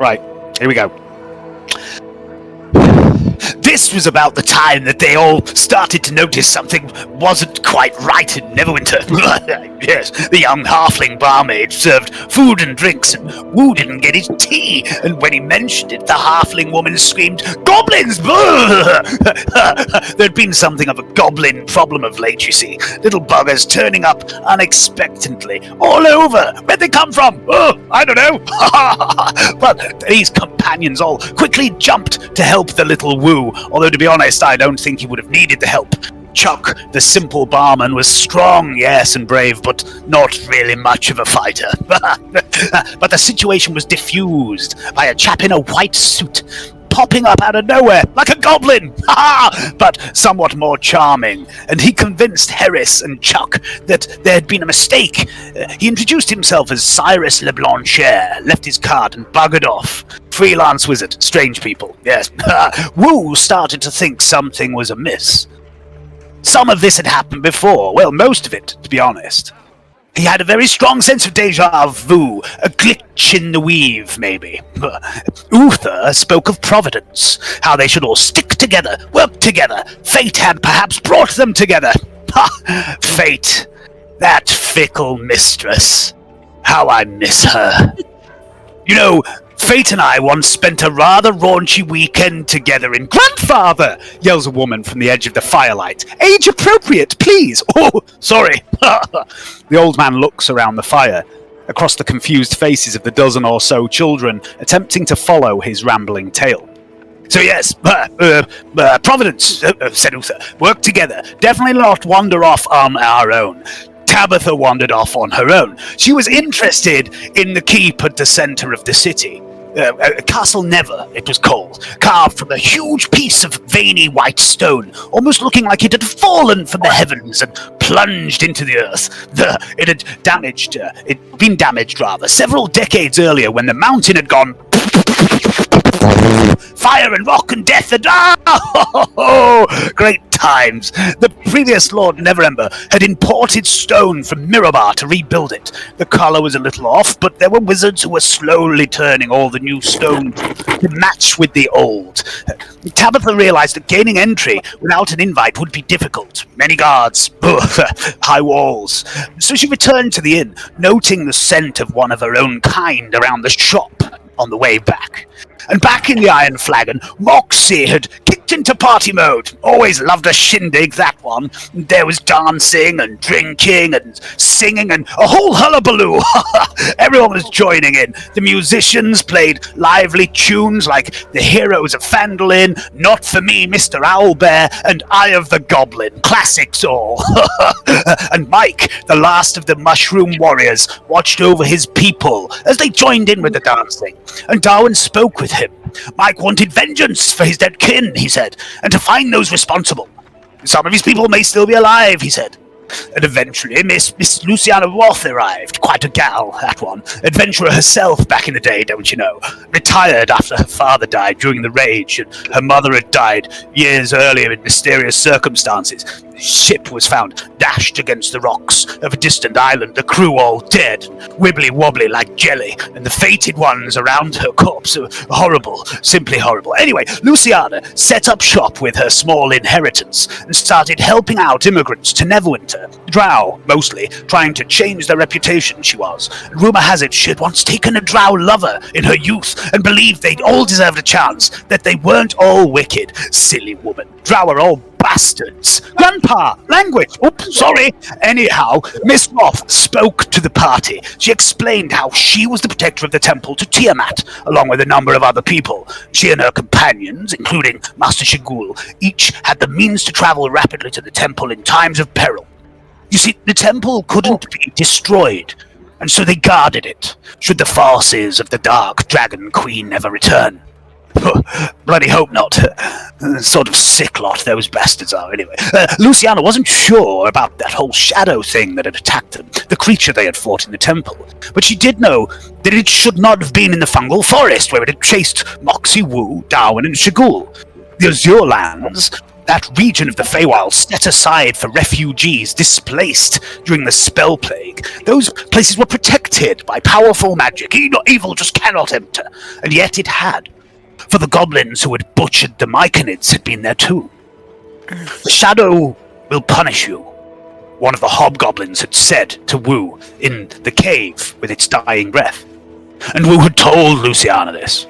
Right, here we go. This was about the time that they all started to notice something wasn't quite right in Neverwinter. Yes, the young halfling barmaid served food and drinks, and Wu didn't get his tea, and when he mentioned it, the halfling woman screamed, "Goblins!" There'd been something of a goblin problem of late, you see. Little buggers turning up unexpectedly, all over. Where'd they come from? Oh, I don't know. But these companions all quickly jumped to help the little Wu, although to be honest, I don't think he would have needed the help. Chuck, the simple barman, was strong, yes, and brave, but not really much of a fighter. But the situation was diffused by a chap in a white suit, popping up out of nowhere like a goblin, but somewhat more charming, and he convinced Harris and Chuck that there had been a mistake. He introduced himself as Cyrus LeBlanchère, left his card, and buggered off. Freelance wizard, strange people, yes. Wu started to think something was amiss. Some of this had happened before, well, most of it, to be honest. He had a very strong sense of déjà vu, a glitch in the weave, maybe. Uther spoke of providence, how they should all stick together, work together. Fate had perhaps brought them together. Ha! Fate, that fickle mistress. How I miss her. You know, Fate and I once spent a rather raunchy weekend together in Grandfather, yells a woman from the edge of the firelight. Age appropriate, please. Oh, sorry. The old man looks around the fire, across the confused faces of the dozen or so children, attempting to follow his rambling tale. So yes, Providence, said Uther. Work together. Definitely not wander off on our own. Tabitha wandered off on her own. She was interested in the keep at the center of the city. Castle Never, it was called, carved from a huge piece of veiny white stone, almost looking like it had fallen from the heavens and plunged into the earth. It had been damaged several decades earlier when the mountain had gone fire and rock and death and great times. The previous Lord Neverember had imported stone from Mirabar to rebuild it. The colour was a little off, but there were wizards who were slowly turning all the new stone to match with the old. Tabitha realised that gaining entry without an invite would be difficult. Many guards, high walls. So she returned to the inn, noting the scent of one of her own kind around the shop on the way back. And back in the Iron Flagon, Moxie had kicked into party mode. Always loved a shindig, that one. There was dancing and drinking and singing and a whole hullabaloo. Everyone was joining in. The musicians played lively tunes like The Heroes of Phandalin, Not For Me, Mr. Owlbear, and Eye of the Goblin. Classics all. And Mike, the last of the Mushroom Warriors, watched over his people as they joined in with the dancing. And Darwin spoke with him. Mike wanted vengeance for his dead kin, he said, and to find those responsible. Some of his people may still be alive, he said. And eventually Miss Luciana Roth arrived. Quite a gal, that one. Adventurer herself back in the day, don't you know. Retired after her father died during the Rage, and her mother had died years earlier in mysterious circumstances. The ship was found dashed against the rocks of a distant island, the crew all dead, wibbly-wobbly like jelly, and the fated ones around her corpse. Horrible, simply horrible. Anyway, Luciana set up shop with her small inheritance and started helping out immigrants to Neverwinter. Drow, mostly, trying to change their reputation, she was. Rumour has it she had once taken a Drow lover in her youth and believed they'd all deserved a chance, that they weren't all wicked. Silly woman. Drow are all bastards. Grandpa! Language! Oops, sorry. Anyhow, Miss Roth spoke to the party. She explained how she was the protector of the temple to Tiamat, along with a number of other people. She and her companions, including Master Shigul, each had the means to travel rapidly to the temple in times of peril. You see, the temple couldn't be destroyed, and so they guarded it, should the forces of the Dark Dragon Queen ever return. Bloody hope not. Sort of sick lot those bastards are, anyway. Luciana wasn't sure about that whole shadow thing that had attacked them, the creature they had fought in the temple, but she did know that it should not have been in the fungal forest where it had chased Moxie, Wu, Darwin, and Shigul. The Azure lands, that region of the Feywild set aside for refugees displaced during the Spell Plague. Those places were protected by powerful magic. Evil just cannot enter, and yet it had. For the goblins who had butchered the Myconids had been there too. The shadow will punish you, one of the hobgoblins had said to Wu in the cave with its dying breath. And Wu had told Luciana this.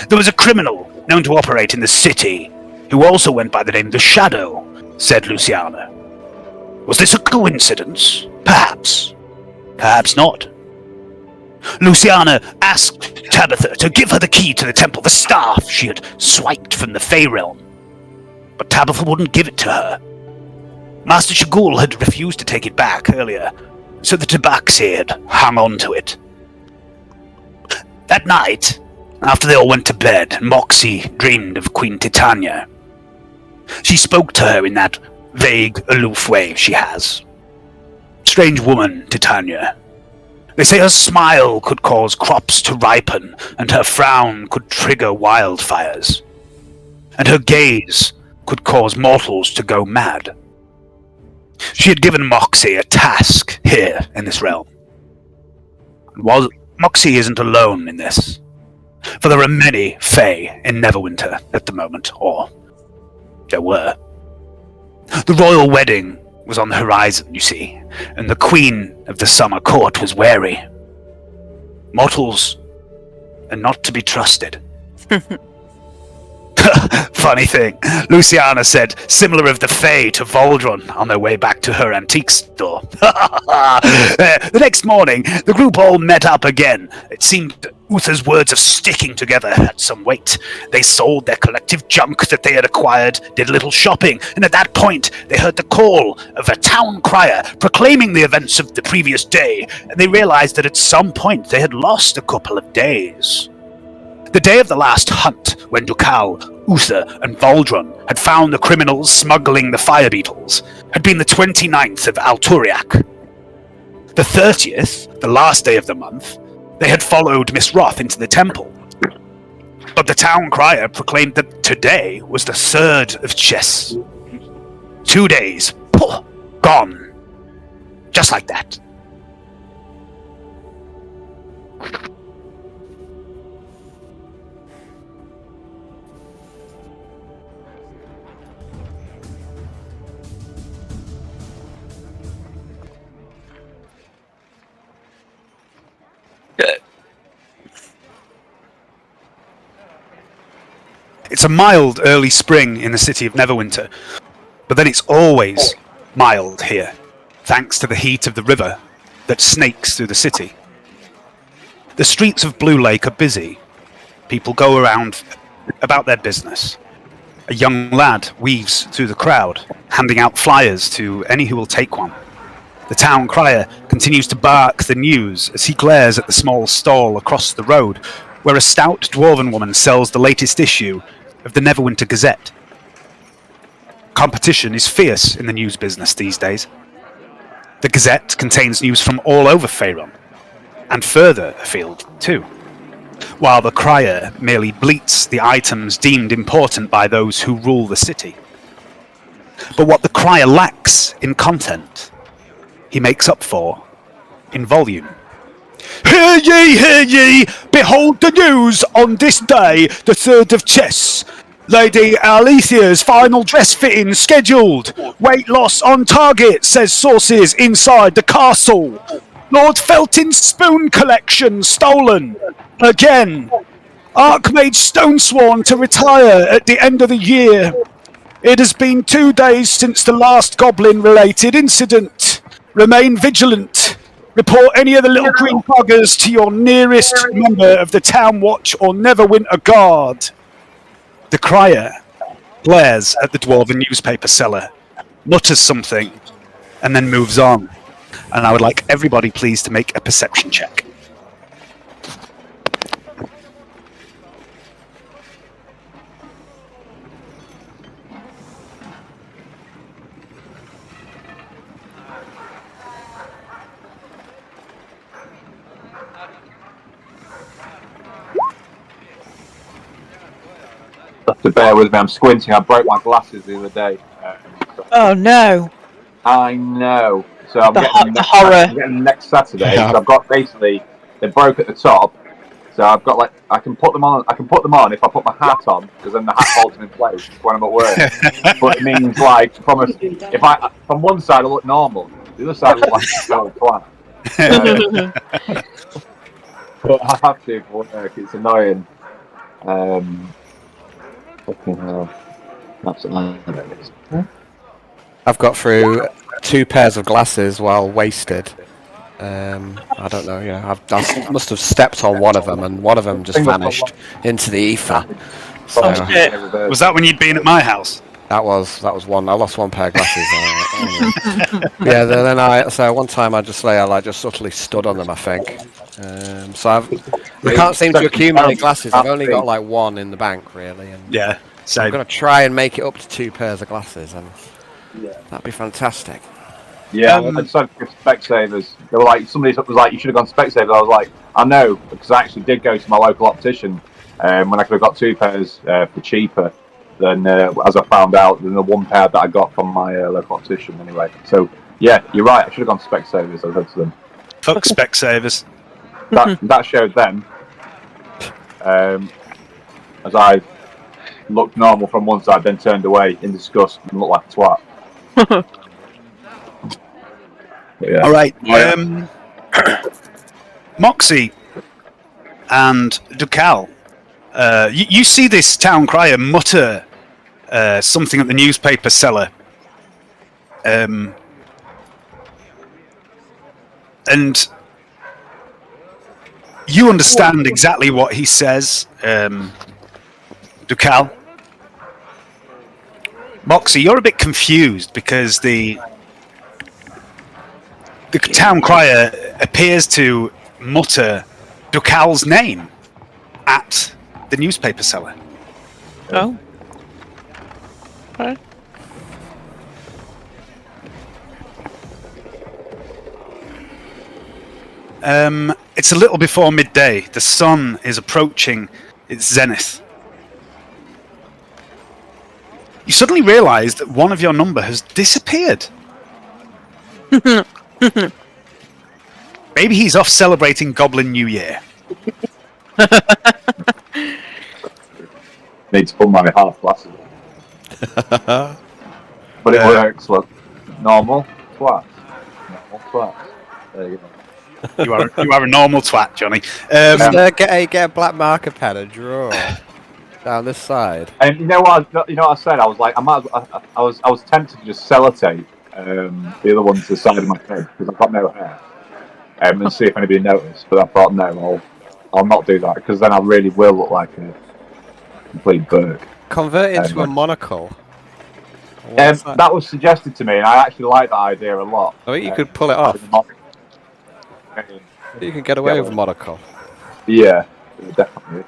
There was a criminal known to operate in the city who also went by the name The Shadow, said Luciana. Was this a coincidence? Perhaps. Perhaps not. Luciana asked Tabitha to give her the key to the temple, the staff she had swiped from the Fey realm. But Tabitha wouldn't give it to her. Master Shagul had refused to take it back earlier, so the Tabaxi had hung on to it. That night, after they all went to bed, Moxie dreamed of Queen Titania. She spoke to her in that vague, aloof way she has. Strange woman, Titania. They say her smile could cause crops to ripen, and her frown could trigger wildfires. And her gaze could cause mortals to go mad. She had given Moxie a task here in this realm. Moxie isn't alone in this, for there are many Fey in Neverwinter at the moment, or there were. The royal wedding was on the horizon, you see, and the Queen of the Summer Court was wary. Mortals are not to be trusted. Funny thing, Luciana said similar of the Fae to Voldron on their way back to her antique store. The next morning, the group all met up again. It seemed Uther's words of sticking together had some weight. They sold their collective junk that they had acquired, did a little shopping, and at that point, they heard the call of a town crier proclaiming the events of the previous day, and they realized that at some point they had lost a couple of days. The day of the last hunt, when Dukal, Uther, and Voldron had found the criminals smuggling the fire beetles, had been the 29th of Alturiak. The 30th, the last day of the month, they had followed Miss Roth into the temple. But the town crier proclaimed that today was the 3rd of Chess. 2 days, gone. Just like that. It's a mild early spring in the city of Neverwinter, but then it's always mild here, thanks to the heat of the river that snakes through the city. The streets of Blue Lake are busy. People go around about their business. A young lad weaves through the crowd, handing out flyers to any who will take one. The town crier continues to bark the news as he glares at the small stall across the road, where a stout dwarven woman sells the latest issue of the Neverwinter Gazette. Competition is fierce in the news business these days. The Gazette contains news from all over Faerun, and further afield too, while the crier merely bleats the items deemed important by those who rule the city. But what the crier lacks in content, he makes up for in volume. Hear ye, hear ye! Behold the news on this day, the 3rd of Chess. Lady Aletheia's final dress fitting scheduled. Weight loss on target, says sources inside the castle. Lord Felton's spoon collection stolen. Again. Archmage Stonesworn to retire at the end of the year. It has been 2 days since the last goblin-related incident. Remain vigilant. Report any of the little green buggers to your nearest member of the Town Watch or Neverwinter Guard. The crier glares at the dwarven newspaper seller, mutters something, and then moves on. And I would like everybody please to make a perception check. have to bear with me. I'm squinting. I broke my glasses the other day. Oh no! I know. So I'm The getting them horror. I'm getting them next Saturday. Yeah. So I've got basically they broke at the top. So I've got like I can put them on if I put my hat on because then the hat holds them in place when I'm at work. But it means like from one side I look normal, the other side I look like a total twat. But I have to for work. It's annoying. Fucking hell. That's hilarious. I've got through 2 pairs of glasses while wasted. I don't know. Yeah, I must have stepped on one of them, and one of them just vanished into the ether. So Was that when you'd been at my house? that was one. I lost 1 pair of glasses. Yeah. Then one time I just subtly stood on them. I think. I can't seem to accumulate glasses. I've only got like 1 in the bank really. And Yeah. So I'm gonna try and make it up to 2 pairs of glasses, and that'd be fantastic. Yeah, I decided to go to Specsavers. They were like, somebody was like, you should have gone to Specsavers. I was like, I know, because I actually did go to my local optician when I could have got 2 pairs for cheaper than, as I found out, than the 1 pair that I got from my local optician anyway. So, yeah, you're right, I should have gone to Specsavers, I said to them. fuck Specsavers. That showed them, as I looked normal from one side, then turned away in disgust and looked like a twat. Yeah. All right. Moxie and Ducal, you see this town crier mutter something at the newspaper seller. And you understand exactly what he says, Ducal. Moxie, you're a bit confused because the town crier appears to mutter Ducal's name at the newspaper seller. Oh. Okay. It's a little before midday. The sun is approaching its zenith. You suddenly realise that one of your number has disappeared. Maybe he's off celebrating Goblin New Year. Need to put my half glasses on. But it works, look. Normal twat. There you go. You are a normal twat, Johnny. Get a black marker pen and draw down this side. And you know what I said? I was like, I was tempted to just sellotape the other one to the side of my head because I've got no hair, and see if anybody noticed. But I thought, no, I'll not do that because then I really will look like a complete Burke. Convert it into a monocle. That was suggested to me, and I actually like that idea a lot. I think you could pull it off. You can get away with a monocle. Yeah, definitely.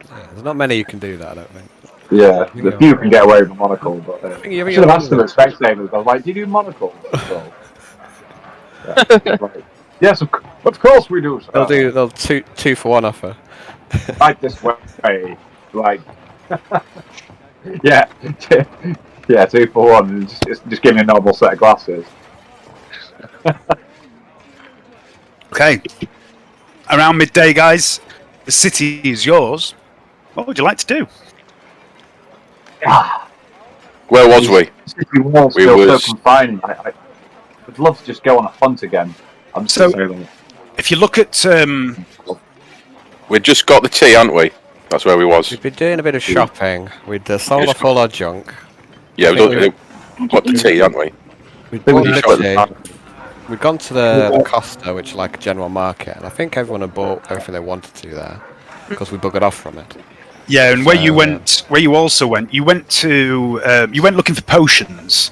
Yeah, there's not many you can do that, I don't think. Yeah, the few can get away with a monocle, but I should have asked them at Specsavers. I was like, do you do monocles? Yes, of course we do. They'll 2 for 1 offer. Right this way, like yeah, 2 for 1. And just give me a normal set of glasses. Okay. Around midday, guys. The city is yours. What would you like to do? Where was we? We were still so confining. I would love to just go on a hunt again. I'm just so. If you look at, We just got the tea, haven't we? That's where we was. We've been doing a bit of shopping. We'd sold off all our junk. Yeah, we got the tea, haven't we? We'd bought the tea. We'd gone to the Costa, which is like a general market, and I think everyone had bought everything they wanted to there because we buggered off from it. yeah, and where you went, where you also went, you went looking for potions,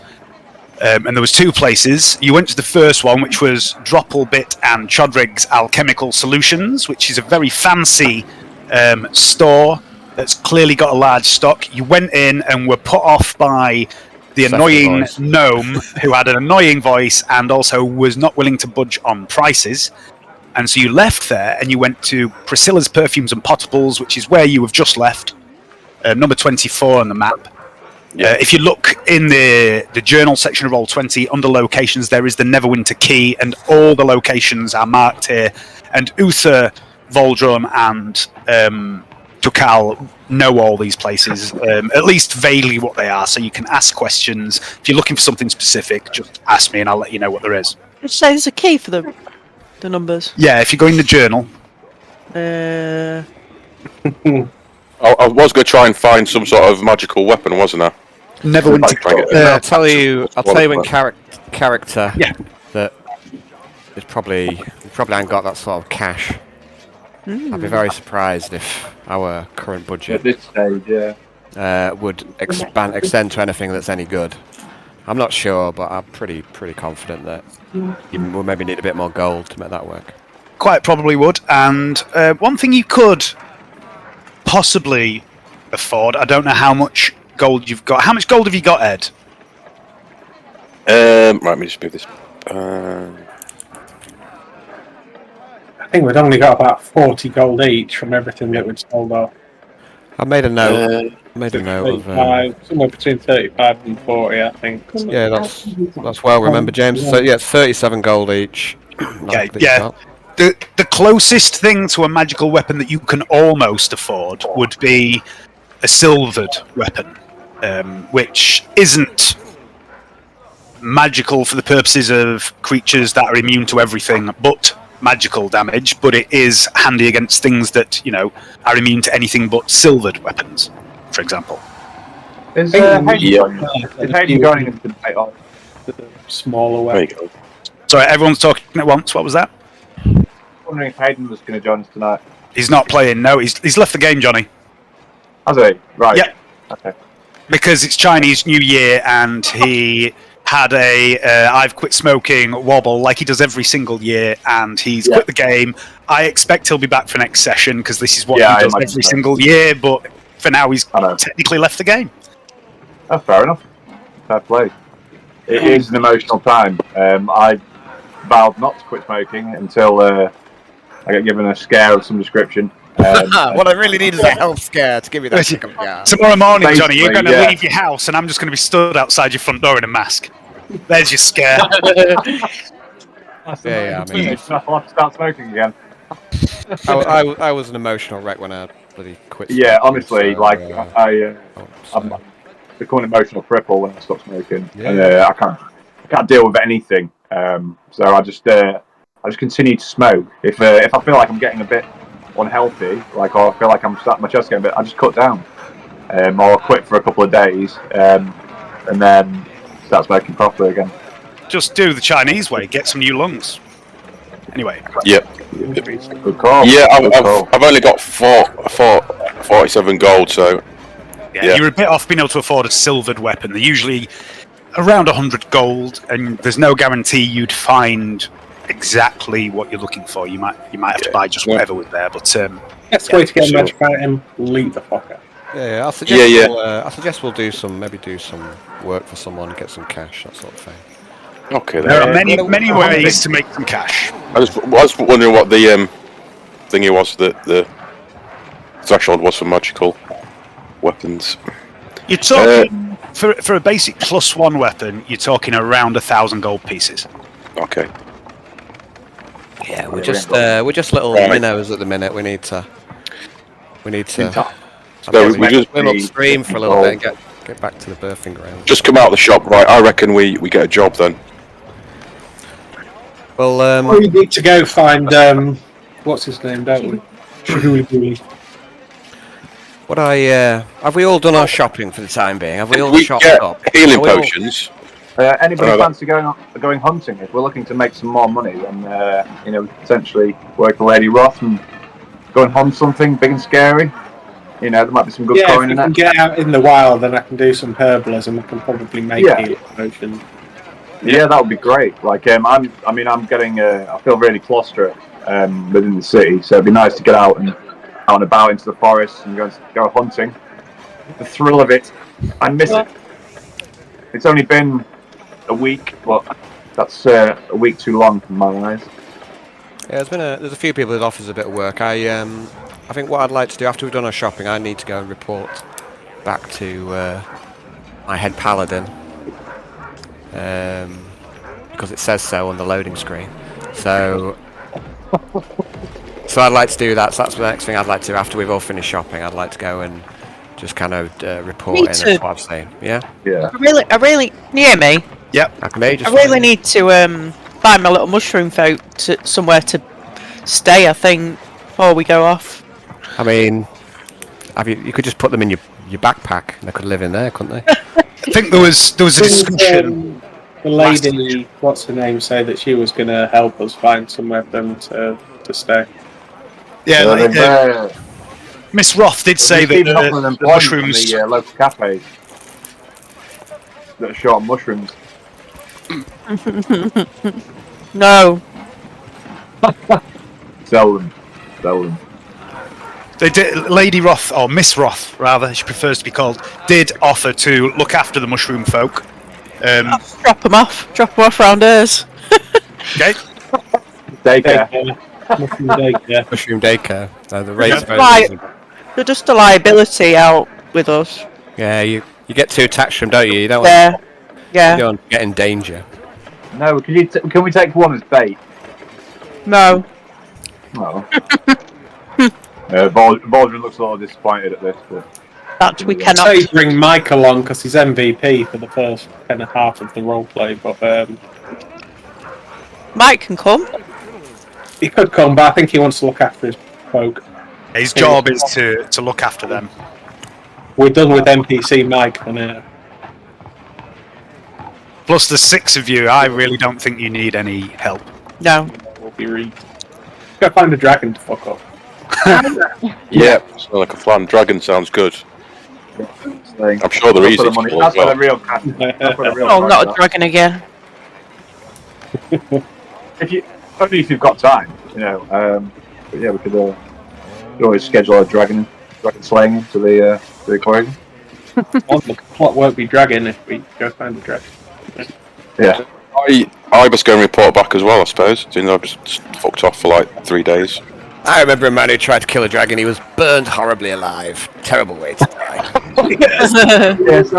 and there was 2 places. You went to the first one, which was Droppelbit and Chodrig's Alchemical Solutions, which is a very fancy store that's clearly got a large stock. You went in and were put off by the annoying gnome who had an annoying voice and also was not willing to budge on prices. And so you left there and you went to Priscilla's Perfumes and Potables, which is where you have just left. number 24 on the map. If you look in the journal section of Roll20, under locations, there is the Neverwinter Key, and all the locations are marked here. And Uther, Voldrum, and Tukal know all these places, at least vaguely what they are, so you can ask questions. If you're looking for something specific, just ask me and I'll let you know what there is. Did you say there's a key for the numbers? Yeah, if you go in the journal. I was going to try and find some sort of magical weapon, wasn't I? Neverwinter Key. I'll tell you in character Yeah. that it's probably ain't got that sort of cash. I'd be very surprised if our current At budget this stage, yeah. would extend to anything that's any good. I'm not sure, but I'm pretty confident that we'll maybe need a bit more gold to make that work. Quite probably would. And one thing you could possibly afford, I don't know how much gold you've got. How much gold have you got, Ed? Right, let me just move this. I think we'd only got about 40 gold each from everything that we'd sold off. I made a note. Of. 35, somewhere between 35 and 40, I think. Yeah, that's well remembered, James. So yeah, it's 37 gold each. Okay, yeah. The closest thing to a magical weapon that you can almost afford would be a silvered weapon, which isn't magical for the purposes of creatures that are immune to everything but magical damage, but it is handy against things that, are immune to anything but silvered weapons, for example. Is Hayden going into the debate on the smaller weapon? Sorry, everyone's talking at once. What was that? I'm wondering if Hayden was going to join us tonight. He's not playing. No, he's left the game, Johnny. Has he? Right. Yeah. Okay. Because it's Chinese New Year and he had a I've quit smoking wobble like he does every single year, and he's quit the game. I expect he'll be back for next session because this is what he does every single year, but for now he's technically left the game. Oh, fair enough. Fair play. It is an emotional time. I vowed not to quit smoking until I get given a scare of some description. What I really need is a health scare to give you that second gas. Tomorrow morning, Johnny, you're going to yeah. leave your house and I'm just going to be stood outside your front door in a mask. There's your scare. I mean, I'll have to start smoking again. I was an emotional wreck when I bloody quit smoking. Yeah, honestly, I'm becoming an emotional cripple when I stop smoking. Yeah. And I can't deal with anything. So I just continue to smoke. If I feel like I'm getting a bit unhealthy, or I feel like I'm starting my chest getting a bit, I just cut down, or I'll quit for a couple of days, and then start smoking properly again. Just do the Chinese way, get some new lungs. Anyway. Yep. Good call. Yeah, I've only got 47 gold, so Yeah, you're a bit off being able to afford a silvered weapon. They're usually around 100 gold, and there's no guarantee you'd find exactly what you're looking for. You might have to buy just whatever was there, but Best way to get a magic item, leave the fucker. Yeah, I suggest we'll do some work for someone, get some cash, that sort of thing. Okay. There are many ways to make some cash. I was wondering what the thingy was that the threshold was for magical weapons. You're talking for a basic +1 weapon. You're talking around 1,000 gold pieces. Okay. Yeah, we're just little minnows at the minute. We need to swim upstream for a little bit and get back to the birthing ground. Just come out of the shop, right? I reckon we get a job then. Well, we need to go find what's his name, don't we? What have we all done our shopping for the time being? Have we all We shopped get up? healing potions. Anybody fancy going hunting? If we're looking to make some more money, then potentially work with Lady Roth and go and hunt something big and scary. There might be some good coin in it. If we can get out in the wild, then I can do some herbalism. I can probably make healing potions. Yeah, that would be great. I'm getting. I feel really claustrophobic within the city, so it'd be nice to get out and about into the forest and go hunting. The thrill of it, I miss it. It's only been a week, but that's a week too long in my eyes. Yeah, there's a few people that offers a bit of work. I think what I'd like to do after we've done our shopping, I need to go and report back to my head paladin, because it says so on the loading screen. So I'd like to do that. So that's the next thing I'd like to do after we've all finished shopping. I'd like to go and just kind of report in as what I've seen. Yeah. Yeah. I really, can you hear me? Yep. I can maybe just I really need to find my little mushroom folk somewhere to stay. I think before we go off. I mean, you could just put them in your backpack, and they could live in there, couldn't they? I think there was a discussion. The lady, what's her name, say that she was going to help us find somewhere for them to stay. Yeah, Miss Roth did say that the mushrooms. The local cafes that are short on mushrooms. No. Sell them. They did. Lady Roth, or Miss Roth, rather, she prefers to be called, did offer to look after the mushroom folk. Drop them off round hers. Okay. Daycare. Mushroom daycare. Mushroom daycare. The rates are Right. very reasonable. They're just a liability out with us. Yeah, you get too attached to them, don't you? You don't Yeah. want Yeah. to get in danger. No, can we take one as bait? No. No. Baldwin looks a little disappointed at this, but That we I'd cannot. say bring Mike along because he's MVP for the first kind of half of the roleplay, but Mike can come. he could come, but I think he wants to look after his folk. His job is to look after them. We're done with NPC Mike, and Plus the 6 of you, I really don't think you need any help. No. we'll be gotta find a dragon to fuck up. Yeah, so like a flan dragon sounds good. I'm sure they're easy to pull as That's where well. the real cash. That's where the real Oh, prize not a are. dragon again. Only if you've got time, you know. But yeah, we could always schedule a dragon slaying into the equation. Well, the plot won't be dragon if we go find a dragon. Yeah. I must go and report back as well, I suppose. Seeing I've just fucked off for like 3 days. I remember a man who tried to kill a dragon. He was burned horribly alive. Terrible way to die. Yeah, it's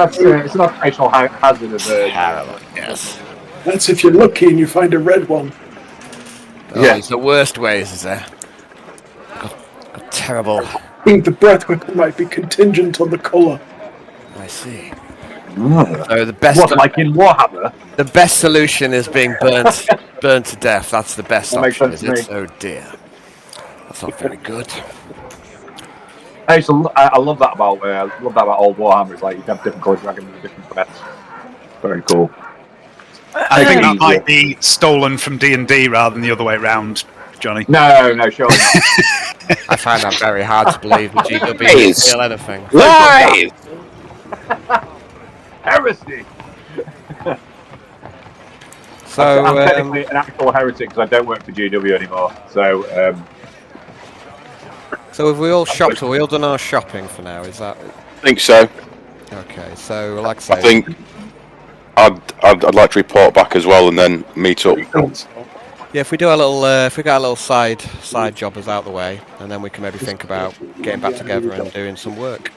an occupational hazard of Terrible. Yes. That's if you're lucky and you find a red one. Oh, Yeah. it's the worst ways, is there? God, terrible. I think the breath weapon might be contingent on the colour. I see. Mm. So the best, What, like in Warhammer? the best solution is being burnt to death. That's the best That makes option, sense is to it? Oh dear. That's not very good. I love that about old Warhammer. It's like you can have different coloured dragons with different breaths. Very cool. I think that might be stolen from D&D rather than the other way around, Johnny. No, surely not. I find that very hard to believe the GW can steal anything. Lies! Heresy! So, I'm technically an actual heretic because I don't work for GW anymore. So, so have we all shopped? Have we all done our shopping for now? Is that I think so. okay? So, like I say, I think I'd like to report back as well and then meet up. yeah, if we do a little, if we got a little side jobbers out the way, and then we can maybe think about getting back together and doing some work.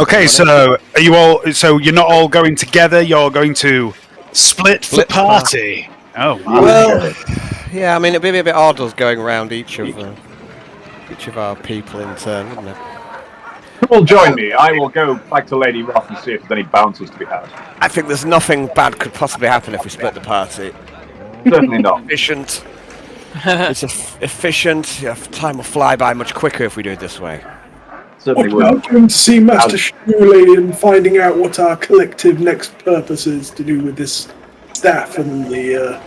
Okay, so are you all? So you're not all going together. You're going to split the party. Oh, wow. Well, yeah, I mean, it'd be a bit odd us going around each of our people in turn, wouldn't it? who will join me? I will go back to Lady Roth and see if there's any bounties to be had. I think there's nothing bad could possibly happen if we split the party. Certainly not. Efficient. It's efficient. Yeah, time will fly by much quicker if we do it this way. Certainly Now would. going to see Master Shmuley and finding out what our collective next purpose is to do with this staff and the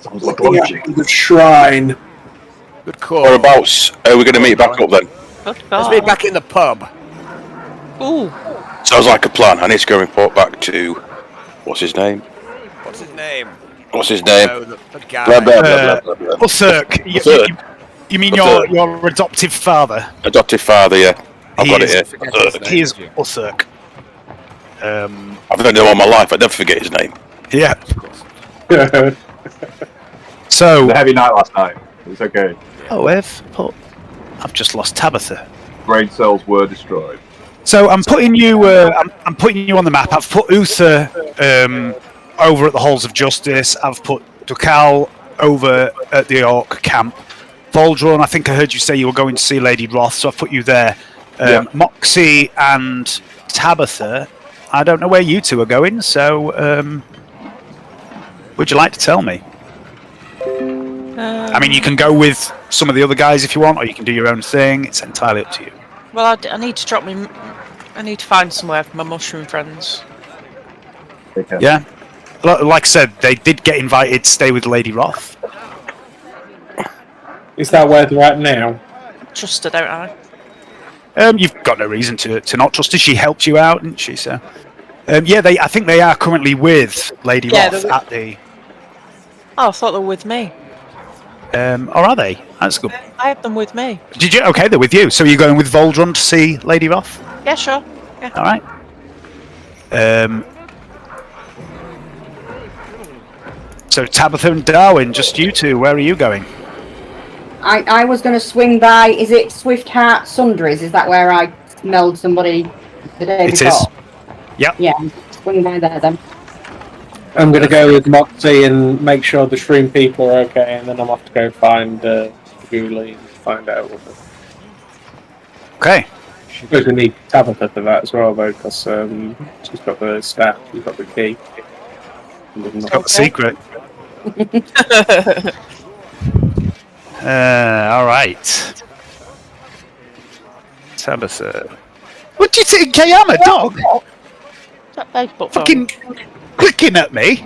Sounds like looking logic. after the shrine. Good call. Whereabouts are we going to meet back up then? Let's meet back in the pub. Ooh. Sounds like a plan. I need to go report back to what's his name? What's his name? What's his name? Oh, the guy. Blah blah blah blah blah. Uthurk. You mean your adoptive father? Adoptive father, yeah. I've got it here. Forget his name, He is did you? Uthurk. I've known him all my life. I'd never forget his name. Yeah. It So was a heavy night last night. It's okay. Oh, we've put. I've just lost Tabitha. Brain cells were destroyed. So I'm putting you. I'm putting you on the map. I've put Uther over at the Halls of Justice. I've put Dukal over at the Orc camp. Voldron, I think I heard you say you were going to see Lady Roth, so I've put you there. Yeah. Moxie and Tabitha, I don't know where you two are going, so would you like to tell me? I mean, you can go with some of the other guys if you want, or you can do your own thing. It's entirely up to you. Well, I need to drop me. I need to find somewhere for my mushroom friends. Okay. Yeah? Like I said, they did get invited to stay with Lady Roth. Is that where they're at now? Trust her, don't I? You've got no reason to not trust her. She helped you out, didn't she? So, yeah, I think they are currently with Lady Roth at the. Oh, I thought they were with me. Or are they? That's good. I have them with me. Did you? Okay, they're with you. So you're going with Voldron to see Lady Roth? Yeah, sure. Yeah. All right. So Tabitha and Darwin, just you two. Where are you going? I was going to swing by. Is it Swift Heart Sundries? Is that where I smelled somebody the day before? It is. Yep. Yeah, swing by there then. I'm going to go with Moxie and make sure the shroom people are okay, and then I'm off to go find Ghoulie and find out what. Okay. I suppose we need Tabitha for that as well, though, because she's got the staff, she's got the key. Got the secret. All right. Tabitha. What do you think I am, a dog? That Facebook Fucking clicking at me.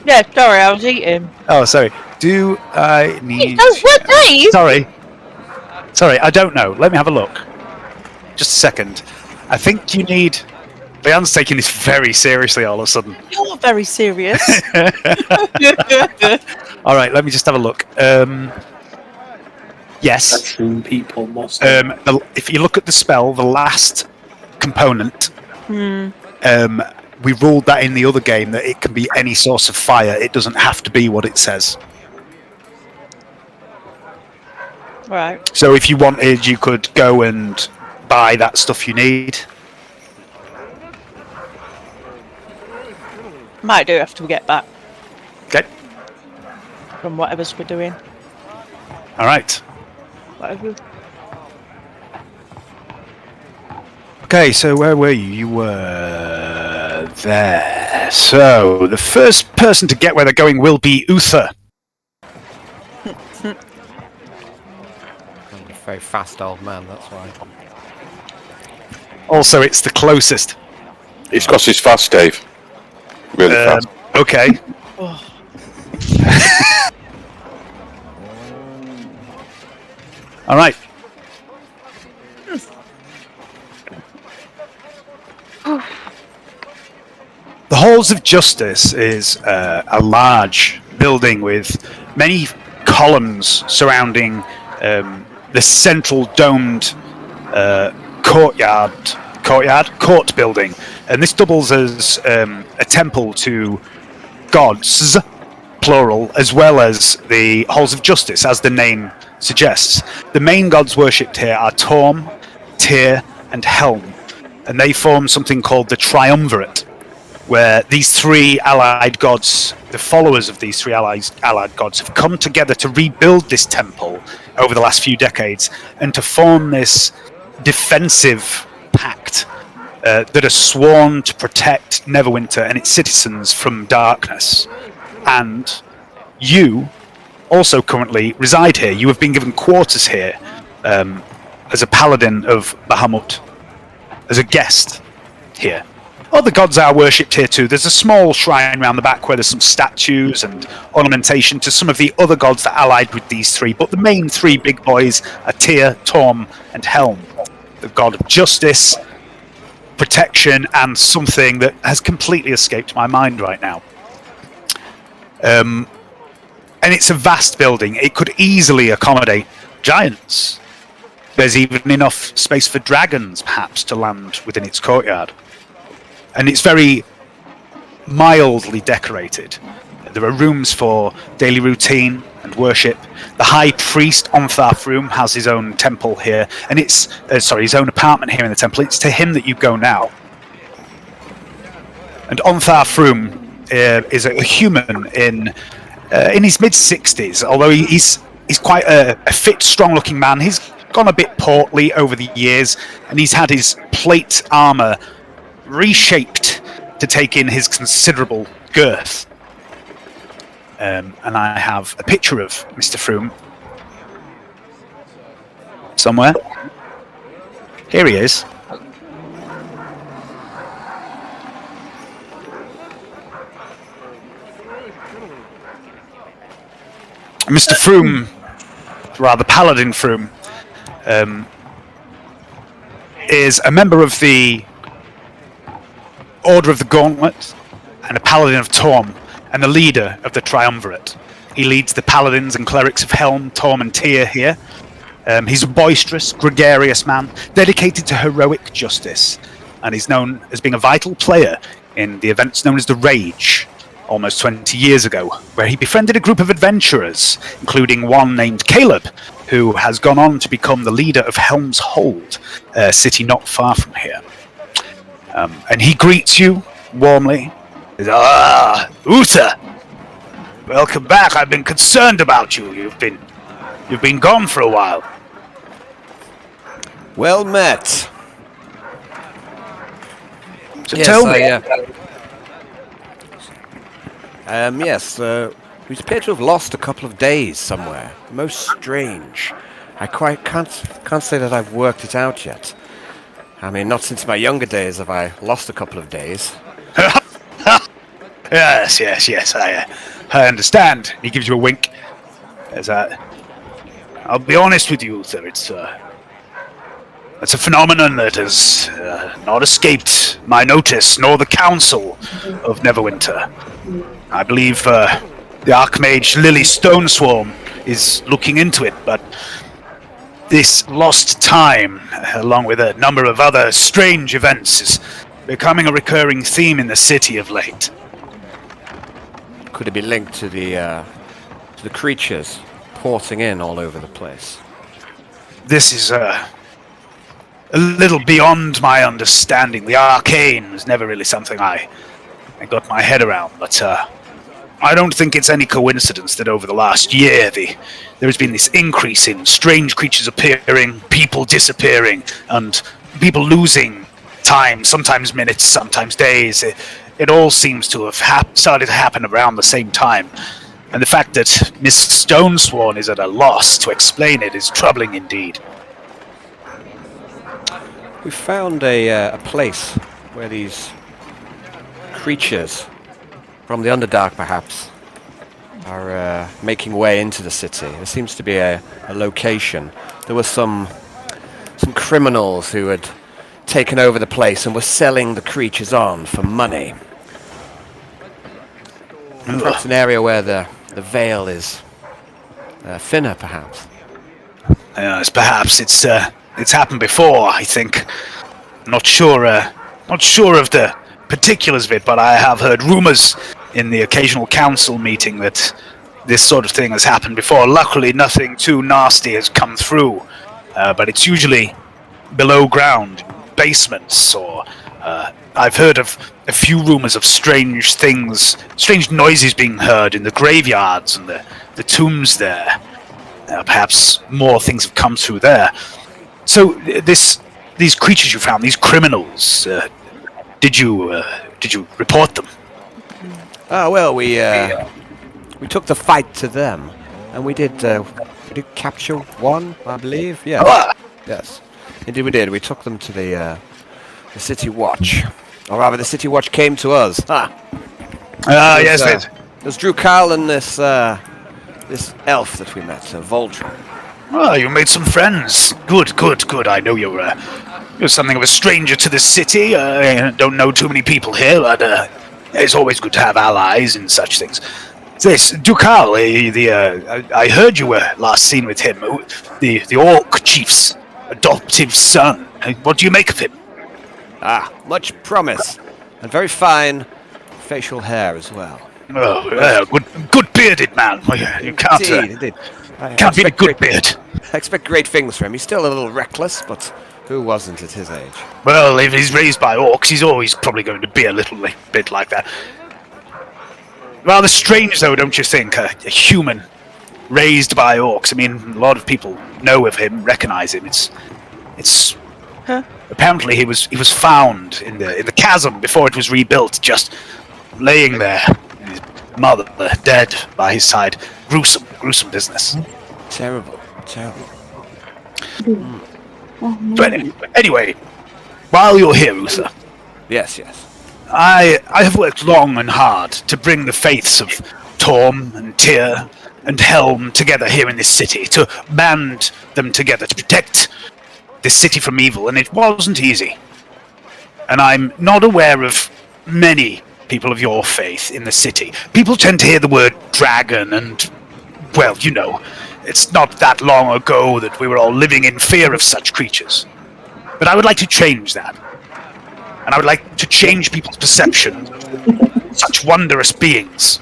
Yeah, sorry, I was eating. Oh, sorry. Do I need... What days? Sorry, I don't know. Let me have a look. Just a second. I think you need... Leanne's taking this very seriously all of a sudden. You're very serious. All right, let me just have a look. Yes. Shroom people must. If you look at the spell, the last component, we ruled that in the other game that it can be any source of fire. It doesn't have to be what it says. Right. So if you wanted, you could go and buy that stuff you need. Might do after we get back Okay. from whatever's we're doing. All right. Whatever. Okay, so where were you? You were there. So the first person to get where they're going will be Uther. I'm a very fast old man, that's why. Also, it's the closest. It's because he's fast, Dave. Really fast. Okay. All right. The Halls of Justice is a large building with many columns surrounding the central domed court building, and this doubles as a temple to gods, plural, as well as the Halls of Justice, as the name suggests. The main gods worshipped here are Torm, Tyr, and Helm, and they form something called the Triumvirate, where these three allied gods, the followers of these three allied gods, have come together to rebuild this temple over the last few decades and to form this defensive pact that has sworn to protect Neverwinter and its citizens from darkness. And you also currently reside here. You have been given quarters here as a paladin of Bahamut, as a guest here. Other gods are worshipped here too. There's a small shrine around the back where there's some statues and ornamentation to some of the other gods that allied with these three, but the main three big boys are Tyr, Torm, and Helm. The god of justice, protection, and something that has completely escaped my mind right now. And it's a vast building. It could easily accommodate giants. There's even enough space for dragons, perhaps, to land within its courtyard. And it's very mildly decorated. There are rooms for daily routine, and worship. The High Priest Ontharr Froom has his own temple here, and it's his own apartment here in the temple. It's to him that you go now. And Ontharr Froom is a human in his mid-60s, although he's quite a fit, strong-looking man. He's gone a bit portly over the years, and he's had his plate armor reshaped to take in his considerable girth. And I have a picture of Mr. Froom somewhere. Here he is. Mr. Froom, rather Paladin Froom, is a member of the Order of the Gauntlet and a Paladin of Torm, and the leader of the Triumvirate. He leads the Paladins and Clerics of Helm, Torm, and Tyr here. He's a boisterous, gregarious man, dedicated to heroic justice, and he's known as being a vital player in the events known as the Rage, almost 20 years ago, where he befriended a group of adventurers, including one named Caleb, who has gone on to become the leader of Helm's Hold, a city not far from here. And he greets you warmly. Ah, Uther! Welcome back. I've been concerned about you. You've been gone for a while. Well met. So tell me. Yes, we appear to have lost a couple of days somewhere. Most strange. I quite can't say that I've worked it out yet. I mean, not since my younger days have I lost a couple of days. Yes, I understand. He gives you a wink. I'll be honest with you, sir. It's a phenomenon that has not escaped my notice, nor the Council of Neverwinter. I believe the Archmage Lily Stoneswarm is looking into it, but this lost time, along with a number of other strange events, is becoming a recurring theme in the city of late. Could it be linked to the creatures porting in all over the place? This is a little beyond my understanding. The arcane was never really something I got my head around, but I don't think it's any coincidence that over the last year there has been this increase in strange creatures appearing, people disappearing, and people losing time, sometimes minutes, sometimes days. It all seems to have started to happen around the same time. And the fact that Miss Stonesworn is at a loss to explain it is troubling indeed. We found a place where these creatures, from the Underdark perhaps, are making way into the city. There seems to be a location. There were some criminals who had taken over the place and were selling the creatures on for money. Perhaps an area where the veil is thinner, perhaps. Yes, perhaps it's happened before. I think. Not sure of the particulars of it, but I have heard rumors in the occasional council meeting that this sort of thing has happened before. Luckily, nothing too nasty has come through, but it's usually below ground, basements, or I've heard of a few rumors of strange things, strange noises being heard in the graveyards and the tombs there. Perhaps more things have come through there. So these creatures you found, these criminals, did you report them? Well, we took the fight to them, and we did capture one, I believe. Yeah. Ah. Yes, indeed we did. We took them to the City Watch, or rather, the City Watch came to us. Yes, There's Drew Carl and this elf that we met, Voldrin. Oh, you made some friends. Good. I know you're something of a stranger to the city. I don't know too many people here, but it's always good to have allies in such things. This Dukal, I heard you were last seen with him, the Orc Chief's adoptive son. What do you make of him? Much promise, and very fine facial hair as well. Oh, good bearded man. You can't, Indeed. can't beat a good beard. I expect great things from him. He's still a little reckless, but who wasn't at his age? Well, if he's raised by orcs, he's always probably going to be a little bit like that. Rather strange, though, don't you think? A human raised by orcs. I mean, a lot of people know of him, recognize him. It's. Apparently, he was found in the chasm before it was rebuilt, just laying there. His mother dead by his side. Gruesome business. Terrible. But anyway, while you're here, Uther, Yes. I have worked long and hard to bring the faiths of Torm and Tyr and Helm together here in this city, to band them together to protect this city from evil, and it wasn't easy. And I'm not aware of many people of your faith in the city. People tend to hear the word dragon and, well, you know, it's not that long ago that we were all living in fear of such creatures. But I would like to change that. And I would like to change people's perception of such wondrous beings.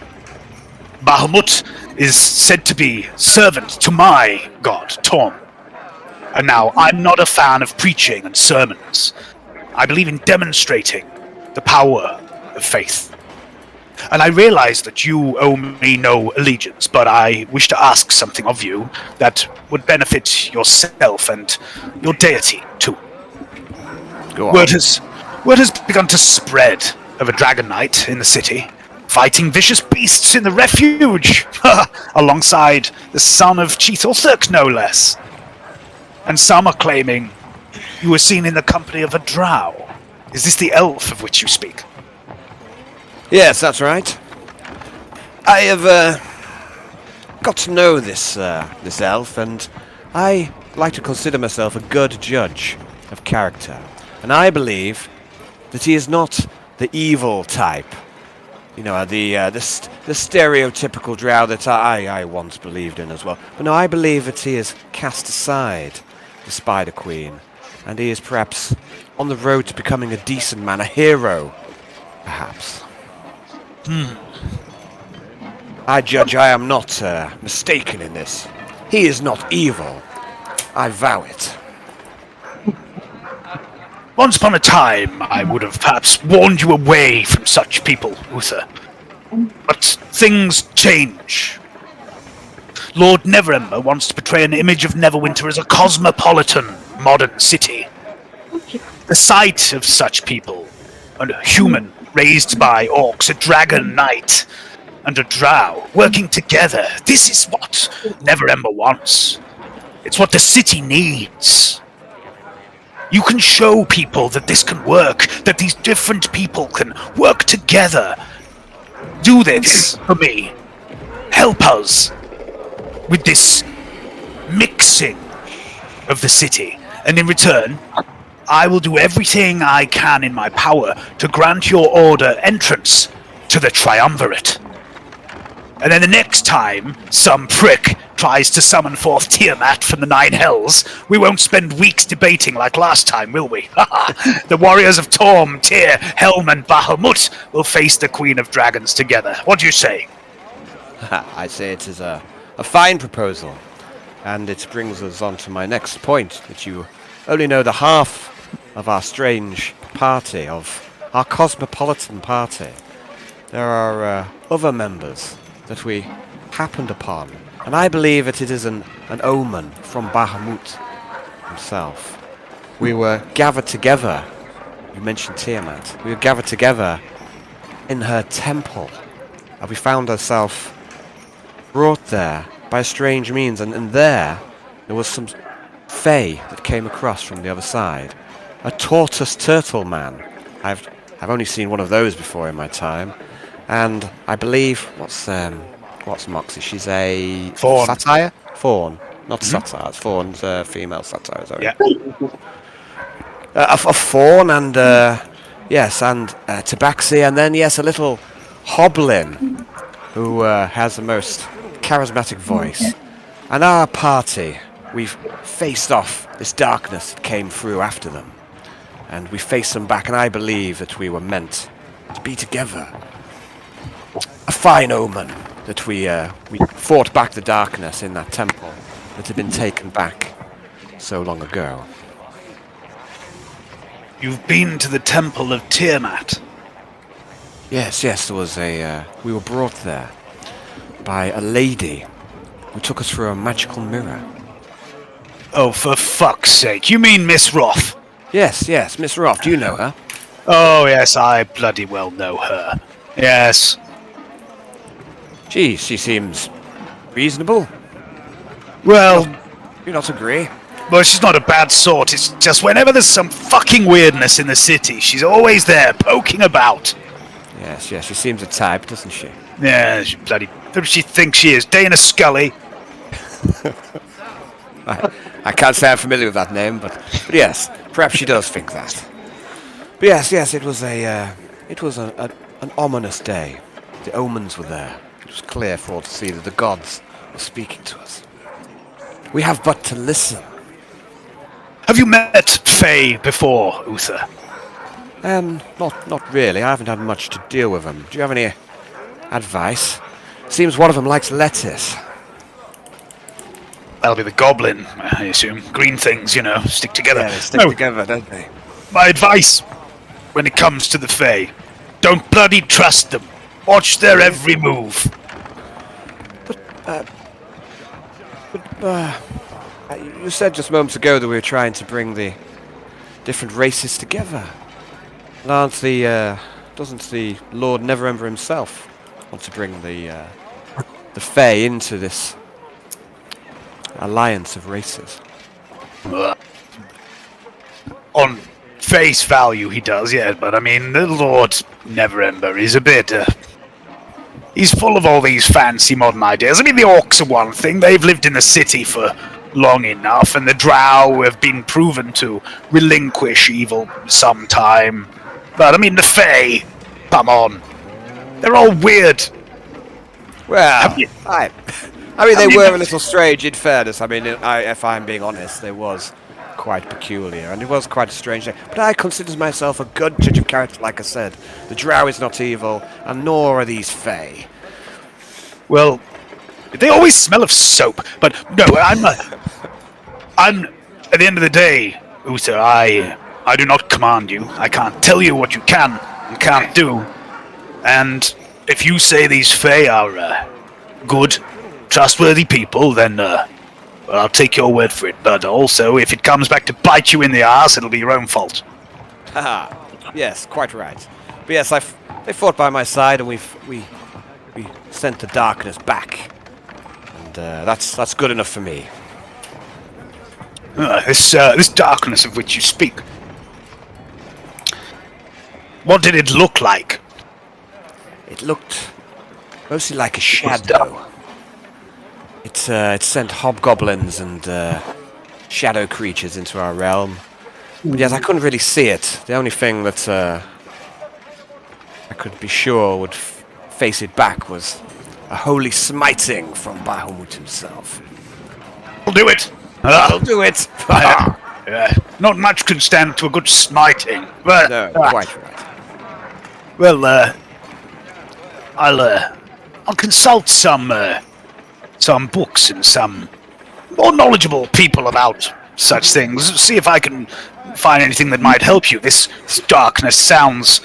Bahamut is said to be servant to my god, Torm. And now, I'm not a fan of preaching and sermons. I believe in demonstrating the power of faith. And I realize that you owe me no allegiance, but I wish to ask something of you that would benefit yourself and your deity, too. Go on. Word has begun to spread of a dragon knight in the city, fighting vicious beasts in the refuge, alongside the son of Chief Ulthurk, no less. And some are claiming you were seen in the company of a drow. Is this the elf of which you speak? Yes, that's right. I have got to know this elf, and I like to consider myself a good judge of character. And I believe that he is not the evil type. You know, the stereotypical drow that I once believed in as well. But no, I believe that he has cast aside the Spider Queen, and he is perhaps on the road to becoming a decent man, a hero, perhaps. I judge I am not mistaken in this. He is not evil. I vow it. Once upon a time, I would have perhaps warned you away from such people, Uther. But things change. Lord Neverember wants to portray an image of Neverwinter as a cosmopolitan, modern city. The sight of such people, a human raised by orcs, a dragon knight, and a drow working together, this is what Neverember wants. It's what the city needs. You can show people that this can work, that these different people can work together. Do this for me. Help us with this mixing of the city. And in return, I will do everything I can in my power to grant your order entrance to the Triumvirate. And then the next time some prick tries to summon forth Tiamat from the Nine Hells, we won't spend weeks debating like last time, will we? The warriors of Torm, Tyr, Helm, and Bahamut will face the Queen of Dragons together. What do you say? I say it is a fine proposal, and it brings us on to my next point, that you only know the half of our strange party, of our cosmopolitan party. There are other members that we happened upon, and I believe that it is an omen from Bahamut himself. We were gathered together, you mentioned Tiamat, we were gathered together in her temple, and we found ourselves brought there by strange means, and there was some fae that came across from the other side. A tortoise turtle man. I've only seen one of those before in my time, and I believe what's Moxie? She's a fawn. Satyr? Fawn, not satyr. It's fawn's female satyr. Sorry. Yeah. A fawn, and yes, and tabaxi, and then yes, a little hoblin who has the most charismatic voice. And our party, we've faced off this darkness that came through after them, and we faced them back, and I believe that we were meant to be together. a fine omen that we fought back the darkness in that temple that had been taken back so long ago. You've been to the Temple of Tiamat. Yes, there was we were brought there by a lady who took us through a magical mirror. Oh, for fuck's sake. You mean Miss Roth? Yes, Miss Roth, do you know her? Oh, yes, I bloody well know her. Yes. She seems reasonable. Well, You not agree? well, she's not a bad sort. It's just whenever there's some fucking weirdness in the city, she's always there, poking about. Yes, she seems a type, doesn't she? Yeah, she bloody... Who does she think she is? Dana Scully? I can't say I'm familiar with that name, but yes, perhaps she does think that. But yes, it was an ominous day. The omens were there. It was clear for all to see that the gods were speaking to us. We have but to listen. Have you met Faye before, Uther? Not really. I haven't had much to deal with them. Do you have any advice? Seems one of them likes lettuce. That'll be the goblin, I assume. Green things, you know, stick together. Yeah, they stick together, don't they? My advice when it comes to the Fae, don't bloody trust them. Watch their every move. You said just moments ago that we were trying to bring the different races together. And doesn't the Lord Neverember himself want to bring the Fae into this alliance of races? On face value, he does, yeah, but I mean, the Lord Neverember is a bit. He's full of all these fancy modern ideas. I mean, the orcs are one thing. They've lived in the city for long enough, and the drow have been proven to relinquish evil sometime. But I mean, the Fae, come on. They're all weird. Well, you- I mean, they you were never- a little strange, in fairness. I mean, if I'm being honest, they was quite peculiar, and it was quite a strange day. But I consider myself a good judge of character, like I said. The drow is not evil, and nor are these Fae. Well, they always smell of soap. But no, I'm at the end of the day, Uther, I do not command you. I can't tell you what you can and can't do. And if you say these Fae are good, trustworthy people, then well, I'll take your word for it. But also, if it comes back to bite you in the ass, it'll be your own fault. Haha. Yes, quite right. But yes, they fought by my side, and we sent the darkness back, and that's good enough for me. This darkness of which you speak. What did it look like? It looked mostly like a shadow. It sent hobgoblins and shadow creatures into our realm. But yes, I couldn't really see it. The only thing that I could be sure would face it back was a holy smiting from Bahamut himself. I'll do it. I'll do it! Not much can stand to a good smiting. But, No, quite right. Well, I'll consult some books and some more knowledgeable people about such things. See if I can find anything that might help you. This darkness sounds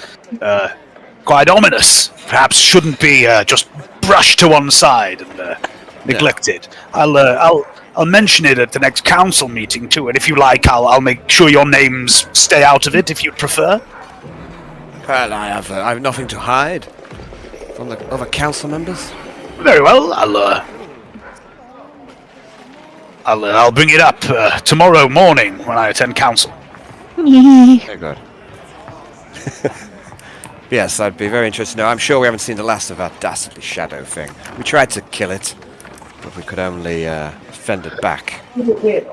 quite ominous. Perhaps shouldn't be just brushed to one side and neglected. I'll mention it at the next council meeting too, and if you like, I'll make sure your names stay out of it if you'd prefer. Well, I have nothing to hide from the other council members. Very well. I'll bring it up tomorrow morning when I attend council. Very good. Yes, I'd be very interested to know. I'm sure we haven't seen the last of that dastardly shadow thing. We tried to kill it, but we could only fend it back. You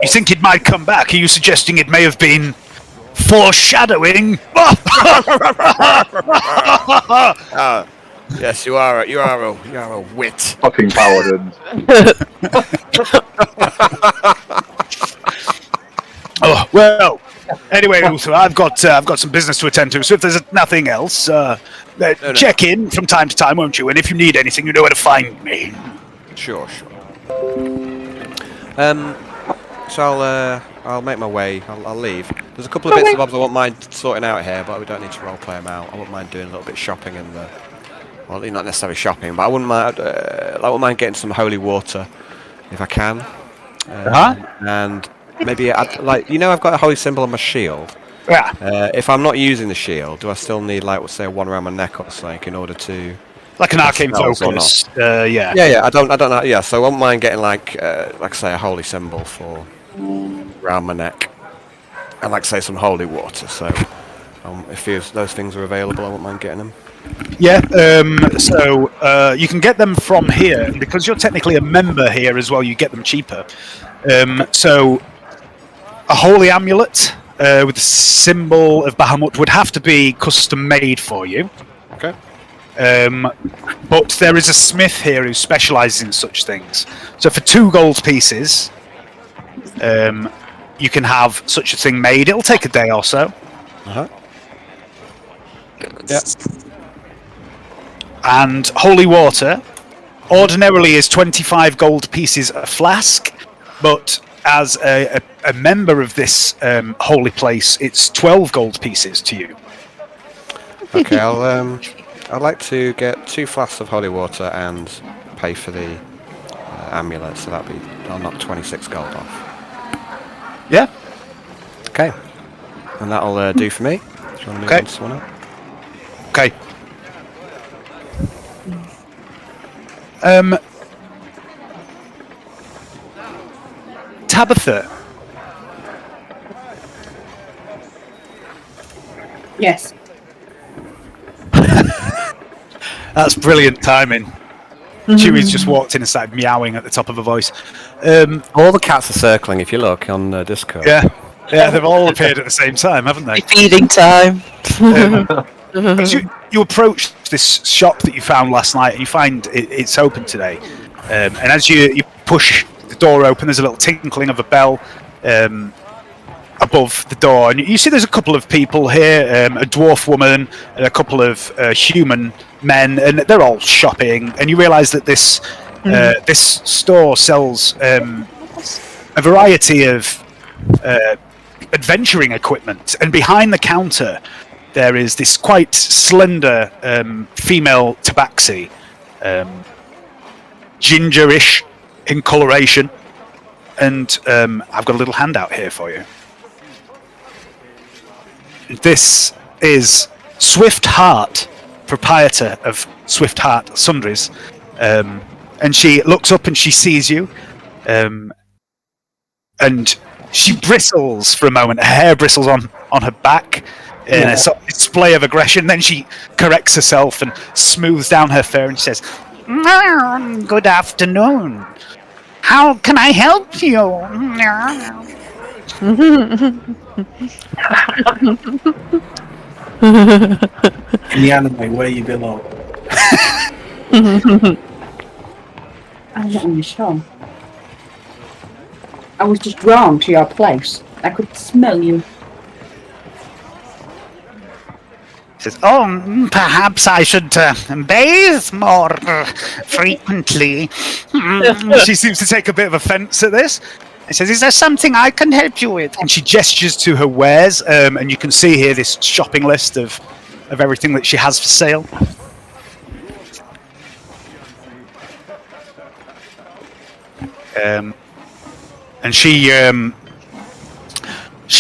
think it might come back? Are you suggesting it may have been foreshadowing? Yes, you are a wit. Fucking paladins. Oh well. Anyway, Uther, I've got some business to attend to. So if there's nothing else, check in from time to time, won't you? And if you need anything, you know where to find me. Sure. So I'll make my way. I'll leave. There's a couple of bits and bobs I won't mind sorting out here, but we don't need to roleplay them out. I wouldn't mind doing a little bit of shopping in the. Well, not necessarily shopping, but I wouldn't mind getting some holy water if I can. And maybe I've got a holy symbol on my shield. Yeah. If I'm not using the shield, do I still need say one around my neck or something in order to? Like an arcane focus. Yeah. Yeah. I don't know. Yeah. So I wouldn't mind getting like I say, a holy symbol for around my neck, and like say some holy water. So if those things are available, I wouldn't mind getting them. Yeah, so you can get them from here, and because you're technically a member here as well, you get them cheaper. So a holy amulet with the symbol of Bahamut would have to be custom made for you. Okay. But there is a smith here who specialises in such things. So for 2 gold pieces, you can have such a thing made. It'll take a day or so. Yeah. And holy water ordinarily is 25 gold pieces a flask, but as a member of this holy place, it's 12 gold pieces to you. Okay, I'd like to get 2 flasks of holy water and pay for the amulet, so I'll knock 26 gold off. Yeah. Okay. And that'll do for me. Do you want to move on to someone else? Okay. Tabitha. Yes. That's brilliant timing. Chewie's just walked in and started meowing at the top of her voice. All the cats are circling if you look on Discord. Yeah, they've all appeared at the same time, haven't they? Feeding time. As you approach this shop that you found last night, and you find it's open today. And as you push the door open, there's a little tinkling of a bell above the door, and you see there's a couple of people here, a dwarf woman and a couple of human men, and they're all shopping. And you realise that this store sells a variety of adventuring equipment, and behind the counter there is this quite slender female tabaxi, gingerish in coloration, and I've got a little handout here for you. This is Swift Heart, proprietor of Swift Heart Sundries, and she looks up and she sees you, and she bristles for a moment. Her hair bristles on her back in a sort of display of aggression. Then she corrects herself and smooths down her fur and she says, "Good afternoon. How can I help you?" In the anime, where you belong. I'm not really sure. I was just drawn to your place. I could smell you. Says, "Oh, perhaps I should bathe more frequently." She seems to take a bit of offence at this. And says, "Is there something I can help you with?" And she gestures to her wares, and you can see here this shopping list of everything that she has for sale. And she's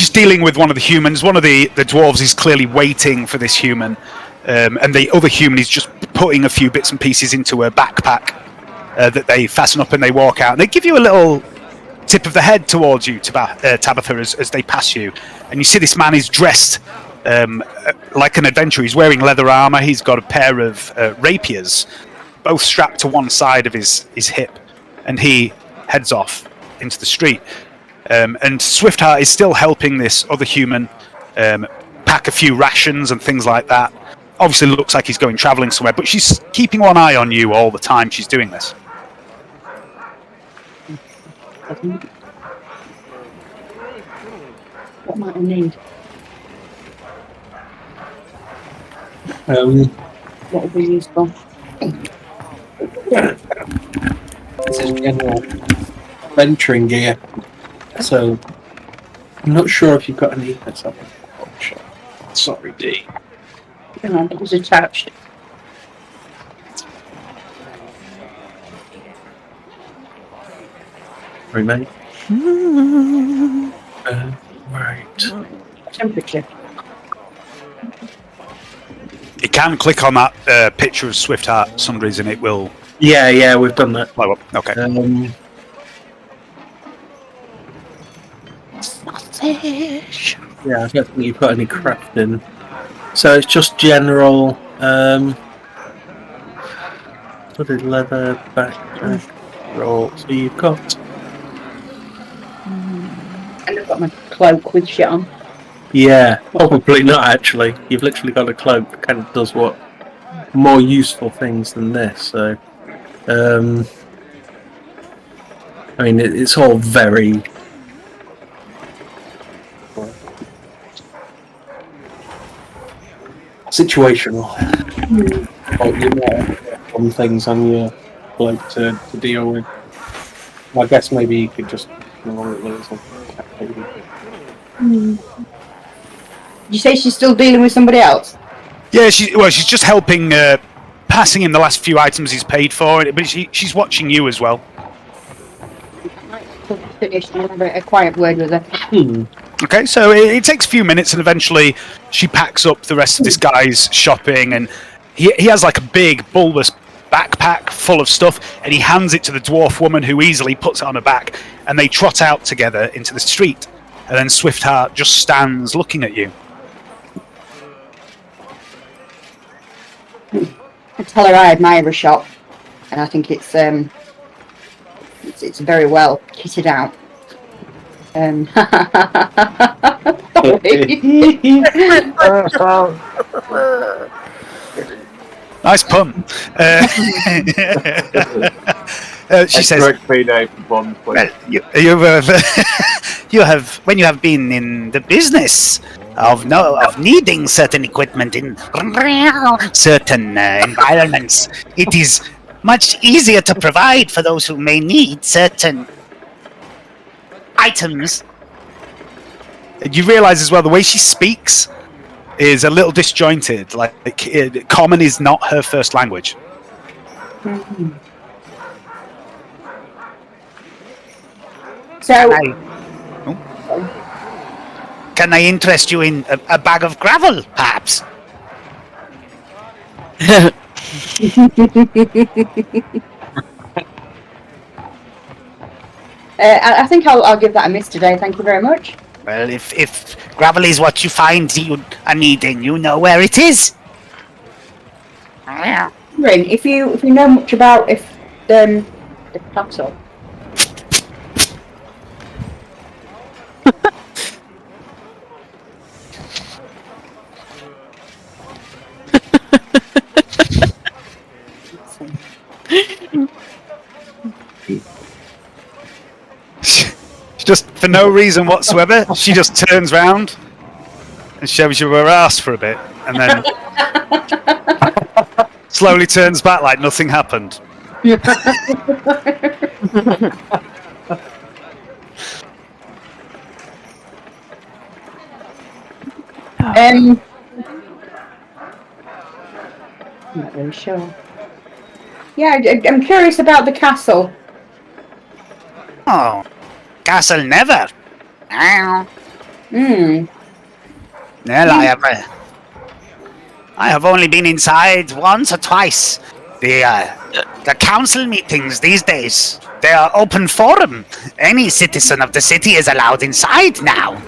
dealing with one of the humans. One of the dwarves is clearly waiting for this human, and the other human is just putting a few bits and pieces into a backpack that they fasten up and they walk out. And they give you a little tip of the head towards you, Tabitha, as they pass you. And you see this man is dressed like an adventurer. He's wearing leather armor. He's got a pair of rapiers, both strapped to one side of his hip. And he heads off into the street. And Swiftheart is still helping this other human pack a few rations and things like that. Obviously looks like he's going travelling somewhere, but she's keeping one eye on you all the time she's doing this. What might I need? What would be useful? This is general venturing gear. So I'm not sure if you've got any. Let's have a watch. Sorry, D. Hang on, it was attached. Sorry, mate. Right. Temperature. You can click on that picture of Swift Heart for some reason. It will. Yeah, we've done that. Well, okay. Sausage. Yeah, I don't think you've got any crafting. So it's just general. Hooded leather backpack. Roll. So you've got. And I've got my cloak with shit on. Yeah, probably not actually. You've literally got a cloak that kind of does what more useful things than this. So, I mean, it's all very situational. Well, you know, some things on your cloak to deal with. Well, I guess maybe you could just ignore it or something. Did you say she's still dealing with somebody else? Yeah, she's just helping, passing him the last few items he's paid for, but she's watching you as well. Finished. I'll have a quiet word with her. Okay, so it takes a few minutes, and eventually she packs up the rest of this guy's shopping, and he has like a big bulbous backpack full of stuff, and he hands it to the dwarf woman, who easily puts it on her back, and they trot out together into the street, and then Swiftheart just stands looking at you. I tell her I admire her shop, and I think it's very well kitted out. Nice pun. She says, Well, you have when you have been in the business of needing certain equipment in certain environments, it is much easier to provide for those who may need certain items. You realise as well the way she speaks is a little disjointed. Like common is not her first language. So, can I interest you in a bag of gravel, perhaps? I think I'll give that a miss today. Thank you very much. Well, if gravel is what you find you are needing, you know where it is. Ring, if you know much about the castle. Just for no reason whatsoever, she just turns round and shows you her ass for a bit, and then slowly turns back like nothing happened. I'm not really sure. Yeah, I'm curious about the castle. Oh, castle never. Well, I have only been inside once or twice. The council meetings these days, they are open forum. Any citizen of the city is allowed inside now.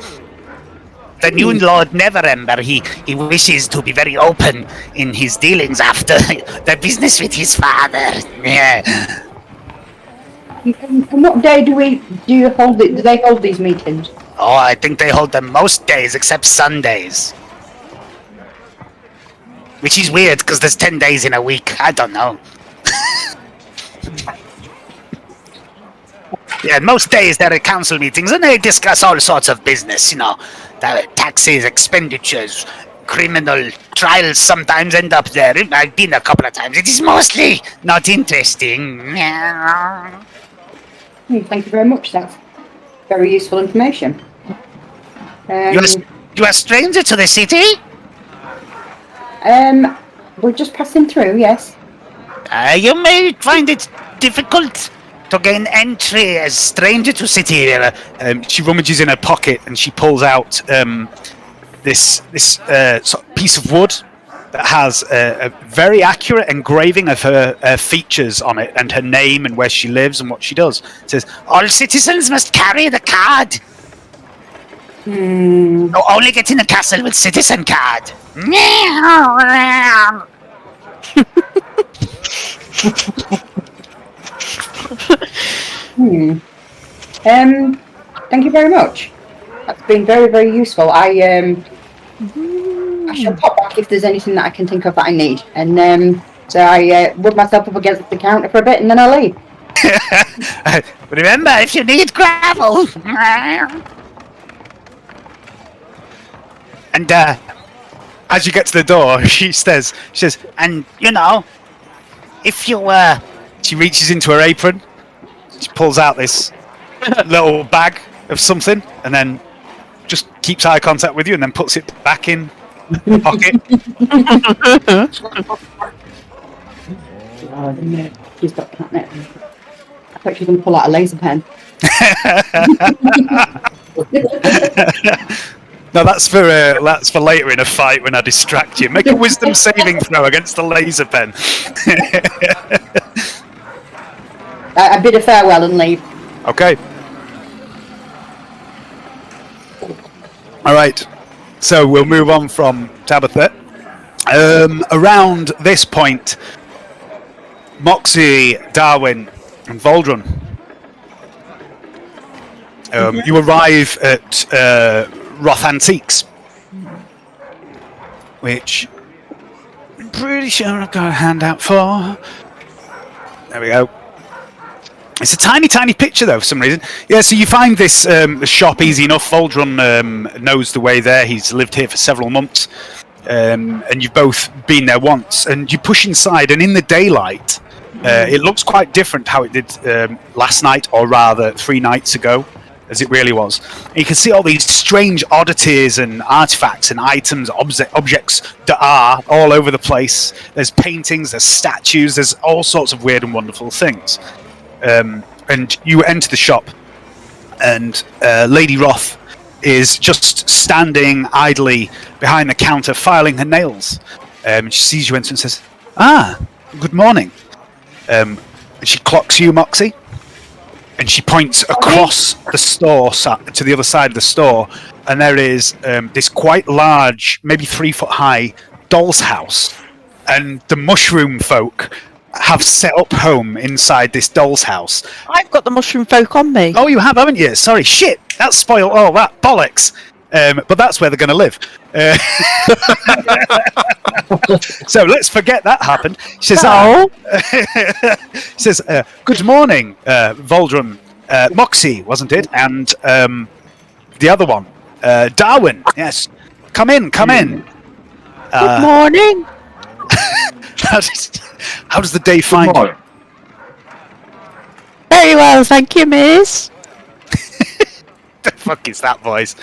The new Lord Neverember, he wishes to be very open in his dealings after the business with his father. Yeah. And what day do you hold it? Do they hold these meetings? Oh, I think they hold them most days except Sundays. Which is weird because there's 10 days in a week. I don't know. Yeah, most days there are council meetings and they discuss all sorts of business, you know, taxes, expenditures, criminal trials sometimes end up there. I've been a couple of times. It is mostly not interesting. Thank you very much. That's very useful information. You are a stranger to the city? We're just passing through, yes. You may find it difficult to gain entry as stranger to city. She rummages in her pocket and she pulls out this sort of piece of wood that has a very accurate engraving of her features on it and her name and where she lives and what she does. It says, all citizens must carry the card. No, only get in the castle with citizen card. Thank you very much. That's been very, very useful. I shall pop back if there's anything that I can think of that I need. And so I rub myself up against the counter for a bit and then I'll leave. Remember, if you need gravel. And as you get to the door, she says, and you know, if you she reaches into her apron, she pulls out this little bag of something, and then just keeps eye contact with you, and then puts it back in the pocket. She's got catnip. I thought she was going to pull out a laser pen. No, that's for later in a fight when I distract you. Make a wisdom saving throw against the laser pen. I bid a farewell and leave. Okay. All right. So we'll move on from Tabitha. Around this point, Moxie, Darwin, and Voldrun. You arrive at Roth Antiques, which I'm pretty sure I've got a handout for. There we go. It's a tiny, tiny picture, though, for some reason. Yeah, so you find this shop easy enough. Voldrun knows the way there. He's lived here for several months. And you've both been there once. And you push inside, and in the daylight, it looks quite different how it did last night, or rather 3 nights ago, as it really was. And you can see all these strange oddities and artifacts and items, objects that are all over the place. There's paintings, there's statues, there's all sorts of weird and wonderful things. And you enter the shop, and Lady Roth is just standing idly behind the counter, filing her nails. She sees you enter and says, good morning. And she clocks you, Moxie, and she points across the store to the other side of the store, and there is this quite large, maybe 3 foot high, doll's house, and the mushroom folk have set up home inside this doll's house. I've got the mushroom folk on me. Oh, you have, haven't you? Sorry, shit, that's spoiled all that bollocks. But that's where they're going to live. So let's forget that happened. She says, good morning, Voldrun. Moxie, wasn't it? And the other one, Darwin. Yes, come in. Good morning. How does the day find you? Very well, thank you, miss. The fuck is that voice?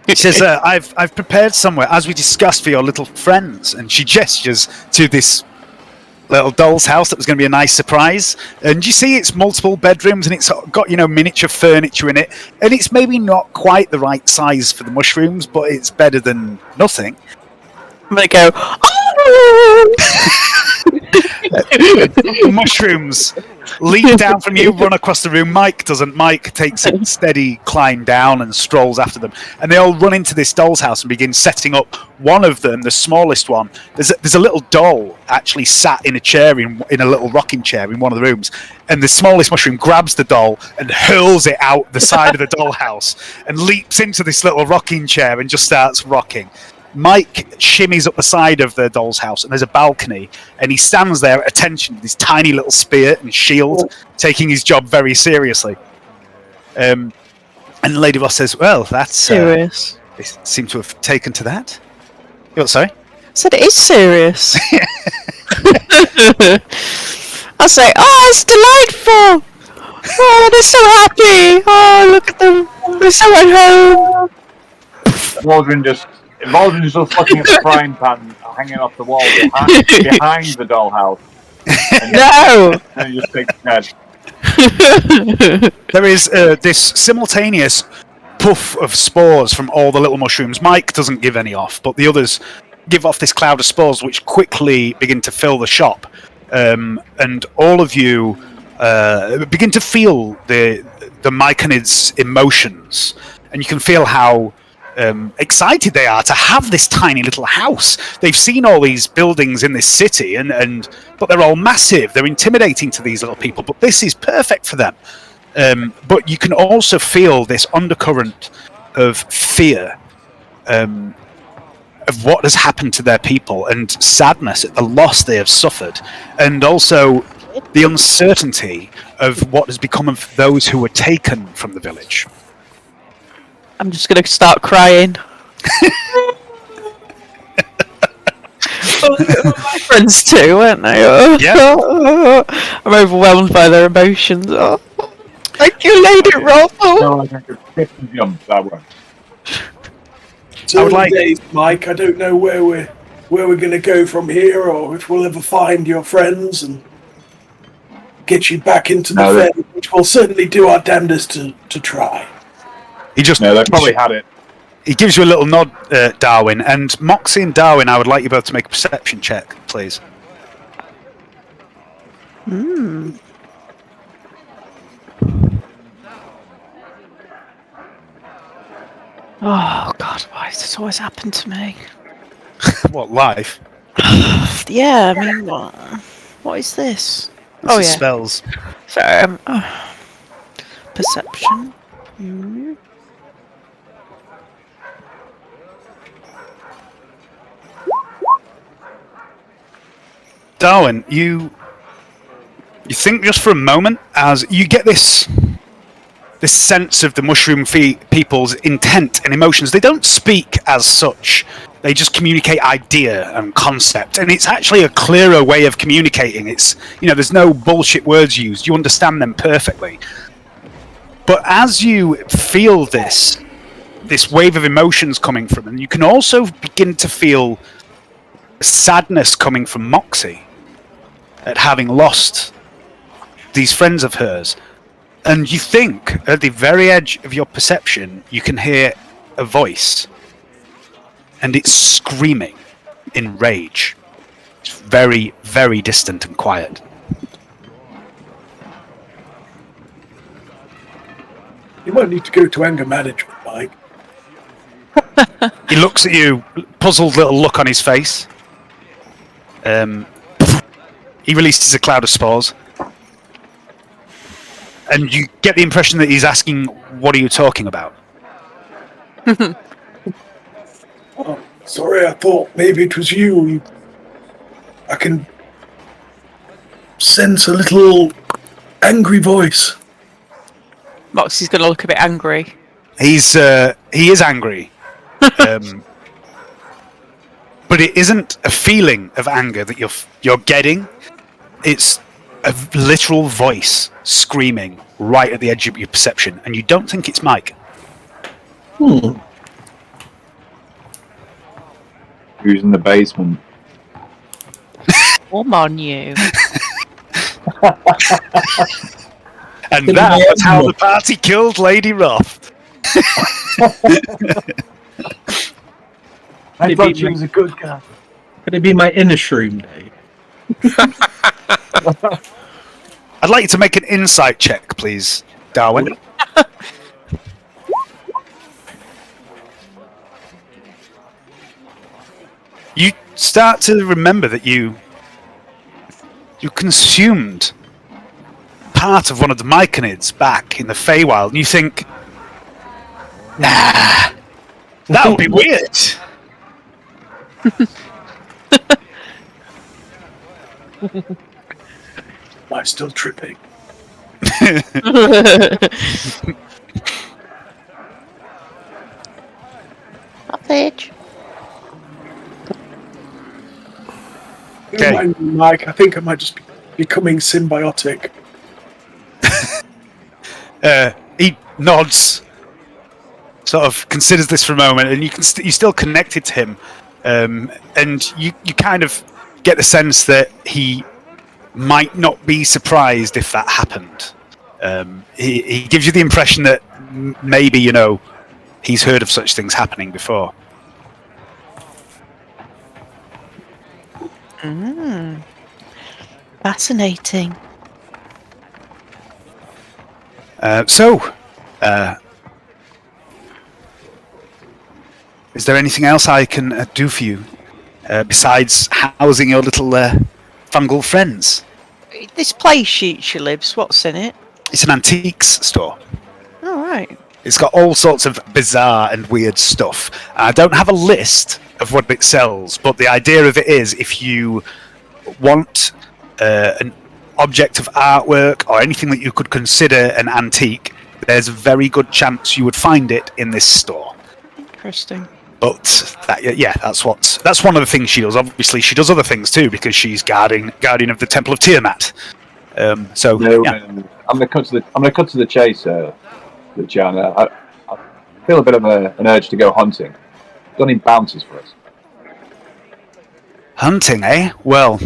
She says, I've prepared somewhere, as we discussed, for your little friends. And she gestures to this little doll's house that was going to be a nice surprise. And you see it's multiple bedrooms, and it's got, miniature furniture in it. And it's maybe not quite the right size for the mushrooms, but it's better than nothing. I'm going to go, oh! The mushrooms leap down from you, run across the room. Mike doesn't. Mike takes a steady climb down and strolls after them. And they all run into this doll's house and begin setting up. One of them, the smallest one, there's a little doll actually sat in a chair, in a little rocking chair in one of the rooms. And the smallest mushroom grabs the doll and hurls it out the side of the dollhouse and leaps into this little rocking chair and just starts rocking. Mike shimmies up the side of the doll's house, and there's a balcony, and he stands there at attention with his tiny little spear and shield, taking his job very seriously. And Lady Ross says, "Well, that's Serious. they seem to have taken to that." What? Sorry. I said it is serious. I say, oh, it's delightful. Oh, they're so happy. Oh, look at them. They're so at home. Waldron just looking at the frying pan hanging off the wall behind the dollhouse. No. And he just thinks, Ned. There is this simultaneous puff of spores from all the little mushrooms. Mike doesn't give any off, but the others give off this cloud of spores which quickly begin to fill the shop. And all of you begin to feel the Myconids' emotions. And you can feel how excited they are to have this tiny little house. They've seen all these buildings in this city, but they're all massive. They're intimidating to these little people, but this is perfect for them. But you can also feel this undercurrent of fear of what has happened to their people, and sadness at the loss they have suffered, and also the uncertainty of what has become of those who were taken from the village. I'm just going to start crying. My friends too, weren't they? Oh, Yeah. I'm overwhelmed by their emotions. Oh, thank you, Lady Ruffle. No, I think it's jump that way. It's early days, Mike. I don't know where we're going to go from here, or if we'll ever find your friends and get you back into the fair, which we'll certainly do our damnedest to try. He just No, they probably had it. He gives you a little nod, Darwin, and Moxie and Darwin, I would like you both to make a perception check, please. Oh God, why does this always happen to me? What, life? Yeah, I mean, what is this? This is spells. So, perception. Darwin, you think just for a moment as you get this sense of the mushroom people's intent and emotions. They don't speak as such. They just communicate idea and concept, and it's actually a clearer way of communicating. It's, there's no bullshit words used. You understand them perfectly. But as you feel this wave of emotions coming from them, you can also begin to feel sadness coming from Moxie at having lost these friends of hers. And you think, at the very edge of your perception, you can hear a voice. And it's screaming in rage. It's very, very distant and quiet. You might need to go to anger management, Mike. He looks at you, puzzled little look on his face. He releases a cloud of spores. And you get the impression that he's asking, what are you talking about? Oh, sorry, I thought maybe it was you. I can sense a little angry voice. Moxie's going to look a bit angry. He is angry. But it isn't a feeling of anger that you're getting. It's a literal voice screaming right at the edge of your perception, and you don't think it's Mike. Who's in the basement? Come on, you. And that was how the party killed Lady Roth. I thought she was a good guy. Could it be my inner shroom day? I'd like you to make an insight check, please, Darwin. You start to remember that you consumed part of one of the Myconids back in the Feywild, and you think, nah, that would be weird. Am I still tripping? Sausage. Don't mind me, Mike. I think I might just be becoming symbiotic. He nods, sort of considers this for a moment, and you're still connected to him, and you kind of get the sense that he might not be surprised if that happened. He gives you the impression that maybe, he's heard of such things happening before. Fascinating. Is there anything else I can do for you besides housing your little fungal friends? This place she lives, what's in it? It's an antiques store. All right. It's got all sorts of bizarre and weird stuff. I don't have a list of what it sells, but the idea of it is if you want an object of artwork or anything that you could consider an antique, there's a very good chance you would find it in this store. Interesting. But that's one of the things she does. Obviously, she does other things too because she's guardian of the Temple of Tiamat. I'm gonna cut to the chase, Luciana. I feel a bit of an urge to go hunting. Got any bounties for us? Hunting, eh? Well,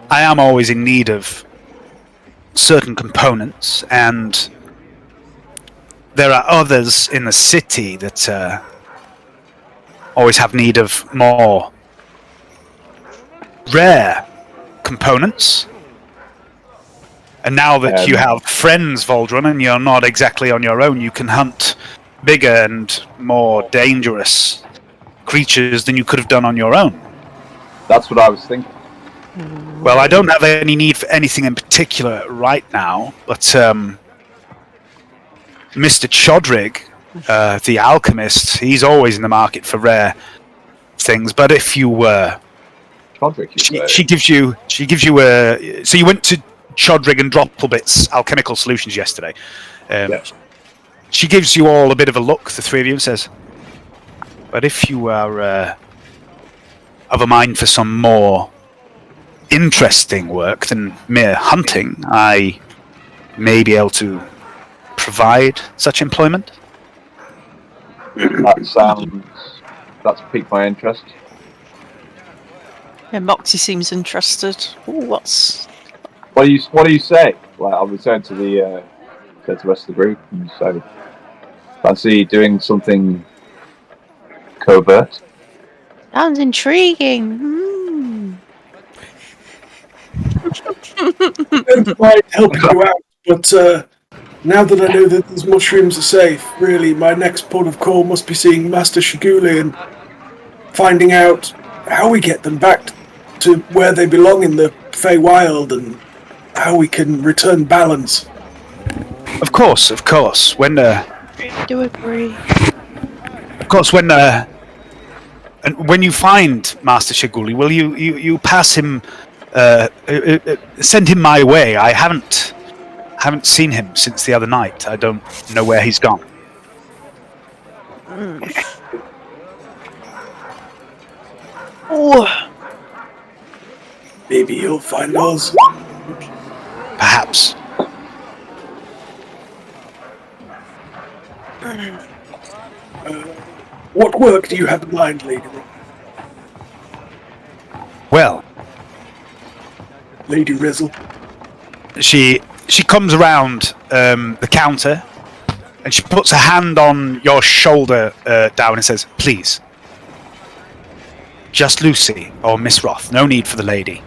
I am always in need of certain components, and there are others in the city that always have need of more rare components. And now that you have friends, Voldrun, and you're not exactly on your own, you can hunt bigger and more dangerous creatures than you could have done on your own. That's what I was thinking. Well, I don't have any need for anything in particular right now, but Mr. Chodrig, the alchemist, he's always in the market for rare things. But if you Chodrig, she gives you so you went to Chodrig and Dropplebit's alchemical solutions yesterday. She gives you all a bit of a look, the three of you, and says, but if you are of a mind for some more interesting work than mere hunting, I may be able to provide such employment. That's piqued my interest. Yeah, Moxie seems interested. Ooh, What do you say? Well, I'll return to the rest of the group and say, fancy doing something covert? Sounds intriguing. Don't mind helping you out, but now that I know that these mushrooms are safe, really, my next port of call must be seeing Master Shiguli and finding out how we get them back to where they belong in the Feywild and how we can return balance. Of course. When Do agree. of course, when you find Master Shiguli, will you pass him? Send him my way. I haven't seen him since the other night. I don't know where he's gone. Oh, Maybe he'll find us. Perhaps. What work do you have in mind, Lady? Well, Lady Rizzle. she comes around the counter and she puts her hand on your shoulder down and says, "Please, just Lucy or Miss Roth. No need for the lady."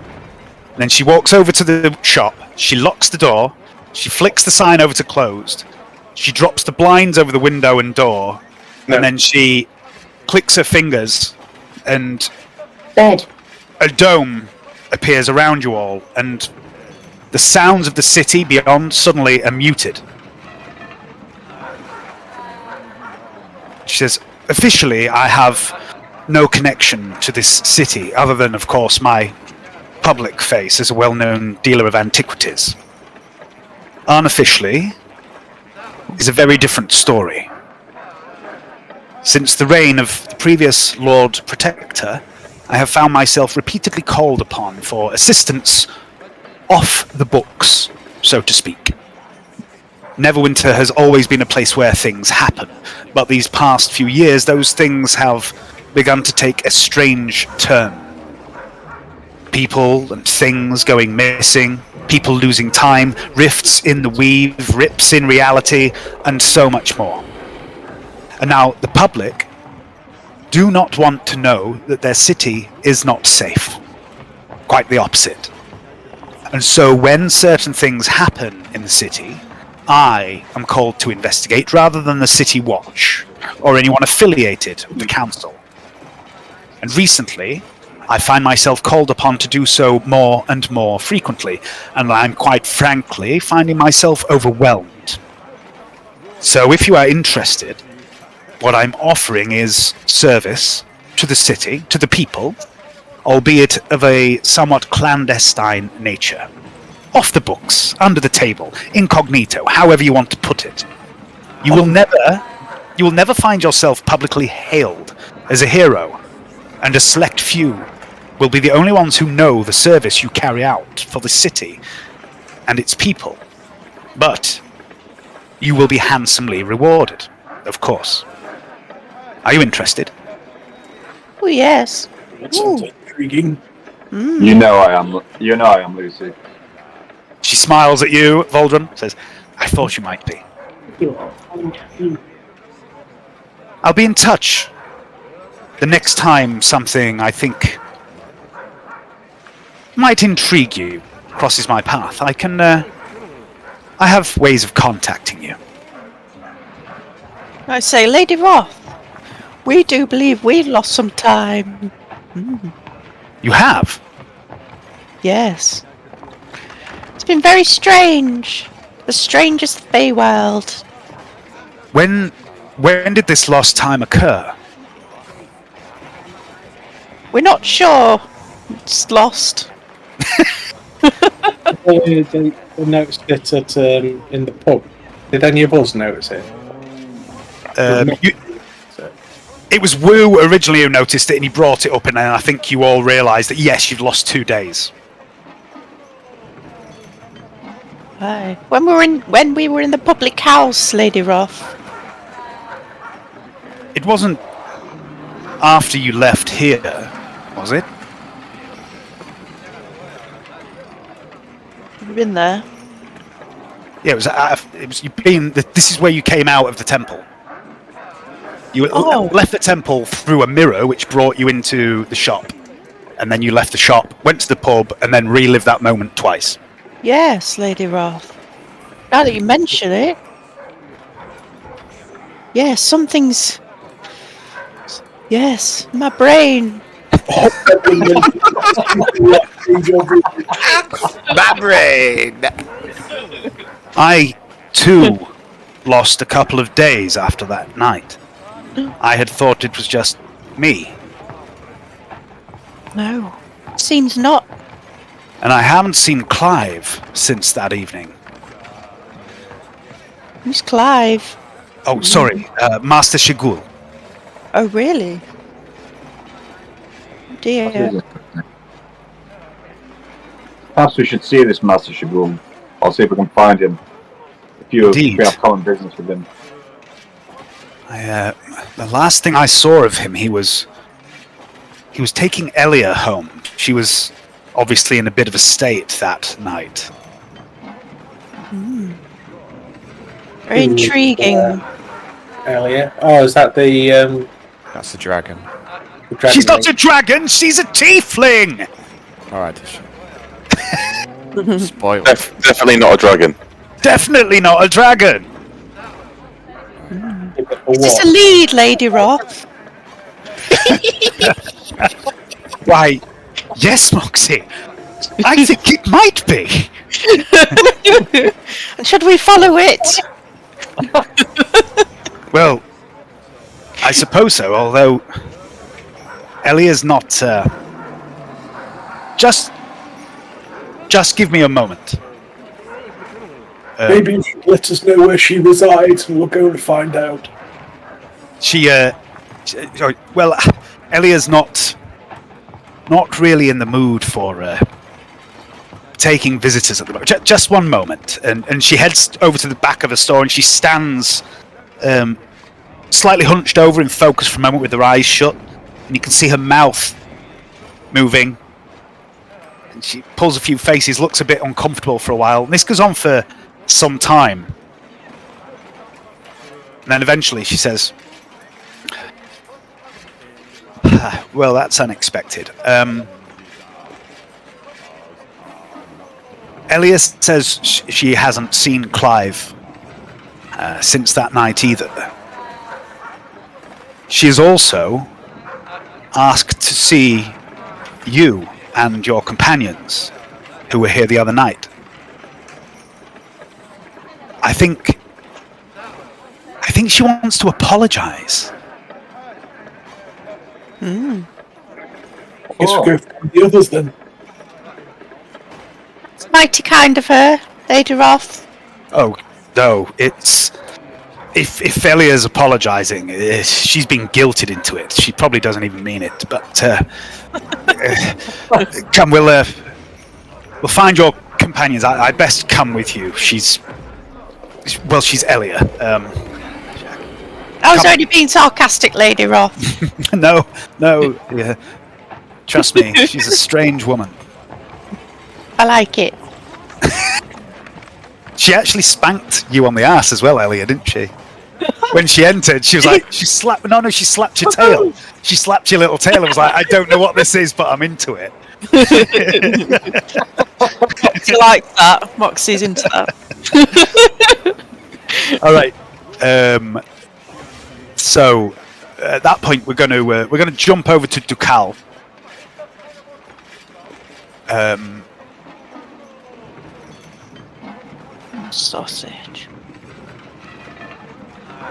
And then she walks over to the shop. She locks the door. She flicks the sign over to closed. She drops the blinds over the window and door, and then she clicks her fingers, and Bed. a dome appears around you all, and the sounds of the city beyond suddenly are muted. She says, "Officially, I have no connection to this city, other than, of course, my public face as a well-known dealer of antiquities. Unofficially, is a very different story. Since the reign of the previous Lord Protector, I have found myself repeatedly called upon for assistance off the books, so to speak. Neverwinter has always been a place where things happen, but these past few years those things have begun to take a strange turn. People and things going missing, people losing time, rifts in the weave, rips in reality, and so much more. And now the public do not want to know that their city is not safe. Quite the opposite. And so when certain things happen in the city, I am called to investigate rather than the City Watch or anyone affiliated with the council. And recently, I find myself called upon to do so more and more frequently, and I'm quite frankly finding myself overwhelmed. So if you are interested, what I'm offering is service to the city, to the people, albeit of a somewhat clandestine nature. Off the books, under the table, incognito, however you want to put it. You will never find yourself publicly hailed as a hero, and a select few will be the only ones who know the service you carry out for the city and its people. But you will be handsomely rewarded, of course. Are you interested? Oh, yes. That sounds intriguing. You know I am, Lucy. She smiles at you, Voldrum, says, I thought you might be. I'll be in touch. The next time something I think might intrigue you crosses my path, I have ways of contacting you. I say, Lady Roth, we do believe we lost some time. You have? Yes. It's been very strange. The strangest Feywild. When did this lost time occur? We're not sure. It's lost. They noticed it in the pub. Did any of us notice it? It was Wu originally who noticed it, and he brought it up, and then I think you all realised that yes, you've lost 2 days. Aye. When we were in the public house, Lady Roth. It wasn't after you left here, was it? Have you been there? Yeah, it was. You've been. This is where you came out of the temple. You left the temple through a mirror, which brought you into the shop, and then you left the shop, went to the pub, and then relived that moment twice. Yes, Lady Roth. Now that you mention it. Yes, something's... Yes, my brain. My brain! I, too, lost a couple of days after that night. I had thought it was just me. No, seems not. And I haven't seen Clive since that evening. Who's Clive? Oh, sorry, Master Shigul. Oh, really? Dear. Perhaps we should see this Master Shaboom. I'll see if we can find him. If we have common business with him. The last thing I saw of him, he was taking Elia home. She was obviously in a bit of a state that night. Very intriguing. Elia. Oh, is that the... That's the dragon. She's not a dragon, she's a tiefling! Alright. Spoiled. Definitely not a dragon. Definitely not a dragon! Is this a lead, Lady Roth? Why, yes, Moxie. I think it might be. And should we follow it? Well, I suppose so, although Elia's not... Just give me a moment. Maybe you should let us know where she resides and we'll go and find out. She Well, Elia's not really in the mood for taking visitors at the moment. Just one moment, and she heads over to the back of the store, and she stands slightly hunched over and focused for a moment with her eyes shut, and you can see her mouth moving. And she pulls a few faces, looks a bit uncomfortable for a while, and this goes on for some time. And then eventually she says, well, that's unexpected. Elia says she hasn't seen Clive since that night either. She has also asked to see you and your companions who were here the other night. I think she wants to apologize. Guess we'll go for the others then. It's mighty kind of her, Lady Roth. Oh, no, it's... If Elia's apologising, she's been guilted into it. She probably doesn't even mean it, but... come, we'll find your companions. I'd best come with you. She's Elia. I was only being sarcastic, Lady Roth. No, yeah. Trust me, she's a strange woman. I like it. She actually spanked you on the ass as well, Elia, didn't she? When she entered, she was like, she slapped your tail. She slapped your little tail and was like, I don't know what this is, but I'm into it. Moxie likes that. Moxie's into that. All right. So at that point, we're going to jump over to Ducal. Sausage.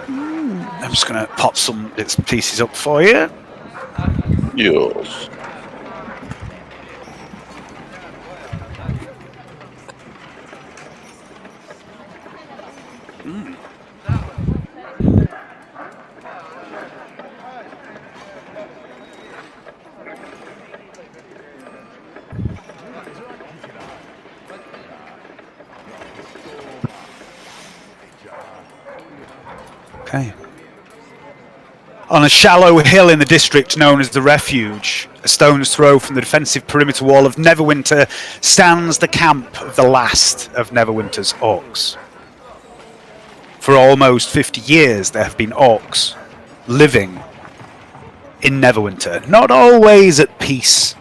I'm just going to pop some bits and pieces up for you. Yes. Okay. On a shallow hill in the district known as the Refuge, a stone's throw from the defensive perimeter wall of Neverwinter, stands the camp of the last of Neverwinter's orcs. For almost 50 years there have been orcs living in Neverwinter, not always at peace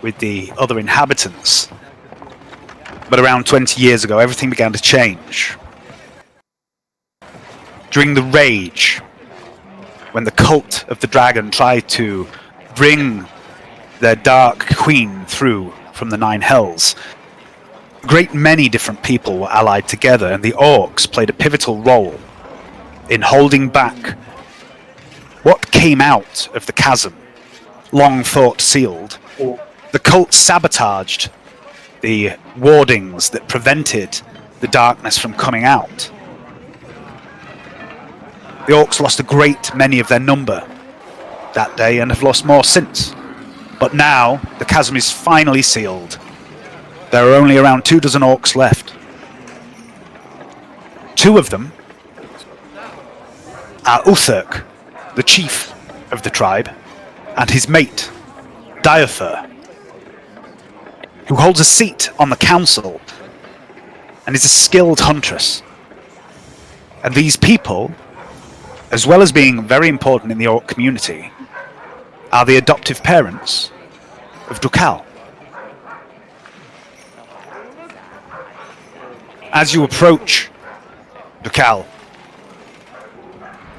with the other inhabitants. But around 20 years ago everything began to change. During the Rage, when the cult of the dragon tried to bring their dark queen through from the Nine Hells, a great many different people were allied together, and the orcs played a pivotal role in holding back what came out of the chasm, long thought sealed. The cult sabotaged the wardings that prevented the darkness from coming out. The orcs lost a great many of their number that day and have lost more since. But now, the chasm is finally sealed. There are only around 24 orcs left. 2 of them are Uthurk, the chief of the tribe, and his mate, Diothur, who holds a seat on the council and is a skilled huntress. And these people, as well as being very important in the orc community, are the adoptive parents of Ducal. As you approach Ducal,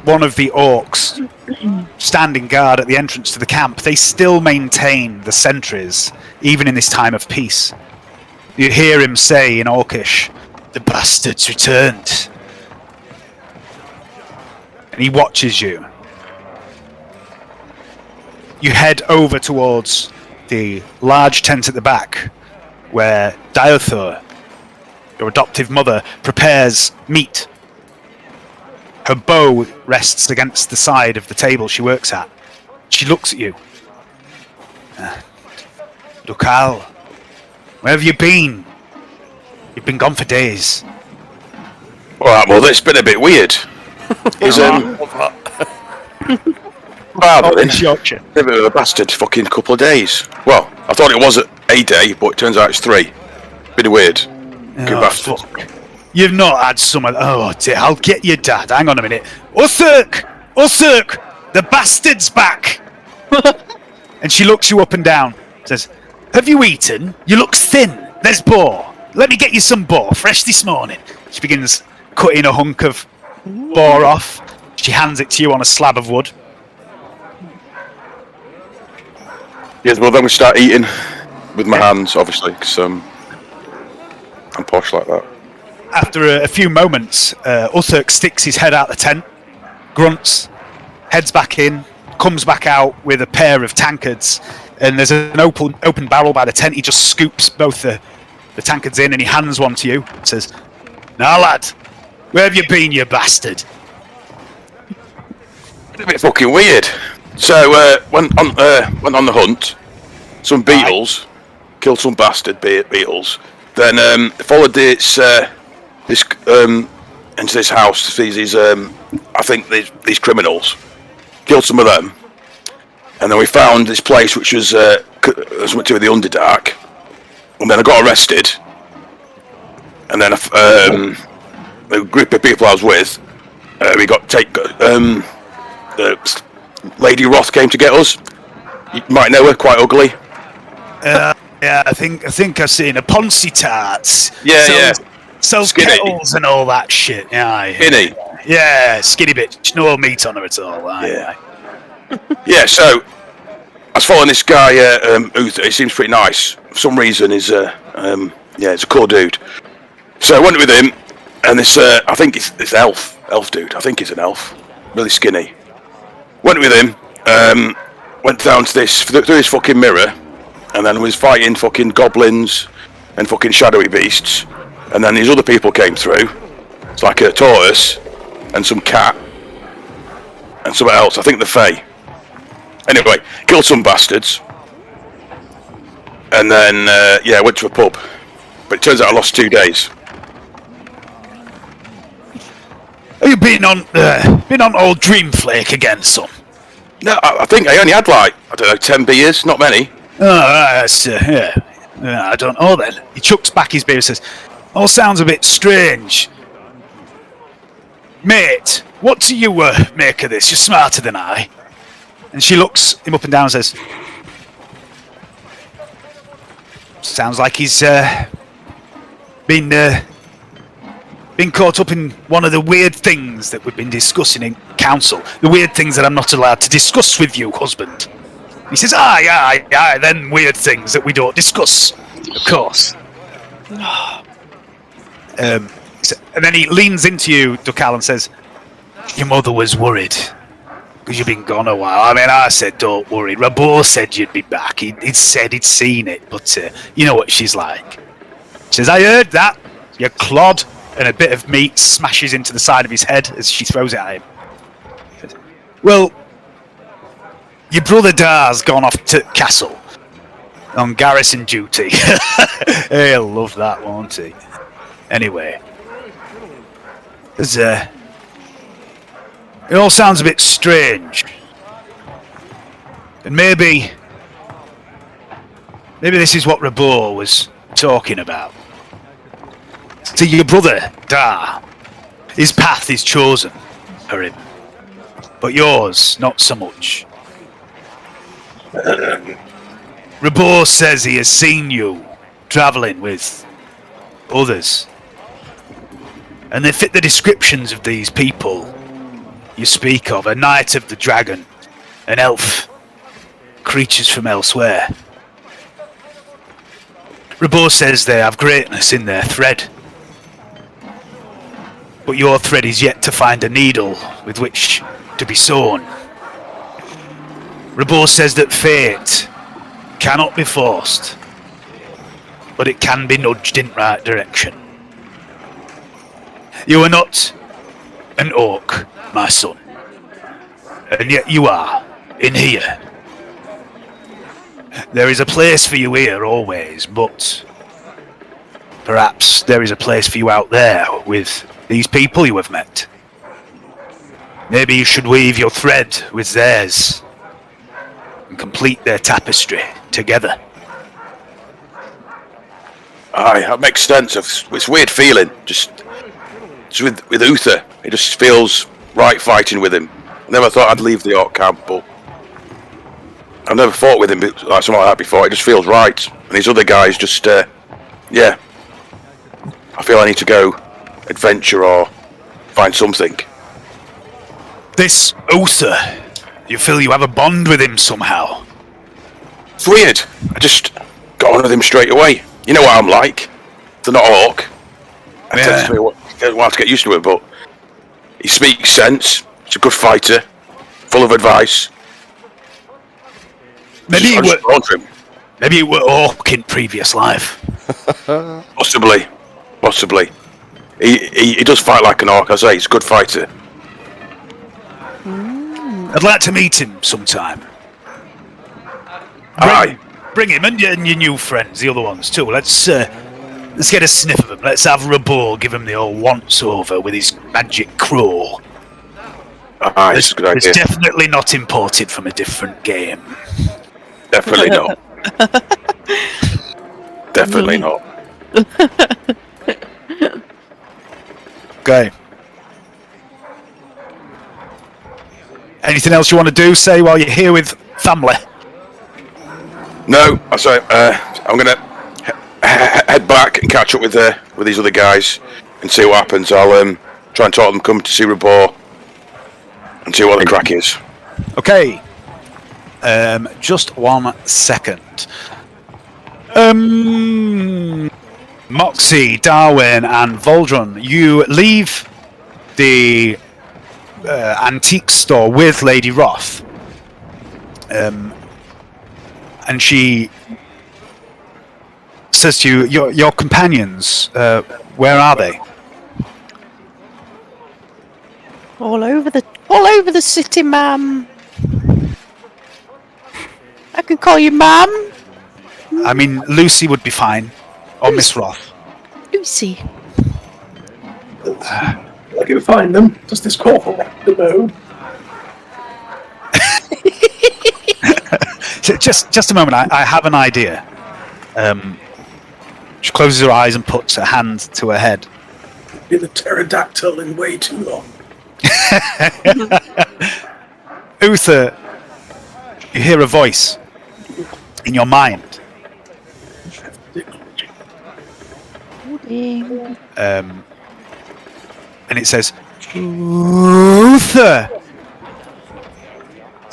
one of the orcs standing guard at the entrance to the camp, they still maintain the sentries, even in this time of peace. You hear him say in Orcish, "The bastards returned." And he watches you. You head over towards the large tent at the back, where Diothur, your adoptive mother, prepares meat Her bow rests against the side of the table she works at. She looks at you. Dukal, where have you been? You've been gone for days. Alright, well, it's been a bit weird. He's, father in Yorkshire. a bit of a bastard fucking couple of days. Well, I thought it was a day, but it turns out it's 3. Bit weird. Good bastard. Fuck. You've not had some of... Oh, dear, I'll get you, Dad. Hang on a minute. Uthurk! Uthurk! The bastard's back! And she looks you up and down. Says, have you eaten? You look thin. There's boar. Let me get you some boar, fresh this morning. She begins cutting a hunk of boar off. She hands it to you on a slab of wood. Yes, well, then we start eating with my hands, obviously, because I'm posh like that. After a few moments, Uthurk sticks his head out the tent, grunts, heads back in, comes back out with a pair of tankards, and there's an open barrel by the tent. He just scoops both the tankards in and he hands one to you. Says, now, lad, where have you been, you bastard? A bit fucking weird. So, went on the hunt, some beetles, killed some bastard beetles, then followed this into this house, these I think these criminals, killed some of them, and then we found this place which was something to do with the Underdark, and then I got arrested, and then a group of people I was with, we got Lady Roth came to get us. You might know her, quite ugly. Yeah, I think I've seen a Ponzi tarts. Yeah. Sells Skinny. kettles and all that shit. Yeah, Skinny. Yeah, skinny bitch. No meat on her at all. Aye. Yeah, so I was following this guy who he seems pretty nice. For some reason, he's it's a cool dude. So I went with him, and this I think it's this elf dude. I think he's an elf, really skinny. Went with him, went down to through this fucking mirror, and then was fighting fucking goblins and fucking shadowy beasts, and then these other people came through. It's like a tortoise and some cat and something else. I think the Fae. Anyway, killed some bastards, and then went to a pub. But it turns out I lost 2 days. Have you been on old Dreamflake again, son? No, I think I only had 10 beers, not many. Oh, that's I don't know then. He chucks back his beer and says, all sounds a bit strange. Mate, what do you make of this? You're smarter than I. And she looks him up and down and says, sounds like he's been caught up in one of the weird things that we've been discussing in council. The weird things that I'm not allowed to discuss with you, husband. He says, aye, then weird things that we don't discuss, of course. And then he leans into you, Dukal, and says, your mother was worried because you've been gone a while. I mean, I said, don't worry. Rabor said you'd be back. He'd said he'd seen it, but you know what she's like. She says, I heard that, you clod. And a bit of meat smashes into the side of his head as she throws it at him. Says, well, your brother Dar's gone off to castle on garrison duty. He'll love that, won't he? Anyway, there's it all sounds a bit strange, and maybe this is what Rabor was talking about. To your brother Dar, his path is chosen for him, but yours not so much. Rabor says he has seen you travelling with others, and they fit the descriptions of these people you speak of: a knight of the dragon, an elf, creatures from elsewhere. Rabor says they have greatness in their thread, but your thread is yet to find a needle with which to be sewn. Rabor says that fate cannot be forced, but it can be nudged in the right direction. You are not an orc, my son. And yet you are in here. There is a place for you here always, but perhaps there is a place for you out there with these people you have met. Maybe you should weave your thread with theirs and complete their tapestry together. Aye, that makes sense. It's a weird feeling. Just with Uther, it just feels right fighting with him. I never thought I'd leave the orc camp, but I've never fought with him like something like that before. It just feels right. And these other guys just, yeah. I feel I need to go adventure or find something. This Uther, you feel you have a bond with him somehow? It's weird. I just got on with him straight away. You know what I'm like. They're not an orc. I tend to want to get used to it, but he speaks sense. He's a good fighter, full of advice. Maybe you were orc in previous life. Possibly. He does fight like an orc. I say he's a good fighter. I'd like to meet him sometime. Aye. Bring him and your new friends, the other ones too. Let's get a sniff of him. Let's have Rabor give him the old once-over with his magic crow. Aye, it's a good idea. It's definitely not imported from a different game. Definitely not. Definitely not. Okay. Anything else you want to do, say, while you're here with family? No, I say I'm gonna head back and catch up with these other guys and see what happens. I'll try and talk them come to see Rabor and see what the crack is. Okay. Just 1 second. Moxie, Darwin, and Voldron, you leave the antique store with Lady Roth. And she says to you, your companions, where are they? All over the city, ma'am. I can call you ma'am. I mean, Lucy would be fine. Or Miss Roth. Lucy. I can find them. Does this call for the mode? Just a moment. I have an idea. She closes her eyes and puts her hand to her head. Been a pterodactyl in way too long. Uther, you hear a voice in your mind. And it says, Uther,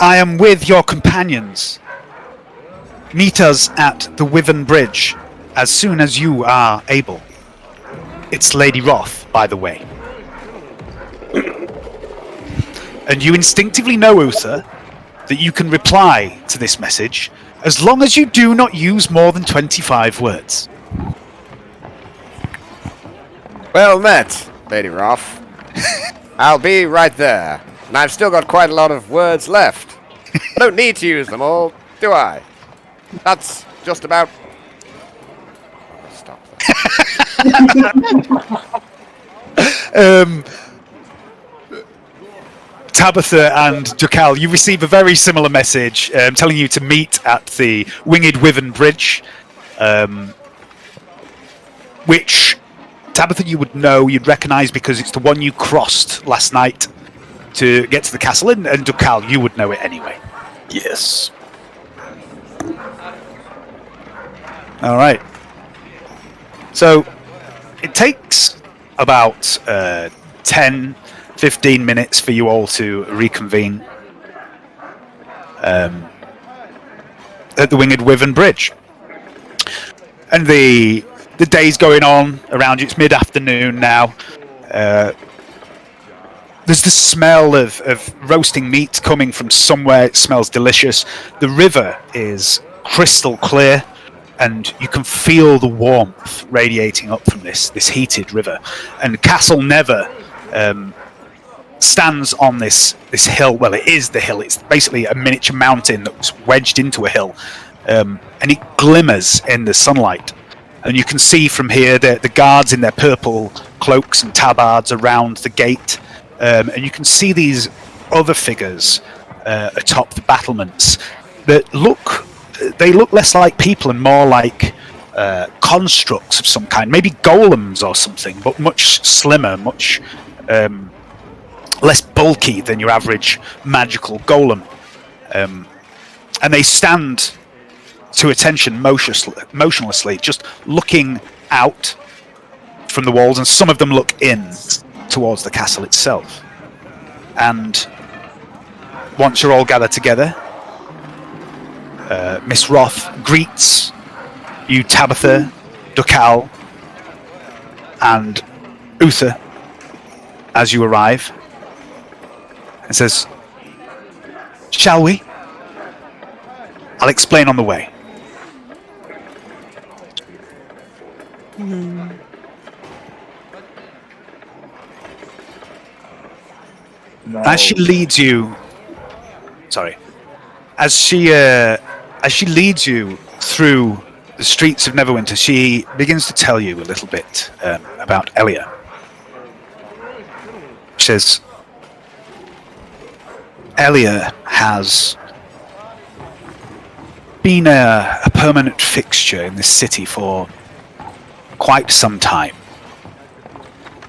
I am with your companions. Meet us at the Wyvern Bridge as soon as you are able. It's Lady Roth, by the way. And you instinctively know, Uther, that you can reply to this message as long as you do not use more than 25 words. Well met, Lady Roth. I'll be right there. And I've still got quite a lot of words left. I don't need to use them all, do I? That's just about... Stop that. Tabitha and Jokal, you receive a very similar message telling you to meet at the Winged Wyvern Bridge, which Tabitha you would know, you'd recognise because it's the one you crossed last night to get to the castle, and Jokal, you would know it anyway. Yes. All right. So it takes about 10-15 minutes for you all to reconvene at the Winged Wyvern Bridge. And the day's going on around you. It's mid-afternoon now. There's the smell of roasting meat coming from somewhere. It smells delicious. The river is crystal clear, and you can feel the warmth radiating up from this heated river. And Castle Never stands on this hill. Well, it is the hill. It's basically a miniature mountain that's wedged into a hill, and it glimmers in the sunlight. And you can see from here the guards in their purple cloaks and tabards around the gate, and you can see these other figures atop the battlements that look less like people and more like constructs of some kind, maybe golems or something, but much slimmer, much less bulky than your average magical golem. And they stand to attention motionlessly, just looking out from the walls, and some of them look in towards the castle itself. And once you're all gathered together, Miss Roth greets you, Tabitha, Dukal, and Uther as you arrive, and says, "Shall we? I'll explain on the way." No. As she leads you, as she leads you through the streets of Neverwinter, she begins to tell you a little bit about Elia. She says, Elia has been a permanent fixture in this city for quite some time.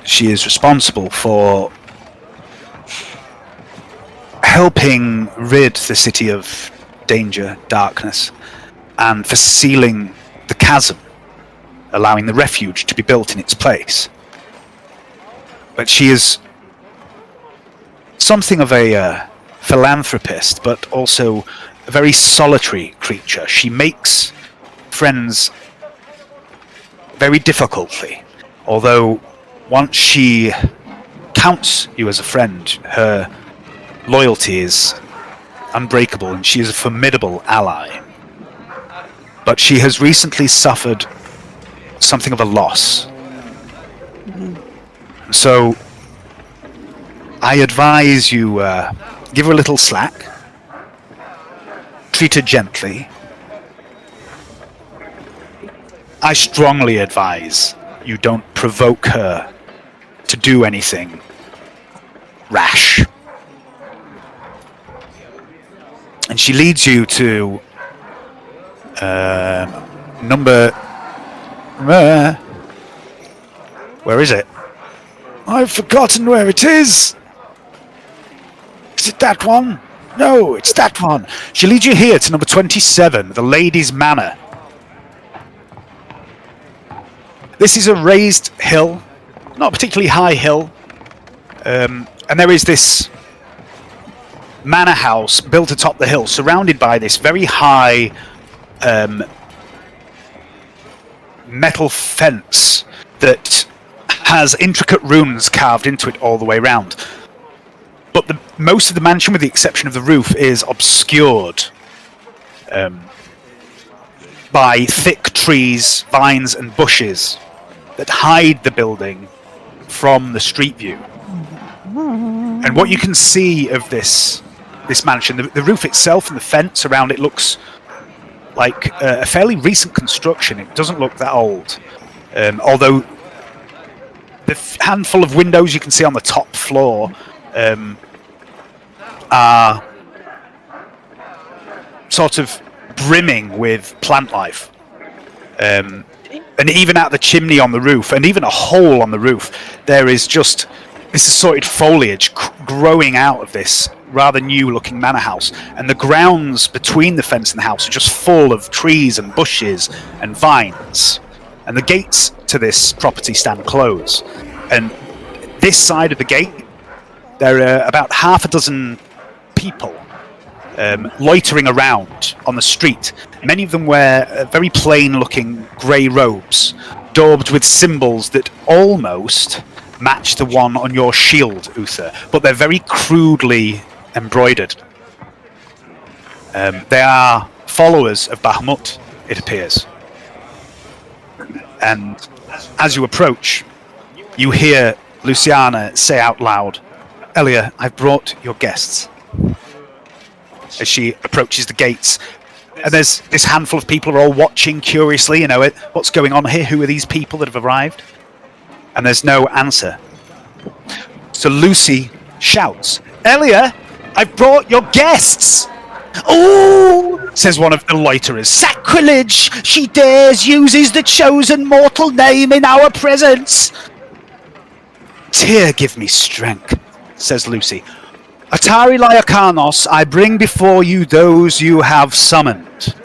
She is responsible for helping rid the city of danger, darkness, and for sealing the chasm, allowing the refuge to be built in its place. But she is something of a philanthropist, but also a very solitary creature. She makes friends very difficultly, although once she counts you as a friend, her loyalty is unbreakable, and she is a formidable ally. But she has recently suffered something of a loss. So I advise you give her a little slack, treat her gently. I strongly advise you don't provoke her to do anything rash. And she leads you to number... where is it? I've forgotten where it is. Is it that one? No, it's that one. She leads you here to number 27, the Lady's Manor. This is a raised hill, not a particularly high hill, and there is this manor house built atop the hill, surrounded by this very high metal fence that has intricate runes carved into it all the way around. But most of the mansion, with the exception of the roof, is obscured by thick trees, vines, and bushes that hide the building from the street view. And what you can see of this mansion, the roof itself and the fence around it looks like a fairly recent construction. It doesn't look that old. Although the handful of windows you can see on the top floor are sort of brimming with plant life. And even out the chimney on the roof, and even a hole on the roof, there is just this assorted foliage growing out of this rather new-looking manor house. And the grounds between the fence and the house are just full of trees and bushes and vines. And the gates to this property stand closed. And this side of the gate, there are about half a dozen people loitering around on the street. Many of them wear very plain-looking grey robes, daubed with symbols that almost match the one on your shield, Uther, but they're very crudely embroidered. They are followers of Bahamut, it appears. And as you approach, you hear Luciana say out loud, Elia, I've brought your guests. As she approaches the gates, and there's this handful of people are all watching curiously, what's going on here? Who are these people that have arrived? And there's no answer. So Lucy shouts, Elia, I've brought your guests! Oh, says one of the loiterers. Sacrilege! She dares uses the chosen mortal name in our presence! Tear give me strength, says Lucy. Atari Lyakanos, I bring before you those you have summoned.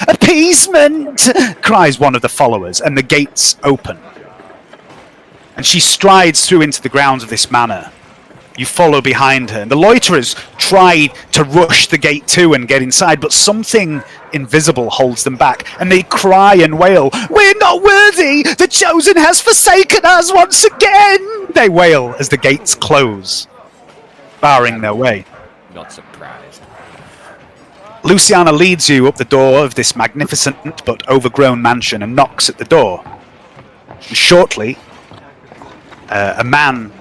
Appeasement! Cries one of the followers, and the gates open. And she strides through into the grounds of this manor. You follow behind her, and the loiterers try to rush the gate too and get inside, but something invisible holds them back, and they cry and wail, We're not worthy! The Chosen has forsaken us once again! They wail as the gates close, barring their way. Not surprised. Luciana leads you up the door of this magnificent but overgrown mansion and knocks at the door. And shortly, a man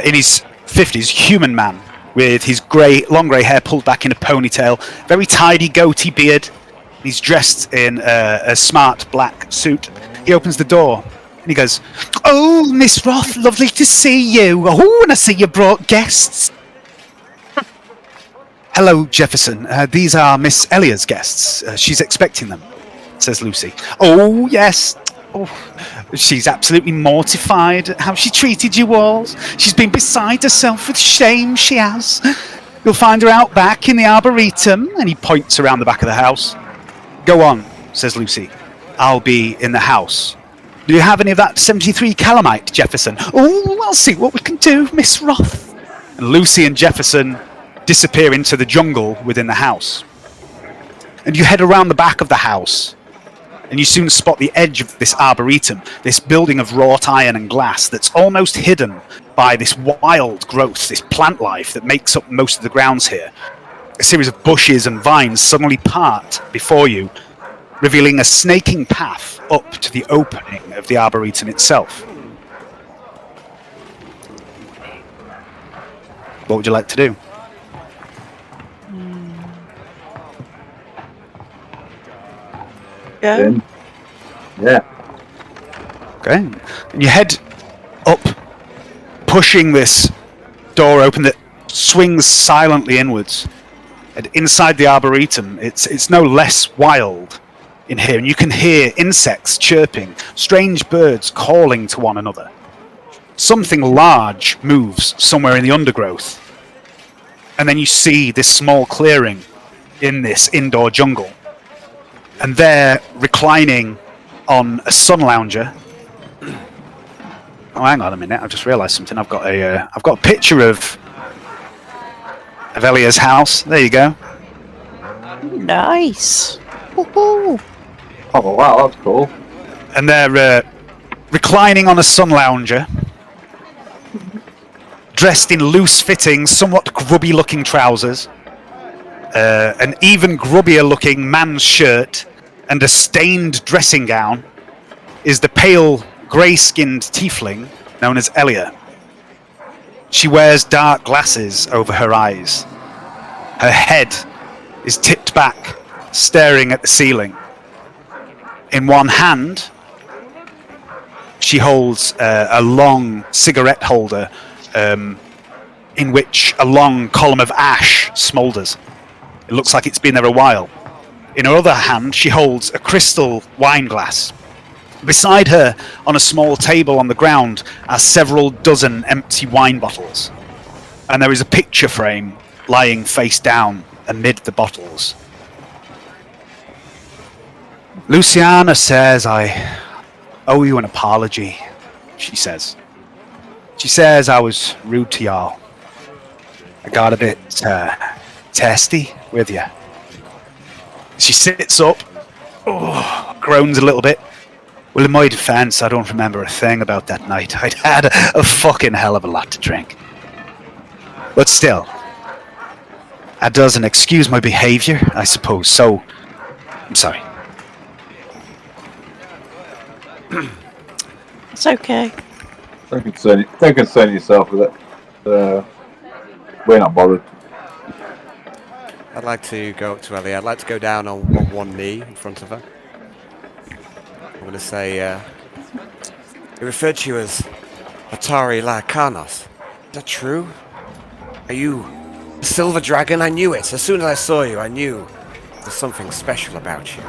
in his 50s, human man, with his long grey hair pulled back in a ponytail, very tidy goatee beard. He's dressed in a smart black suit. He opens the door and he goes, Oh, Miss Roth, lovely to see you. Oh, and I see you brought guests. Hello, Jefferson. These are Miss Elia's guests. She's expecting them, says Lucy. Oh, yes. Oh, she's absolutely mortified at how she treated you all. She's been beside herself with shame, she has. You'll find her out back in the Arboretum, and he points around the back of the house. Go on, says Lucy. I'll be in the house. Do you have any of that 73 calamite, Jefferson? Oh, I'll see what we can do, Miss Roth. And Lucy and Jefferson disappear into the jungle within the house. And you head around the back of the house, and you soon spot the edge of this arboretum, this building of wrought iron and glass that's almost hidden by this wild growth, this plant life that makes up most of the grounds here. A series of bushes and vines suddenly part before you, revealing a snaking path up to the opening of the arboretum itself. What would you like to do? Yeah. Yeah. Okay. And you head up, pushing this door open that swings silently inwards. And inside the arboretum, it's no less wild in here. And you can hear insects chirping, strange birds calling to one another. Something large moves somewhere in the undergrowth. And then you see this small clearing in this indoor jungle. And there, reclining on a sun lounger. Oh, hang on a minute! I've just realised something. I've got a picture of Elia's house. There you go. Nice. Woohoo. Oh wow, that's cool. And they're reclining on a sun lounger, dressed in loose-fitting, somewhat grubby-looking trousers, an even grubbier-looking man's shirt, and a stained dressing gown, is the pale, grey-skinned tiefling known as Elia. She wears dark glasses over her eyes. Her head is tipped back, staring at the ceiling. In one hand, she holds a long cigarette holder in which a long column of ash smoulders. It looks like it's been there a while. In her other hand, she holds a crystal wine glass. Beside her, on a small table on the ground, are several dozen empty wine bottles. And there is a picture frame lying face down amid the bottles. Luciana says, I owe you an apology, she says. She says I was rude to y'all. I got a bit testy with you. She sits up, groans a little bit. Well, in my defense, I don't remember a thing about that night. I'd had a fucking hell of a lot to drink. But still, that doesn't excuse my behavior, I suppose. So, I'm sorry. It's okay. Don't concern yourself with it. We're not bothered. I'd like to go up to Elia. I'd like to go down on one knee in front of her. I'm going to say, he referred to you as Atari Lacarnos. Is that true? Are you the Silver Dragon? I knew it. As soon as I saw you, I knew there's something special about you.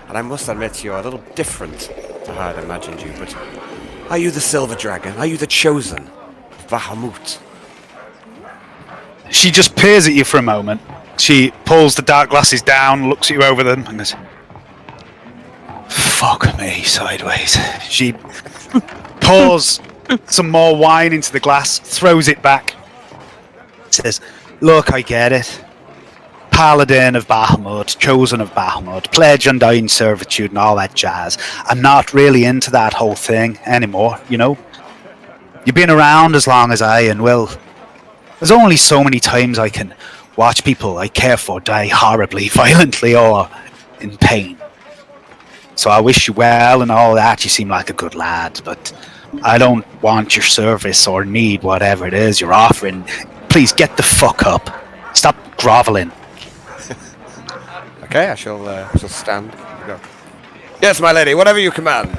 And I must admit you're a little different to how I'd imagined you, but are you the Silver Dragon? Are you the Chosen? Bahamut? She just peers at you for a moment. She pulls the dark glasses down, looks at you over them, and goes, "Fuck me," sideways. She pours some more wine into the glass, throws it back, says, "Look, I get it. Paladin of Bahamut, chosen of Bahamut, pledge undying servitude and all that jazz. I'm not really into that whole thing anymore, you know? You've been around as long as I, and well, there's only so many times I can watch people I care for die horribly, violently, or in pain. So I wish you well and all that. You seem like a good lad, but I don't want your service or need whatever it is you're offering. Please get the fuck up. Stop groveling." Okay, I shall stand. Go. Yes, my lady, whatever you command.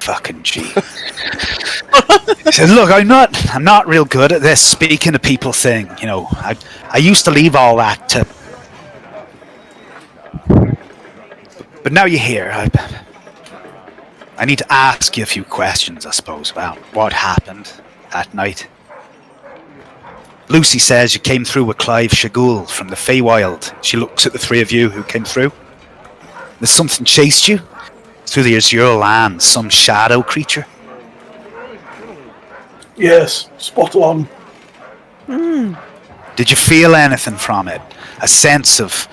Fucking G. He says, "Look, I'm not real good at this speaking to people thing. You know, I used to leave all that to, but now you're here. I need to ask you a few questions, I suppose, about what happened that night. Lucy says you came through with Clive Shagul from the Feywild." She looks at the three of you who came through. "There's something chased you through the Azure lands, some shadow creature." Yes, spot on. "Did you feel anything from it? A sense of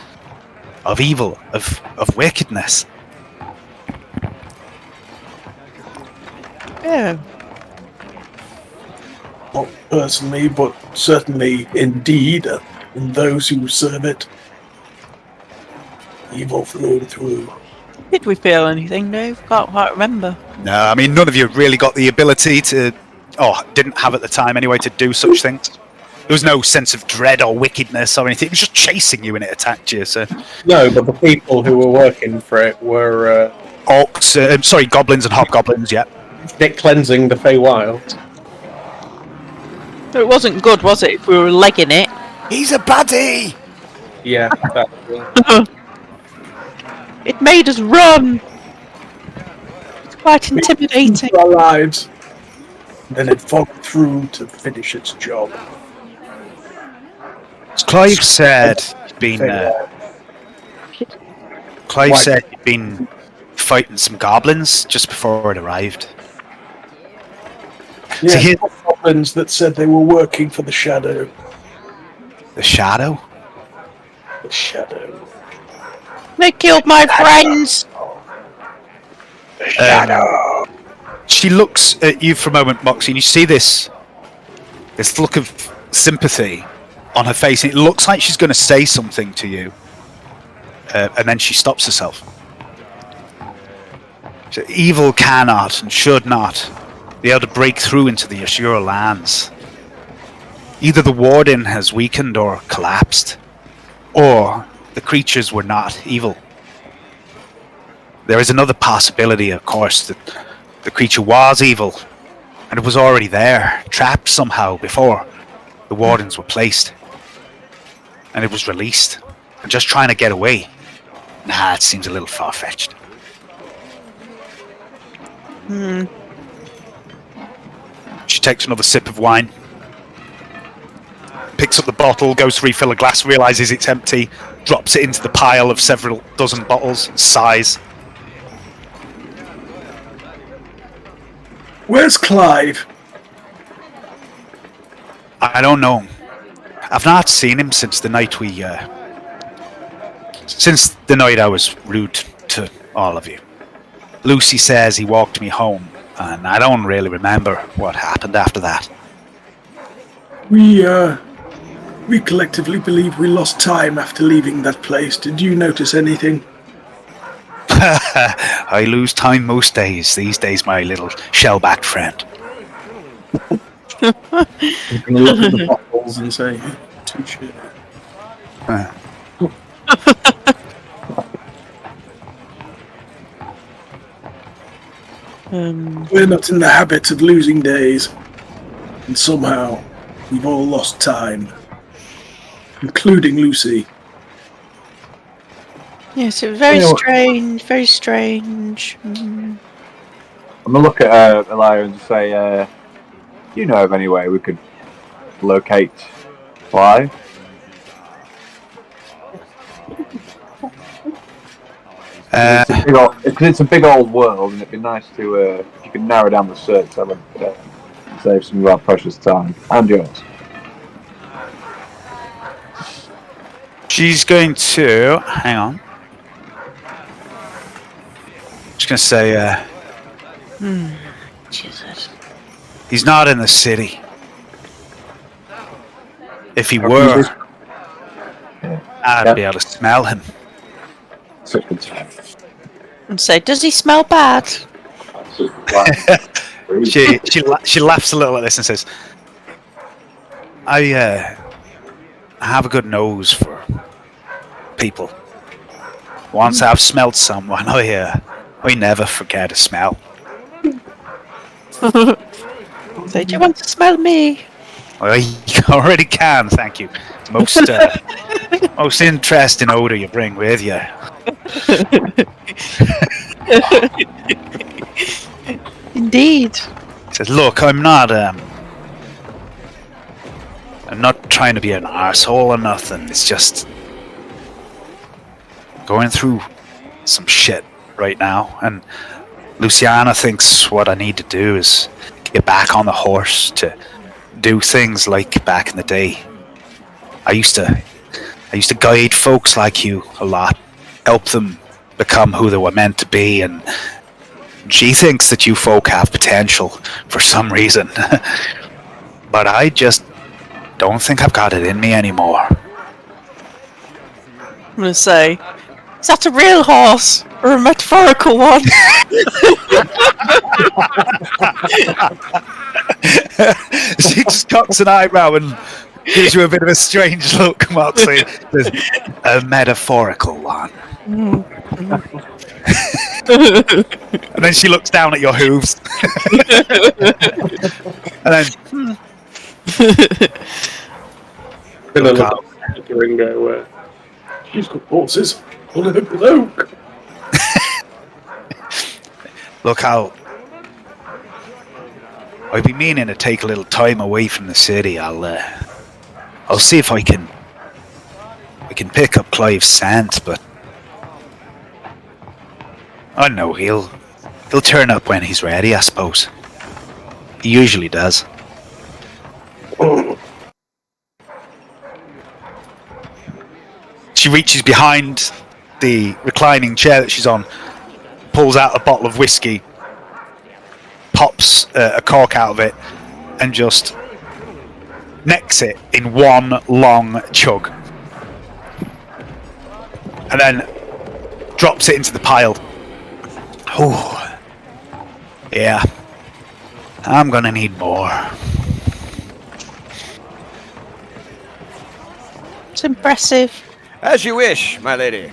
evil, of wickedness?" Yeah. Not personally, but certainly indeed in those who serve it. Evil flowing through. Did we feel anything, Dave? Can't quite remember. No, I mean, none of you really got the ability to, or didn't have at the time anyway, to do such things. There was no sense of dread or wickedness or anything. It was just chasing you when it attacked you. So No, but the people who were working for it were orcs, goblins and hobgoblins. Yeah. Nick cleansing the Feywild. It wasn't good, was it, if we were legging it? He's a baddie! Yeah, that, It made us run! It's quite intimidating. Our lives. Then it followed through to finish its job. Clive said he'd been fighting some goblins just before it arrived. Yeah, So goblins that said they were working for the Shadow. the shadow? The Shadow. They killed my friends! She looks at you for a moment, Moxie, and you see this look of sympathy on her face, and it looks like she's going to say something to you, and then she stops herself. So evil cannot and should not be able to break through into the Azure lands. Either the warden has weakened or collapsed, or the creatures were not evil. There is another possibility, of course, that the creature was evil, and it was already there, trapped somehow before the wardens were placed, and it was released, and just trying to get away. Nah, it seems a little far-fetched. She takes another sip of wine, picks up the bottle, goes to refill a glass, realizes it's empty, drops it into the pile of several dozen bottles, and sighs. Where's Clive? I don't know. I've not seen him since the night since the night I was rude to all of you. Lucy says he walked me home, and I don't really remember what happened after that. We collectively believe we lost time after leaving that place. Did you notice anything? I lose time most days, these days, my little shell-backed friend. You're going to look at the bottles and say, touche. We're not in the habit of losing days. And somehow, we've all lost time. Including Lucy. Yes, it was very strange, very strange. I'm gonna look at Elia and say, "You know of any way we could locate Clive?" Because it's a big old world, and it'd be nice to if you could narrow down the search. That would save some of our precious time and yours. She's going to hang on. She's going to say, Jesus. he's not in the city. If he were, I'd be able to smell him. And say, does he smell bad? She laughs a little at this and says, I have a good nose for people. Once I've smelled someone, I never forget a smell. Say, do you want to smell me? Well, you already can, thank you. Most interesting odor you bring with you. Indeed. He says, look, I'm not trying to be an arsehole or nothing. It's just going through some shit right now, and Luciana thinks what I need to do is get back on the horse to do things like back in the day. I used to guide folks like you a lot, help them become who they were meant to be, and she thinks that you folk have potential for some reason. But I just don't think I've got it in me anymore. I'm going to say, is that a real horse or a metaphorical one? She just cocks an eyebrow and gives you a bit of a strange look, Moxie. A metaphorical one. And then she looks down at your hooves. And then Gonna look up at the Ringo where she's got horses on her cloak. look, I'll be meaning to take a little time away from the city. I'll see if I can pick up Clive's scent, but I don't know, he'll turn up when he's ready, I suppose. He usually does. She reaches behind the reclining chair that she's on, pulls out a bottle of whiskey, pops a cork out of it, and just necks it in one long chug. And then drops it into the pile. Oh, yeah. I'm gonna need more. It's impressive. As you wish, my lady.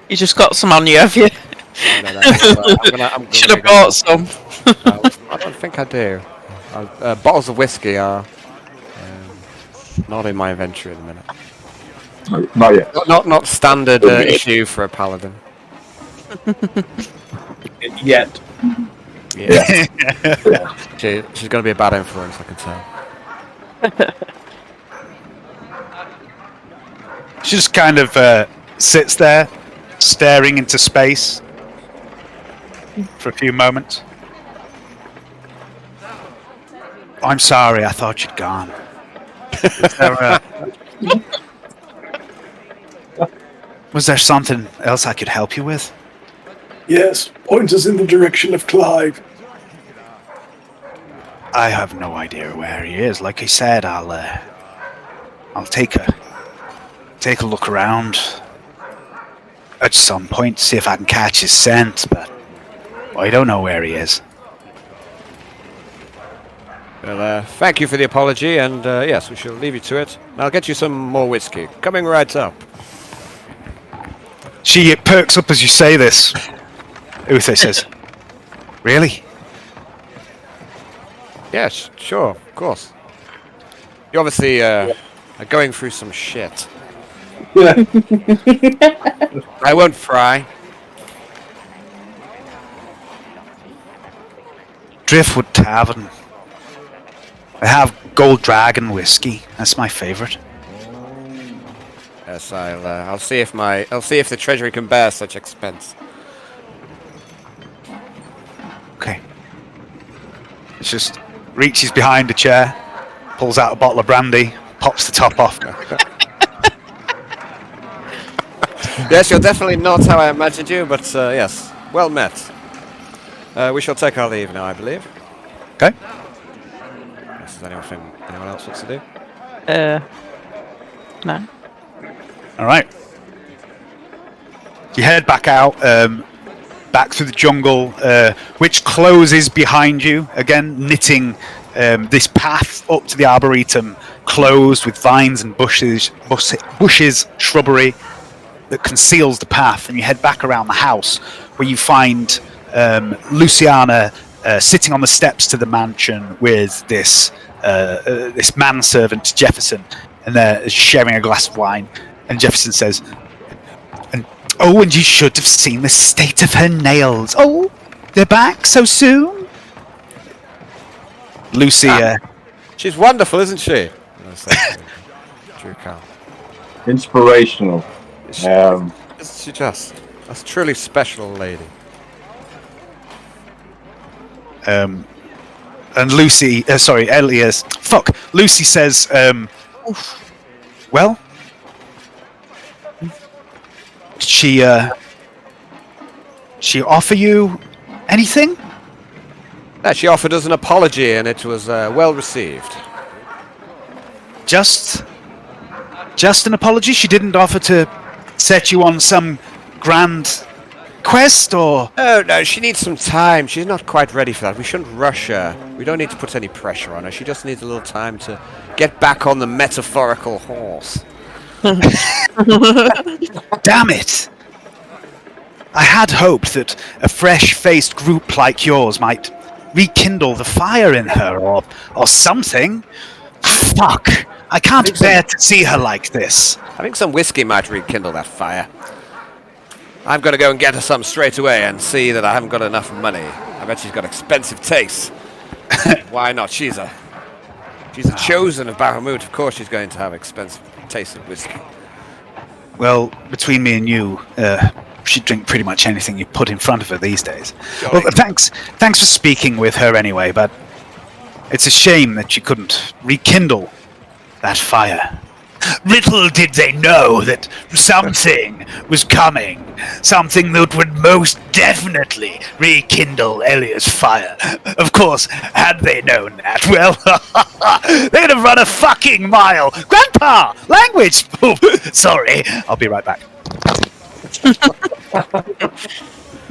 You just got some on you, have you? No. I'm Should have bought some. I don't think I do. Bottles of whiskey are not in my inventory at the minute. Not yet. Not standard issue for a paladin. Yet. Yeah. She's going to be a bad influence, I can tell. She just kind of sits there, staring into space for a few moments. I'm sorry, I thought you'd gone. Was there something else I could help you with? Yes, point us in the direction of Clive. I have no idea where he is. Like I said, I'll take a look around at some point, see if I can catch his scent, but I don't know where he is. Well, thank you for the apology, and yes, we shall leave you to it. I'll get you some more whiskey. Coming right up. She perks up as you say this. Uthe says, "Really?" Yes, sure, of course. You obviously are going through some shit. I won't fry. Driftwood Tavern. I have Gold Dragon whiskey. That's my favourite. Yes, I'll see if the treasury can bear such expense. Okay. It's just reaches behind a chair, pulls out a bottle of brandy, pops the top off. Yes, you're definitely not how I imagined you, but yes, well met. We shall take our leave now, I believe. Okay. Is there anyone else wants to do? No. All right. You head back out, back through the jungle, which closes behind you. Again, knitting this path up to the arboretum, closed with vines and bushes, shrubbery that conceals the path. And you head back around the house, where you find Luciana sitting on the steps to the mansion with this manservant Jefferson, and they're sharing a glass of wine. And Jefferson says, and you should have seen the state of her nails. Oh, they're back so soon? Lucy, she's wonderful, isn't she? Drew Carl. Inspirational. Isn't she just a truly special lady? and Lucy, Elias. Lucy says, well, she offer you anything? She offered us an apology, and it was well received. Just an apology? She didn't offer to set you on some grand quest, or? Oh, no, she needs some time. She's not quite ready for that. We shouldn't rush her. We don't need to put any pressure on her. She just needs a little time to get back on the metaphorical horse. Damn it! I had hoped that a fresh-faced group like yours might rekindle the fire in her, or something. Fuck! I can't bear to see her like this. I think some whiskey might rekindle that fire. I'm going to go and get her some straight away and see that I haven't got enough money. I bet she's got expensive tastes. Why not? She's a chosen of Bahamut. Of course she's going to have expensive taste of whiskey. Well, between me and you, she'd drink pretty much anything you put in front of her these days. Well, thanks for speaking with her anyway, but it's a shame that you couldn't rekindle that fire. Little did they know that something was coming. Something that would most definitely rekindle Elia's fire. Of course, had they known that, well, they'd have run a fucking mile. Grandpa! Language! Oh, sorry, I'll be right back.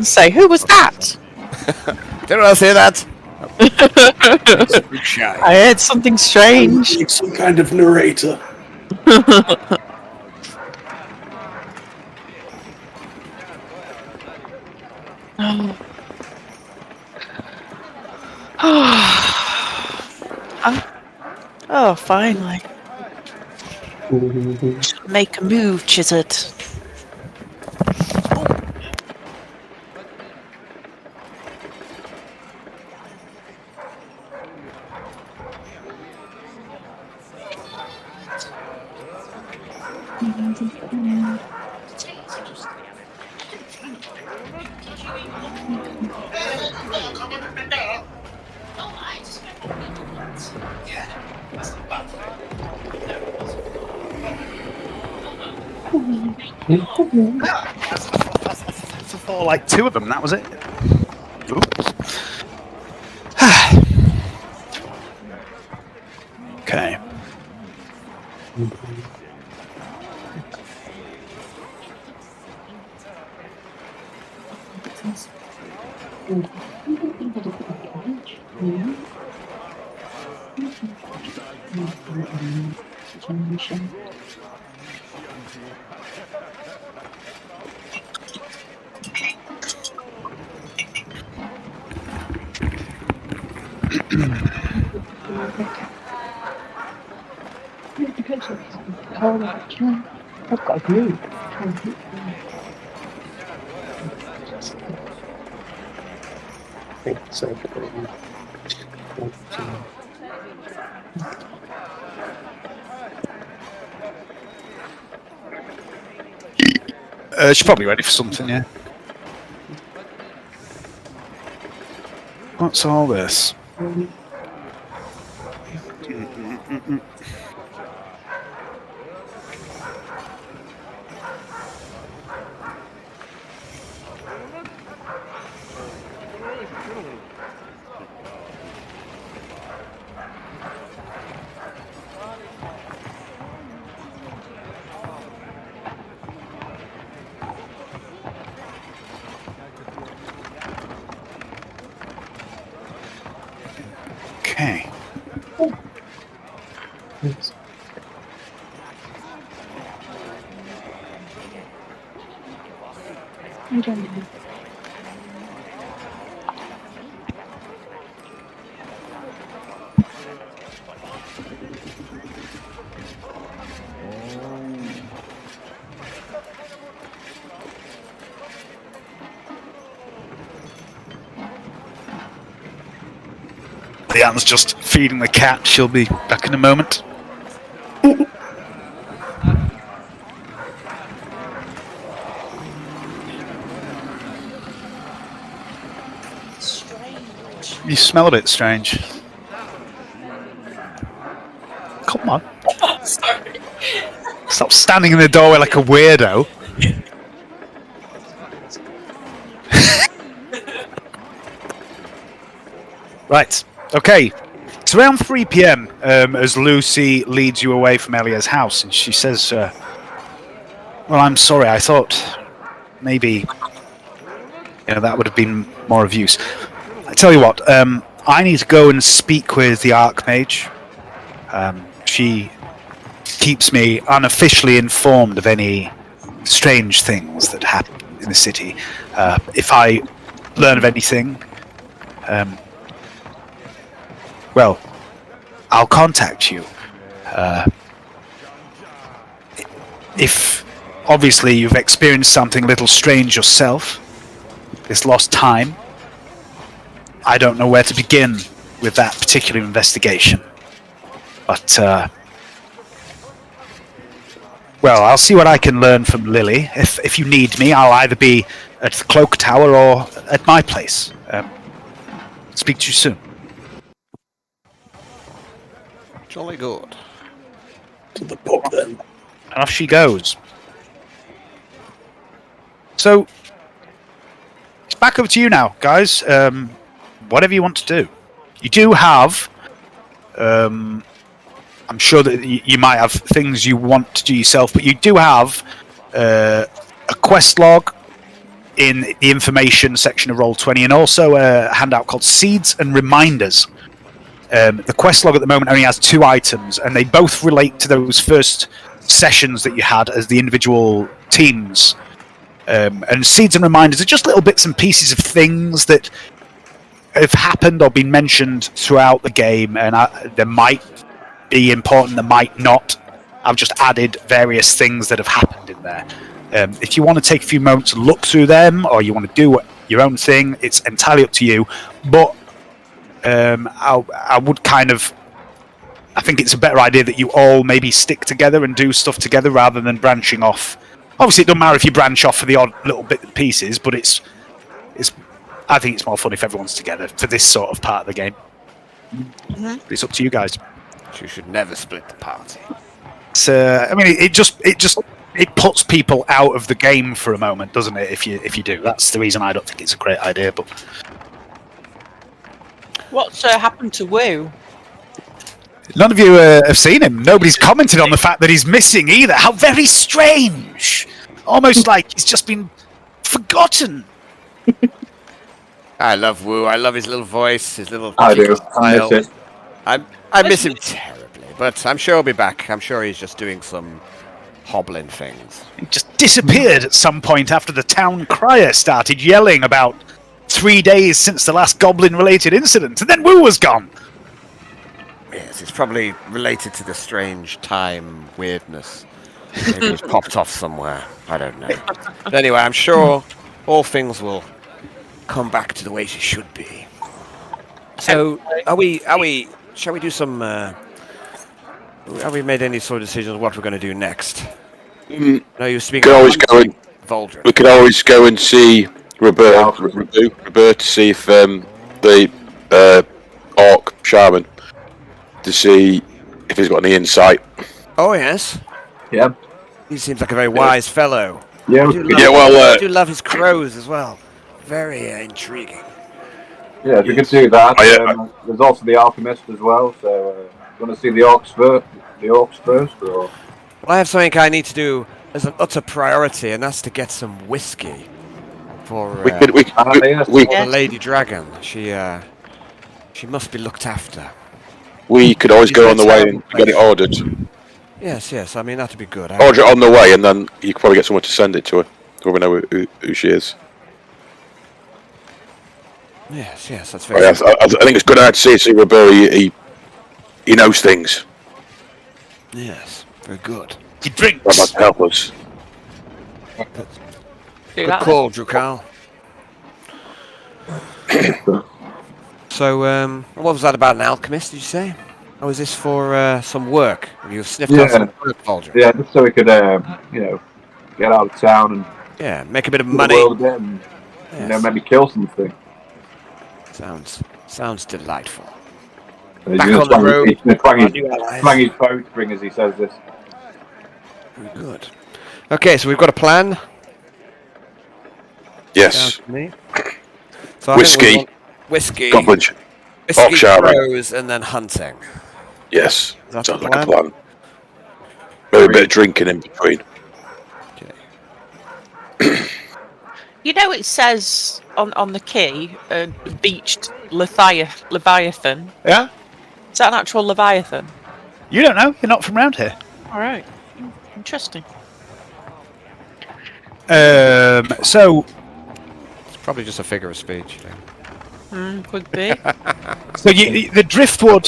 Say, who was that? Did anyone else hear that? I heard something strange. Like some kind of narrator. Oh, finally. Make a move, Chizard. For like two of them, that was it. Okay. I've got a glue. I think so. She's probably ready for something, yeah. What's all this? Okay. Leanne's just feeding the cat. She'll be back in a moment. You smell a bit strange. Come on. Sorry. Stop standing in the doorway like a weirdo. Right. Okay. It's around 3 p.m. As Lucy leads you away from Elia's house, and she says, "Well, I'm sorry. I thought maybe that would have been more of use. I tell you what. I need to go and speak with the Archmage. She keeps me unofficially informed of any strange things that happen in the city. If I learn of anything, well, I'll contact you. If obviously you've experienced something a little strange yourself, this lost time, I don't know where to begin with that particular investigation. But, well, I'll see what I can learn from Lily. If you need me, I'll either be at the Cloak Tower or at my place. Speak to you soon. Jolly good. To the pub then. And off she goes. So, it's back over to you now, guys. Whatever you want to do. You do have... I'm sure that you might have things you want to do yourself, but you do have a quest log in the information section of Roll20, and also a handout called Seeds and Reminders. The quest log at the moment only has 2 items, and they both relate to those first sessions that you had as the individual teams. And Seeds and Reminders are just little bits and pieces of things that have happened or been mentioned throughout the game, and they might be important, they might not. I've just added various things that have happened in there. If you want to take a few moments to look through them, or you want to do your own thing, it's entirely up to you. But I would kind of... I think it's a better idea that you all maybe stick together and do stuff together rather than branching off. Obviously, it doesn't matter if you branch off for the odd little bit and pieces, but it's. I think it's more fun if everyone's together for this sort of part of the game. But it's up to you guys. You should never split the party. I mean, it puts people out of the game for a moment, doesn't it? If you do, that's the reason I don't think it's a great idea. But What's happened to Wu? none of you have seen him. Nobody's commented on the fact that he's missing either. How very strange! Almost like he's just been forgotten. I love Wu. I love his little voice, his little. I do. cheeky I miss smile. it. I miss him terribly, but I'm sure he'll be back. I'm sure he's just doing some hobbling things. He just disappeared at some point after the town crier started yelling about 3 days since the last goblin-related incident, and then Wu was gone. Yes, it's probably related to the strange time weirdness. Maybe it's popped off somewhere. I don't know. But anyway, I'm sure all things will come back to the way she should be. So, are we? Shall we do some? Have we made any sort of decisions on what we're going to do next? No, you speak. We could always go and Voldrin. we could always go and see Robert to see if the orc shaman to see if he's got any insight. Oh yes. Yeah. He seems like a very wise fellow. Yeah. I do love his crows as well. Very intriguing. Yeah, we could do that. There's also the alchemist as well. So, you want to see the orcs first, or? Well, I have something I need to do as an utter priority, and that's to get some whiskey for the Lady Dragon. She must be looked after. We could always go on the way and get it ordered. Yes. I mean, that'd be good. Order it on the way, and then you could probably get someone to send it to her, so we know who she is. Yes, that's very. I think it's good to see Robert. He knows things. Yes, very good. He drinks. That might help us. Good call, Drukal. So, what was that about an alchemist, did you say? Or was this for some work? Have you sniffed out some work, Valdrin? Yeah, just so we could, get out of town and make a bit of money. The world a bit and, maybe kill something. Sounds delightful. Back on the road. Twang his bow string as he says this. Very good. Okay, so we've got a plan. Yes. So whiskey, goblin, orc shaman, crows, and then hunting. Yes, sounds like a plan. Maybe a bit of drinking in between. Okay. You know, it says on the key, beached Leviathan. Yeah? Is that an actual Leviathan? You don't know. You're not from around here. All right. Interesting. So... It's probably just a figure of speech. Could be. So the Driftwood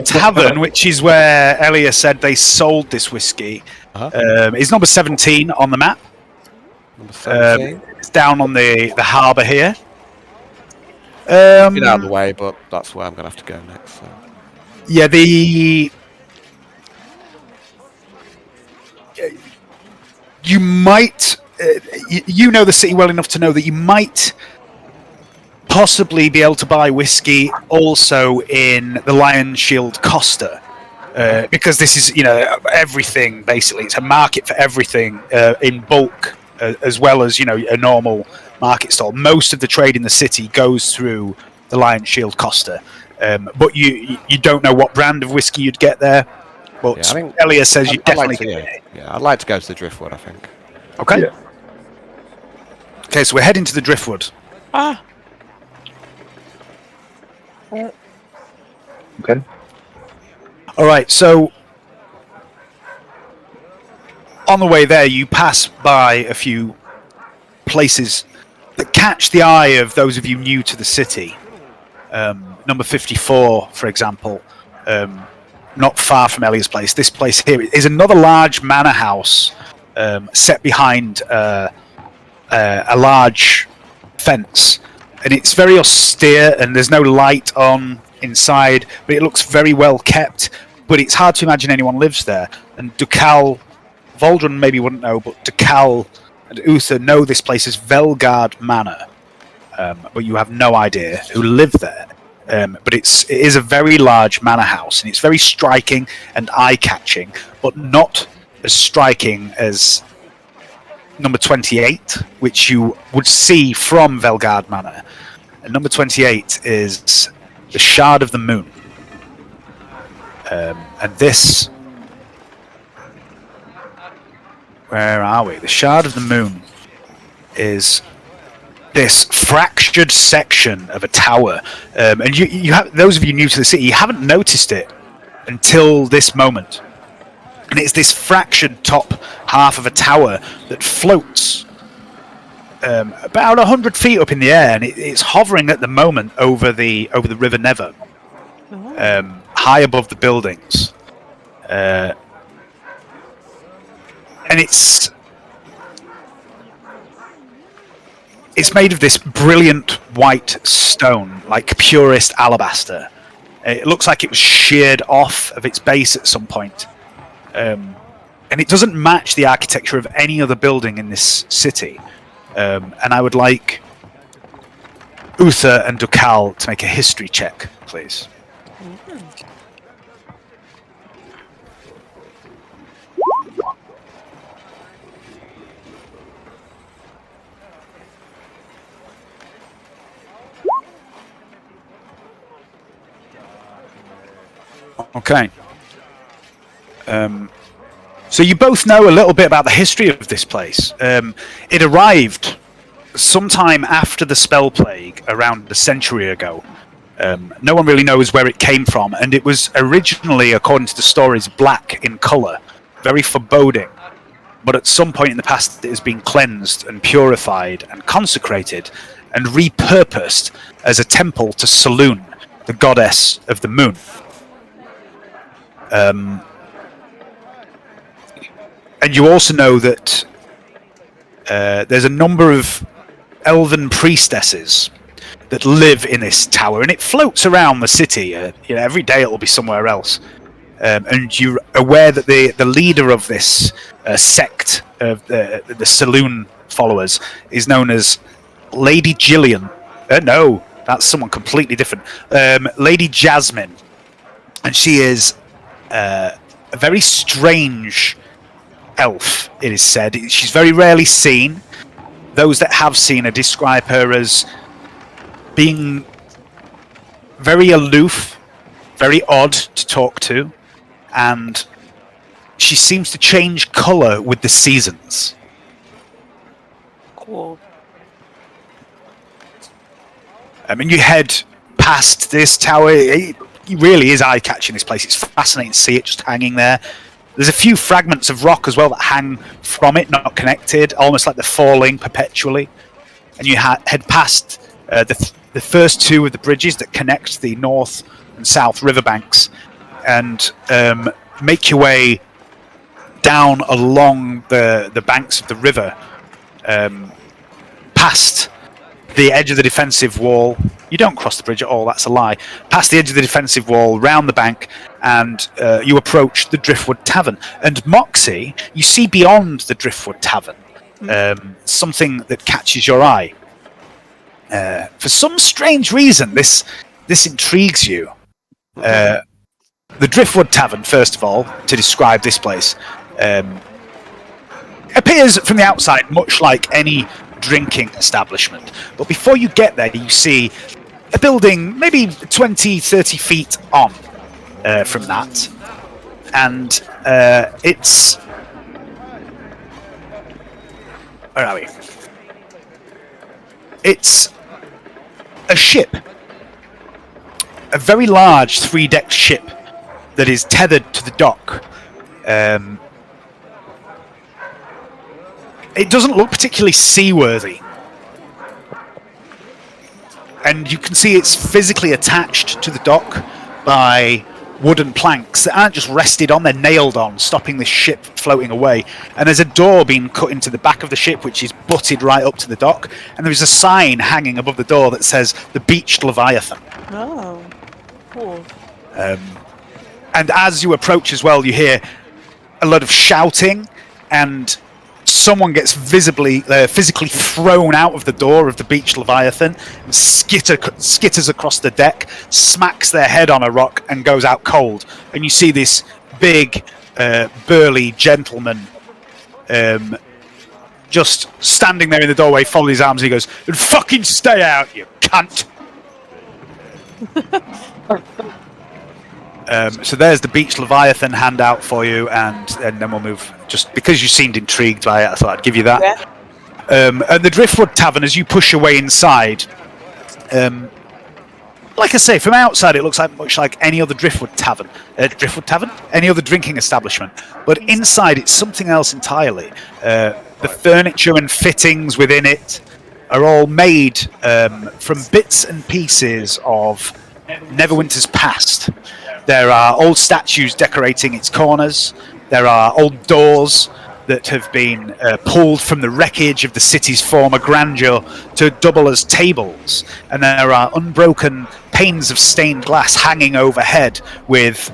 Tavern, which is where Elia said they sold this whiskey, is number 17 on the map. Number 17? It's down on the harbour here. Get out of the way, but that's where I'm going to have to go next. So. Yeah, you might... you know the city well enough to know that you might... possibly be able to buy whiskey also in the Lion Shield Costa, because this is, everything basically. It's a market for everything in bulk, as well as, a normal market stall. Most of the trade in the city goes through the Lion Shield Costa, but you don't know what brand of whiskey you'd get there. But Elia says you definitely get it. Yeah, I'd like to go to the Driftwood, I think. Okay. Yeah. Okay, so we're heading to the Driftwood. Okay. All right, so on the way there, you pass by a few places that catch the eye of those of you new to the city. Number 54, for example, not far from Elia's place. This place here is another large manor house set behind a large fence. And it's very austere, and there's no light on inside, but it looks very well kept. But it's hard to imagine anyone lives there. And Dukal, Valdrin maybe wouldn't know, but Dukal and Uther know this place as Velgard Manor. But you have no idea who live there. But it is a very large manor house, and it's very striking and eye-catching, but not as striking as number 28, which you would see from Velgard Manor. And number 28 is the Shard of the Moon. And this... Where are we? The Shard of the Moon is this fractured section of a tower, and you have, those of you new to the city, you haven't noticed it until this moment. And it's this fractured top half of a tower that floats about 100 feet up in the air, and it's hovering at the moment over the River Never, high above the buildings. And it's made of this brilliant white stone, like purest alabaster. It looks like it was sheared off of its base at some point. And it doesn't match the architecture of any other building in this city. And I would like Uther and Dukal to make a history check, please. Okay. So you both know a little bit about the history of this place. It arrived sometime after the Spell Plague, around a century ago. No one really knows where it came from, and it was originally, according to the stories, black in colour, very foreboding. But at some point in the past, it has been cleansed and purified and consecrated and repurposed as a temple to Saloon, the goddess of the moon. And you also know that there's a number of elven priestesses that live in this tower, and it floats around the city. Every day it will be somewhere else. And you're aware that the leader of this sect of the Saloon followers is known as Lady Gillian. No, that's someone completely different. Lady Jasmine, and she is a very strange elf, it is said. She's very rarely seen. Those that have seen her describe her as being very aloof, very odd to talk to, and she seems to change colour with the seasons. Cool. I mean, you head past this tower. It really is eye-catching, this place. It's fascinating to see it just hanging there. There's a few fragments of rock as well that hang from it, not connected, almost like they're falling perpetually. And you head past the first two of the bridges that connect the north and south riverbanks, and make your way down along the banks of the river, past the edge of the defensive wall. You don't cross the bridge at all, that's a lie. Past the edge of the defensive wall, round the bank, and you approach the Driftwood Tavern. And Moxie, you see beyond the Driftwood Tavern something that catches your eye. For some strange reason, this intrigues you. The Driftwood Tavern, first of all, to describe this place, appears from the outside much like any drinking establishment. But before you get there, you see a building maybe 20, 30 feet on from that. And it's... Where are we? It's a ship. A very large 3-decked ship that is tethered to the dock. It doesn't look particularly seaworthy. And you can see it's physically attached to the dock by wooden planks that aren't just rested on, they're nailed on, stopping the ship floating away. And there's a door being cut into the back of the ship, which is butted right up to the dock. And there's a sign hanging above the door that says, "The Beached Leviathan." Oh, cool. And as you approach as well, you hear a lot of shouting, and someone gets physically thrown out of the door of the Beached Leviathan and skitters across the deck, smacks their head on a rock, and goes out cold. And you see this big, burly gentleman just standing there in the doorway, folding his arms, and he goes, "And fucking stay out, you cunt!" So there's the Beached Leviathan handout for you, and then we'll move. Just because you seemed intrigued by it, I thought I'd give you that. And the Driftwood Tavern, as you push your way inside, like I say, from outside it looks like much like any other Driftwood Tavern, any other drinking establishment. But inside it's something else entirely. The furniture and fittings within it are all made from bits and pieces of Neverwinter's past. There are old statues decorating its corners. There are old doors that have been pulled from the wreckage of the city's former grandeur to double as tables. And there are unbroken panes of stained glass hanging overhead with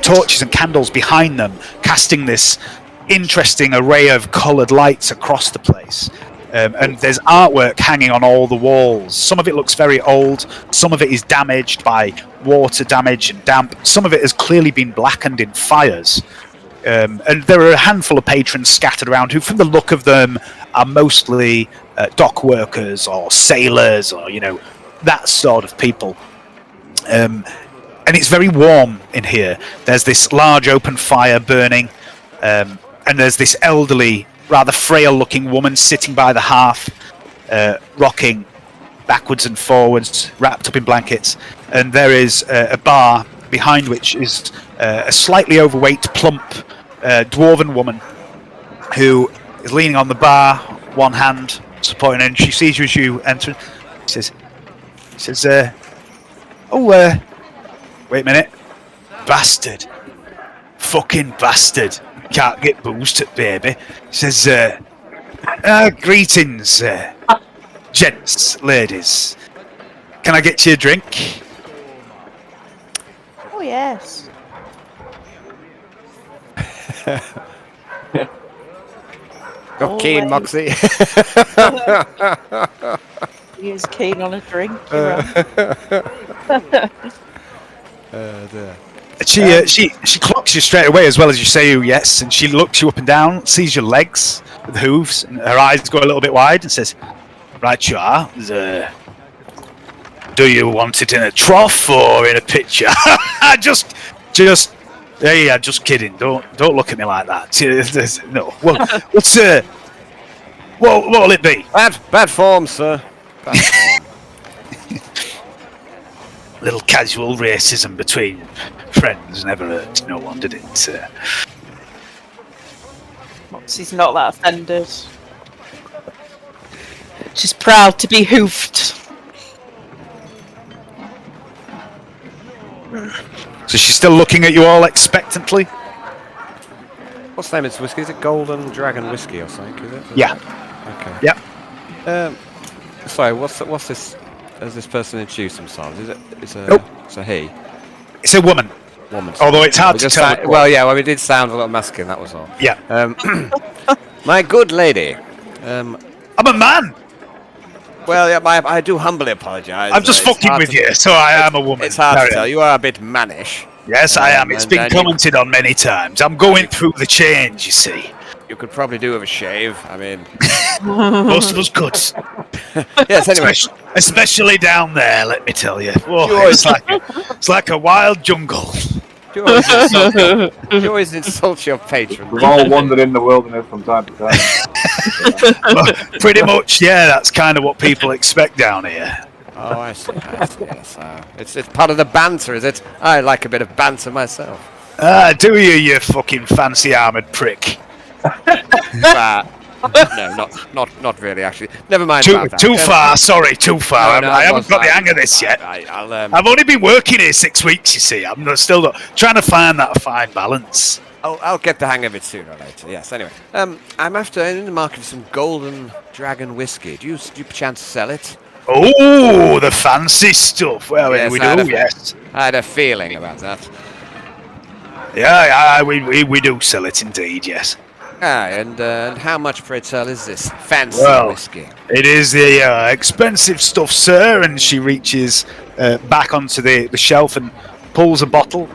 torches and candles behind them, casting this interesting array of coloured lights across the place. And there's artwork hanging on all the walls. Some of it looks very old, some of it is damaged by water damage and damp, some of it has clearly been blackened in fires. And there are a handful of patrons scattered around who, from the look of them, are mostly dock workers or sailors or, that sort of people. And it's very warm in here. There's this large open fire burning, and there's this elderly, rather frail-looking woman sitting by the hearth, rocking backwards and forwards, wrapped up in blankets. And there is a bar behind which is a slightly overweight, plump, dwarven woman who is leaning on the bar, one hand supporting, and she sees you as you enter. She says, wait a minute, bastard, fucking bastard, can't get boozed at baby. Says, greetings, gents, ladies. Can I get you a drink? Oh, yes. Got keen, Moxie. He is keen on a drink. She clocks you straight away as well as you say yes, and she looks you up and down, sees your legs with hooves, and her eyes go a little bit wide and says, "Right, you are. Do you want it in a trough or in a pitcher?" just kidding. Don't look at me like that. No. What'll it be? Bad form, sir. Bad form. Little casual racism between friends never hurt no one, did it? Moxie's not that offended. She's proud to be hoofed. So she's still looking at you all expectantly? What's the name of this whiskey? Is it Golden Dragon Whiskey or something, is it? Yeah. Okay. Yeah. Sorry, what's this? Has this person introduced themselves? It's a he? It's a woman. Although it's hard to tell. It did sound a little masculine, that was all. Yeah. My good lady. I'm a man! Well, yeah, I do humbly apologise. I'm just fucking with you, so I am a woman. It's hard to tell. You are a bit mannish. Yes, I am. It's been commented on many times. I'm going through the change, you see. You could probably do with a shave. I mean... Most of us could. Yes, anyway. Especially down there, let me tell you. Whoa, it's like a wild jungle. You always insult your patrons. We've all wandered in the wilderness from time to time. Well, pretty much, yeah, that's kind of what people expect down here. Oh, I see. Yes. It's part of the banter, is it? I like a bit of banter myself. Do you fucking fancy armoured prick? No, not really, actually. Never mind about that. Too far, sorry, too far. No, I haven't got the hang of this yet. I've only been working here 6 weeks, you see. I'm still trying to find that fine balance. I'll get the hang of it sooner or later, yes. Anyway, I'm in the market for some Golden Dragon Whiskey. Do you chance sell it? Oh, the fancy stuff. Well, yes, we do, yes. I had a feeling about that. Yeah, we do sell it indeed, yes. And how much, pray tell, is this fancy whiskey? It is the expensive stuff, sir. And she reaches back onto the shelf and pulls a bottle.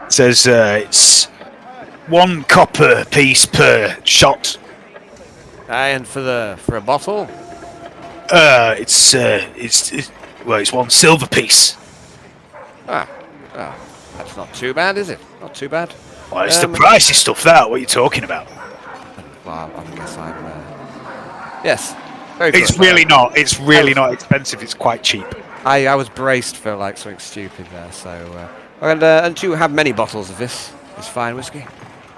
Says it's 1 copper piece per shot. And for a bottle? It's 1 silver piece. That's not too bad, is it? Not too bad. Well, it's the pricey stuff, that. What are you talking about? well, I guess I'm. Yes, very good. It's really not. It's really not expensive. It's quite cheap. I was braced for like something stupid there. So, and do you have many bottles of this fine whiskey?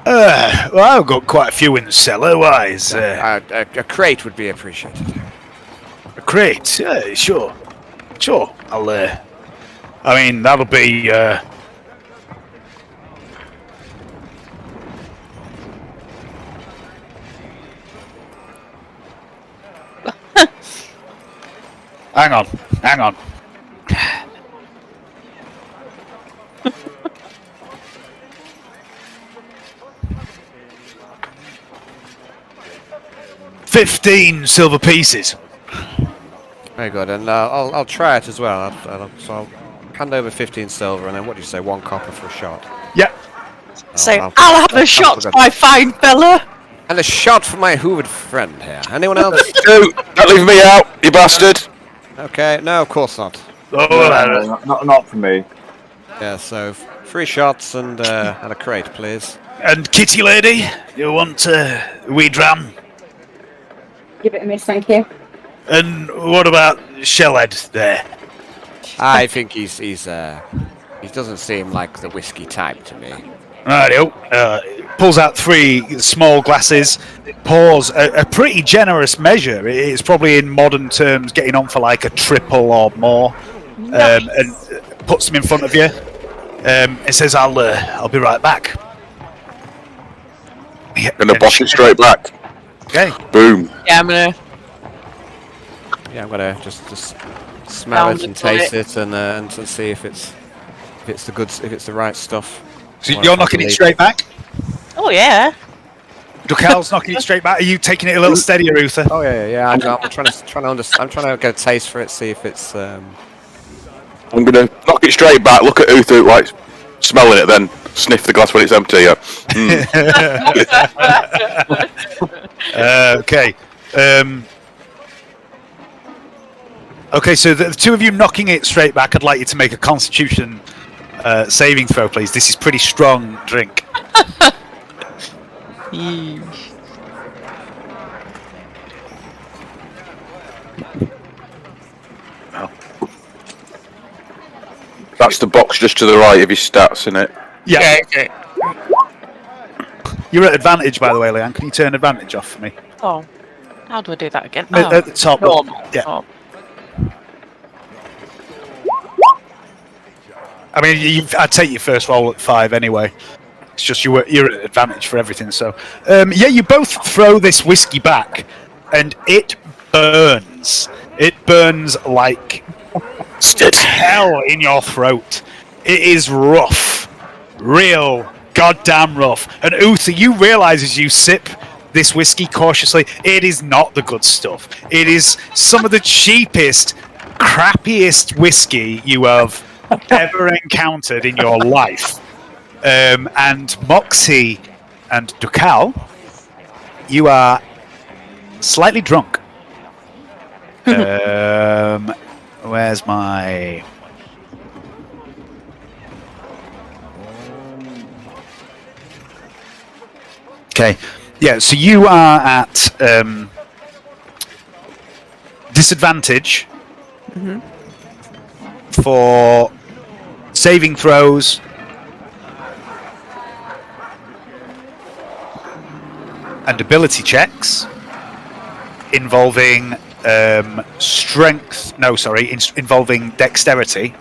Well, I've got quite a few in the cellar. Why is A crate would be appreciated. a crate? Yeah, sure. I'll. I mean, that'll be. Hang on. $15 silver pieces. Very good, and I'll try it as well. So I'll hand over 15 silver, and then what do you say? 1 copper for a shot. Yep. So I'll have a shot, my fine fella. And a shot for my hoovered friend here. Anyone else? Don't leave me out, you bastard. Okay, no, of course not. Not for me. Yeah, so 3 shots and a crate, please. And Kitty Lady, you want a wee dram? Give it a miss, thank you. And what about Shellhead there? I think he doesn't seem like the whiskey type to me. Rightio. Pulls out 3 small glasses, pours a pretty generous measure. It's probably in modern terms getting on for like a triple or more, Nice. and puts them in front of you. It says, "I'll be right back." Yeah, Gonna bosh it straight back. Okay. Boom. Yeah, I'm gonna. Yeah, I'm gonna just smell Down it and the taste toilet. it and to see if it's the right stuff. So Or you're if I knocking it believe straight back. Oh yeah. Ducal's knocking it straight back. Are you taking it a little steadier, Uther? Oh yeah. I'm trying to get a taste for it, see if it's. I'm gonna knock it straight back, look at Uther, like, smelling it, then sniff the glass when it's empty, yeah. Okay. Okay, so the 2 of you knocking it straight back, I'd like you to make a Constitution saving throw, please. This is pretty strong drink. That's the box just to the right of his stats, isn't it? Yeah. Okay. You're at advantage, by the way, Leanne. Can you turn advantage off for me? Oh, how do I do that again? At the top. Normal. Yeah. Oh. I mean, I'd take your first roll at 5 anyway. It's just you're at advantage for everything. So, yeah, you both throw this whiskey back, and it burns. It burns like hell in your throat. It is rough, real goddamn rough. And Uther, you realise as you sip this whiskey cautiously, it is not the good stuff. It is some of the cheapest, crappiest whiskey you have ever encountered in your life. And Moxie and Ducal, you are slightly drunk. Where's my... Okay, yeah, so you are at disadvantage for saving throws and ability checks involving strength. No, sorry, involving dexterity.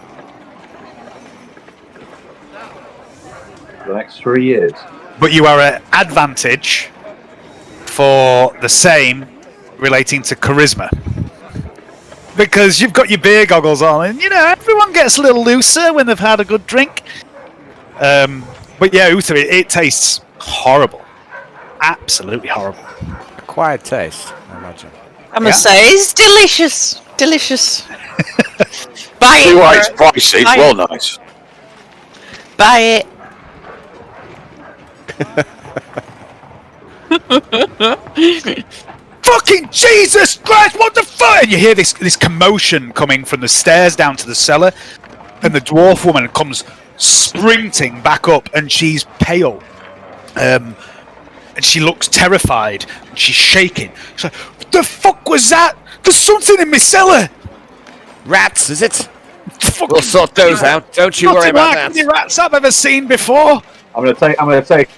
The next 3 years. But you are at advantage for the same relating to charisma. Because you've got your beer goggles on, and you know, everyone gets a little looser when they've had a good drink. But yeah, Uther, it tastes horrible. Absolutely horrible. Acquired taste, I imagine. I must say, it's delicious. Delicious. Buy See it. why it's pricey, it's well nice. Buy it. Fucking Jesus Christ, what the fuck? And you hear this commotion coming from the stairs down to the cellar, and the dwarf woman comes sprinting back up, and she's pale. and she looks terrified. And she's shaking. She's like, "What the fuck was that? There's something in my cellar." Rats, is it? We'll sort those out. Don't you worry about that. Any rats I've ever seen before. I'm gonna take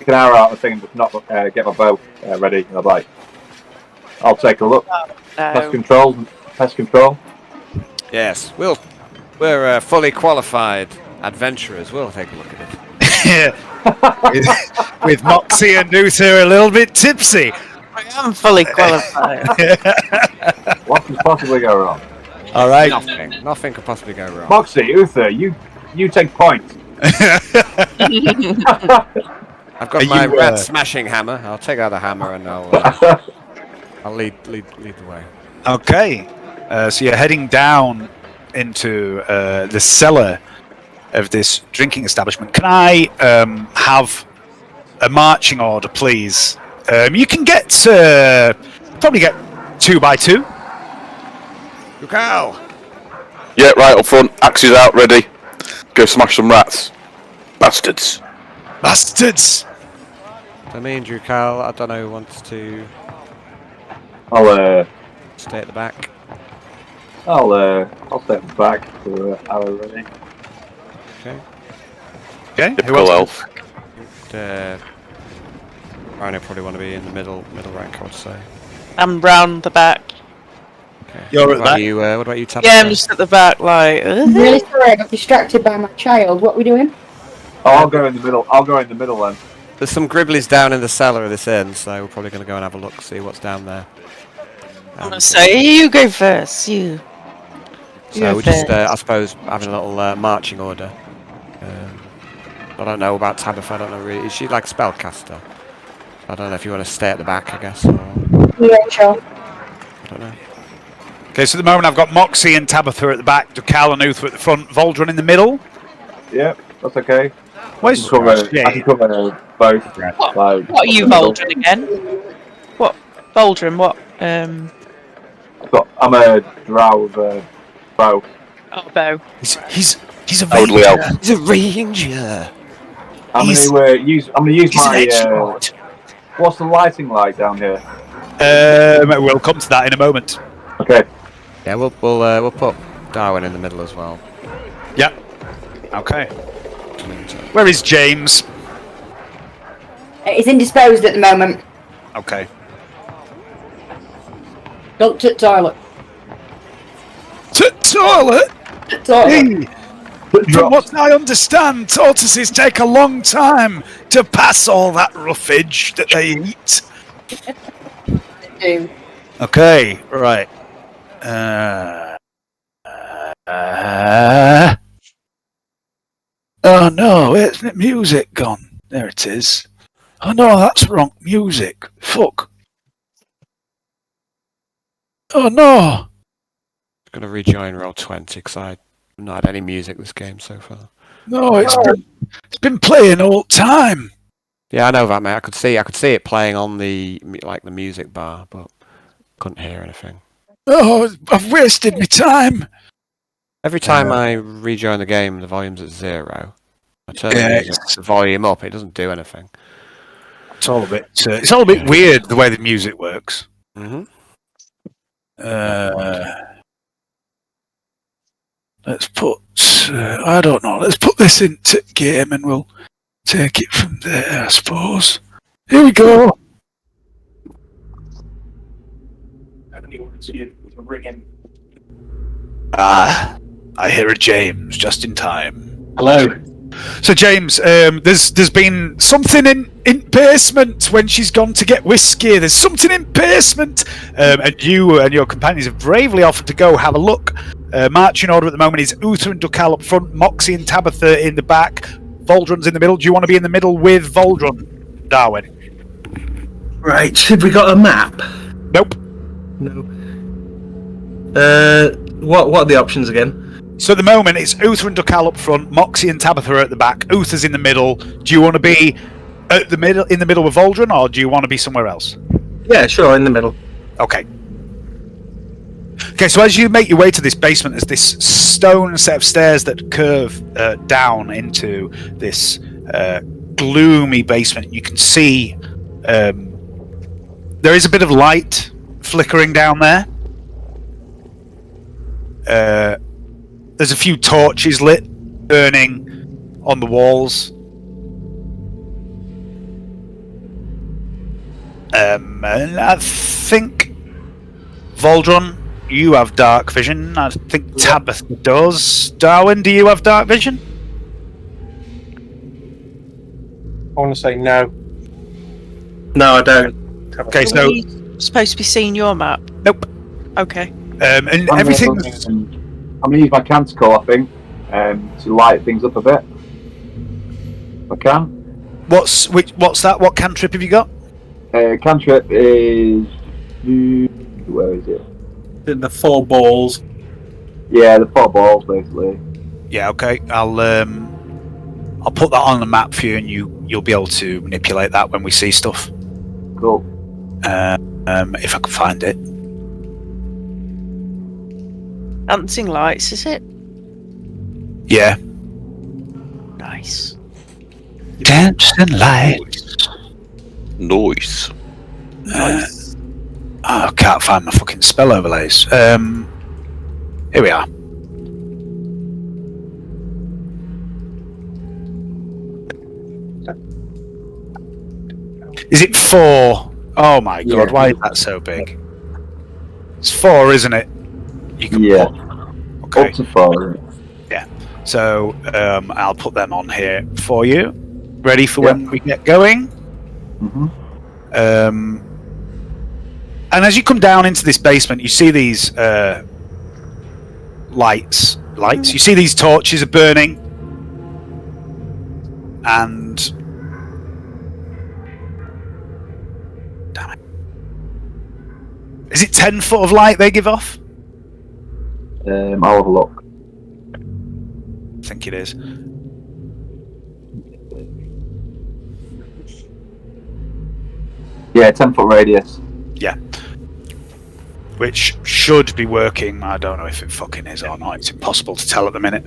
an arrow out of the thing and just not get my bow ready. And I'm like, I'll take a look. Pest control. Yes, we're fully qualified adventurers. We'll take a look at it. with Moxie and Uther a little bit tipsy. I am fully qualified. What could possibly go wrong? All right. Nothing could possibly go wrong. Moxie, Uther, you take point. I've got my rat smashing hammer. I'll take out the hammer and I'll lead the way. Okay. So you're heading down into the cellar of this drinking establishment. Can I have a marching order, please? You can probably get 2 by 2. Cal. Yeah, right up front. Axes out, ready. Go smash some rats. Bastards. Bastards. I mean, Cal, I don't know who wants to. I'll stay at the back. I'll stay at the back for an hour ready. Okay. Typical elf. Rhino probably want to be in the middle rank, I would say. I'm round the back. Okay. You're at the back. What about you, Tabitha? Yeah, I'm just at the back, like. I'm really sorry, I got distracted by my child. What are we doing? Oh, I'll go in the middle. I'll go in the middle then. There's some gribblies down in the cellar of this inn, so we're probably going to go and have a look, see what's down there. I'm gonna say you go first. You. So we just, I suppose, having a little marching order. I don't know about Tabitha. I don't know really. Is she like a spellcaster? I don't know if you want to stay at the back, I guess. Or... Yeah, sure. I don't know. Okay, so at the moment I've got Moxie and Tabitha at the back, Ducal and Uther at the front, Voldron in the middle. Yeah, that's okay. Where's I can cover both. What are you, Voldron, again? What? Voldron, what? I'm a drow with a bow. Oh, bow. He's a Totally ranger. elf. He's a ranger. I'm gonna use my. What's the lighting like down here? We'll come to that in a moment. Okay. Yeah, we'll put Darwin in the middle as well. Yeah. Okay. Where is James? He's indisposed at the moment. Okay. Go to the toilet. Toilet? Toilet. From what I understand, tortoises take a long time to pass all that roughage that they eat. Do. Okay, right. Oh no, where's the music gone? There it is. Oh no, that's wrong music. Fuck. Oh no. I'm going to rejoin Roll20 because I've not had any music this game so far. No, it's been playing all the time. Yeah, I know that, mate. I could see it playing on the music bar, but couldn't hear anything. Oh, I've wasted my time. Every time I rejoin the game, the volume's at 0. I turn the volume up; it doesn't do anything. It's all a bit weird the way the music works. Mm-hmm. Let's put. I don't know. Let's put this into game, and we'll take it from there. I suppose. Here we go. Ah, I hear a James just in time. Hello. So James, there's been something in basement when she's gone to get whiskey. There's something in basement, and you and your companions have bravely offered to go have a look. Marching order at the moment is Uther and Ducal up front, Moxie and Tabitha in the back, Voldron's in the middle. Do you want to be in the middle with Voldron, Darwin? Right, have we got a map? Nope. No. What are the options again? So at the moment it's Uther and Ducal up front, Moxie and Tabitha are at the back, Uther's in the middle. Do you want to be in the middle with Voldron, or do you want to be somewhere else? Yeah, sure, in the middle. Okay. Okay, so as you make your way to this basement, there's this stone set of stairs that curve down into this gloomy basement. You can see There is a bit of light flickering down there. There's a few torches lit, burning on the walls. And I think, Voldron, you have dark vision. I think Tabitha does. Darwin, do you have dark vision? I want to say no. No, I don't. Okay, Are so we supposed to be seeing your map? nope. Okay. And everything. I'm gonna use my canticle, I think, to light things up a bit. If I can. What's that? What cantrip have you got? Cantrip is where is it? The 4 balls. Yeah, the 4 balls basically. Yeah, okay. I'll put that on the map for you, and you'll be able to manipulate that when we see stuff. Cool. If I can find it. Dancing lights, is it? Yeah. Nice. Dancing lights. Noise. I can't find my fucking spell overlays. Here we are. Is it 4? Oh my god, Yeah. why is that so big? It's 4, isn't it? You can put. Okay. Up to 4. So I'll put them on here for you. Ready for when we get going? Mm-hmm. And as you come down into this basement, you see these lights. You see these torches are burning, and damn it, is it 10 foot of light they give off? I'll have a look. I think it is. Yeah, 10-foot radius. Yeah. Which should be working. I don't know if it fucking is or not. It's impossible to tell at the minute.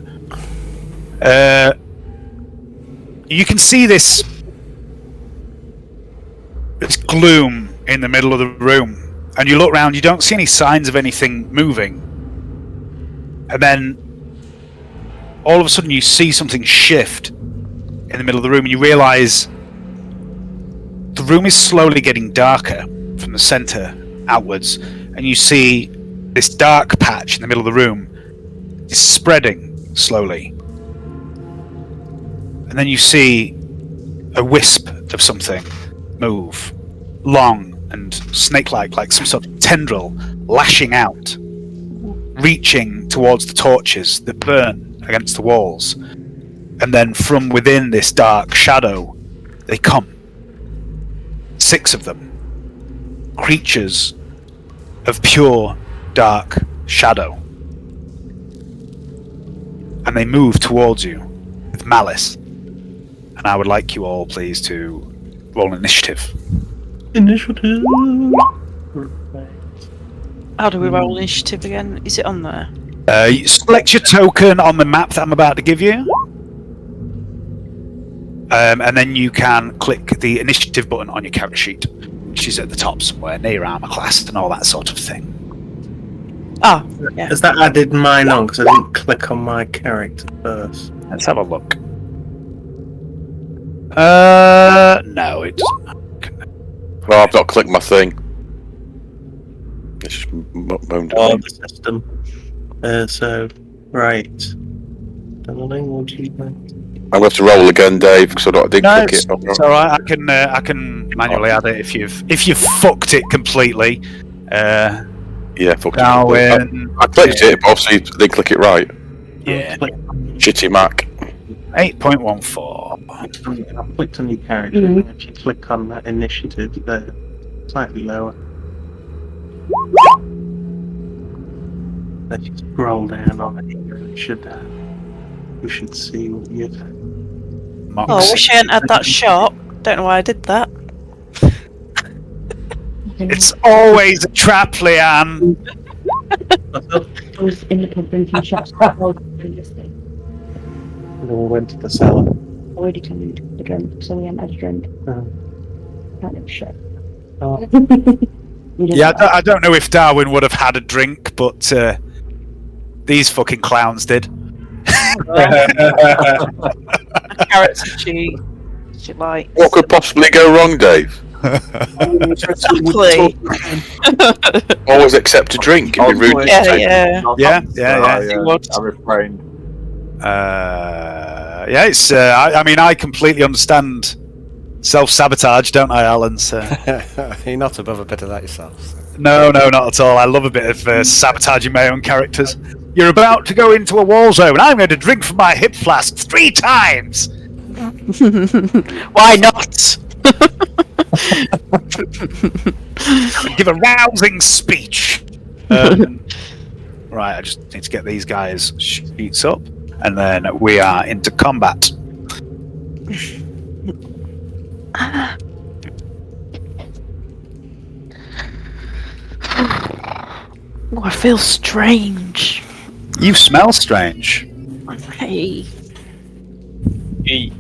You can see this gloom in the middle of the room. And you look around, you don't see any signs of anything moving. And then all of a sudden you see something shift in the middle of the room, and you realise the room is slowly getting darker from the centre outwards, and you see this dark patch in the middle of the room is spreading slowly. And then you see a wisp of something move, long and snake-like, like some sort of tendril lashing out, reaching towards the torches that burn against the walls. And then from within this dark shadow, they come. 6 of them. Creatures of pure dark shadow. And they move towards you with malice. And I would like you all, please, to roll initiative. Initiative. How do we roll initiative again? Is it on there? You select your token on the map that I'm about to give you. And then you can click the initiative button on your character sheet, which is at the top somewhere, near your armor class and all that sort of thing. Ah, yeah. Has that added mine on? Because I didn't click on my character first. Let's have a look. No, it doesn't. Well, I've not clicked my thing. It's just moaned. Oh, the system. So, right. Darling, what do you think? I'm going to have to roll again, Dave, because I didn't No, click it. it's all right. I can manually add it if you've fucked it completely. Yeah, fucked Now it. I clicked it, but obviously didn't click it right. Yeah. Shitty Mac. 8.14. I've clicked on your character, and if you click on that initiative, they're slightly lower. If you scroll down on it, you should see what you've. Oh, I wish I hadn't had that shot. Don't know why I did that. It's always a trap, Leanne. Those independent shops They all went to the cellar. already cleaned the drink, so we haven't had a drink. Kind of shit. Yeah, I don't know if Darwin would have had a drink, but these fucking clowns did. Carrots and cheese. She likes. What could possibly go wrong, Dave? Exactly. Always accept a drink. It'd be rude. Yeah. Yeah. I refrained. Yeah, it's. I mean, I completely understand self-sabotage, don't I, Alan? So. You're not above a bit of that yourself. So. No, not at all. I love a bit of sabotaging my own characters. You're about to go into a war zone. I'm going to drink from my hip flask 3 times. Why not? Give a rousing speech. Right, I just need to get these guys' sheets up, and then we are into combat. Oh, I feel strange. You smell strange. Hey.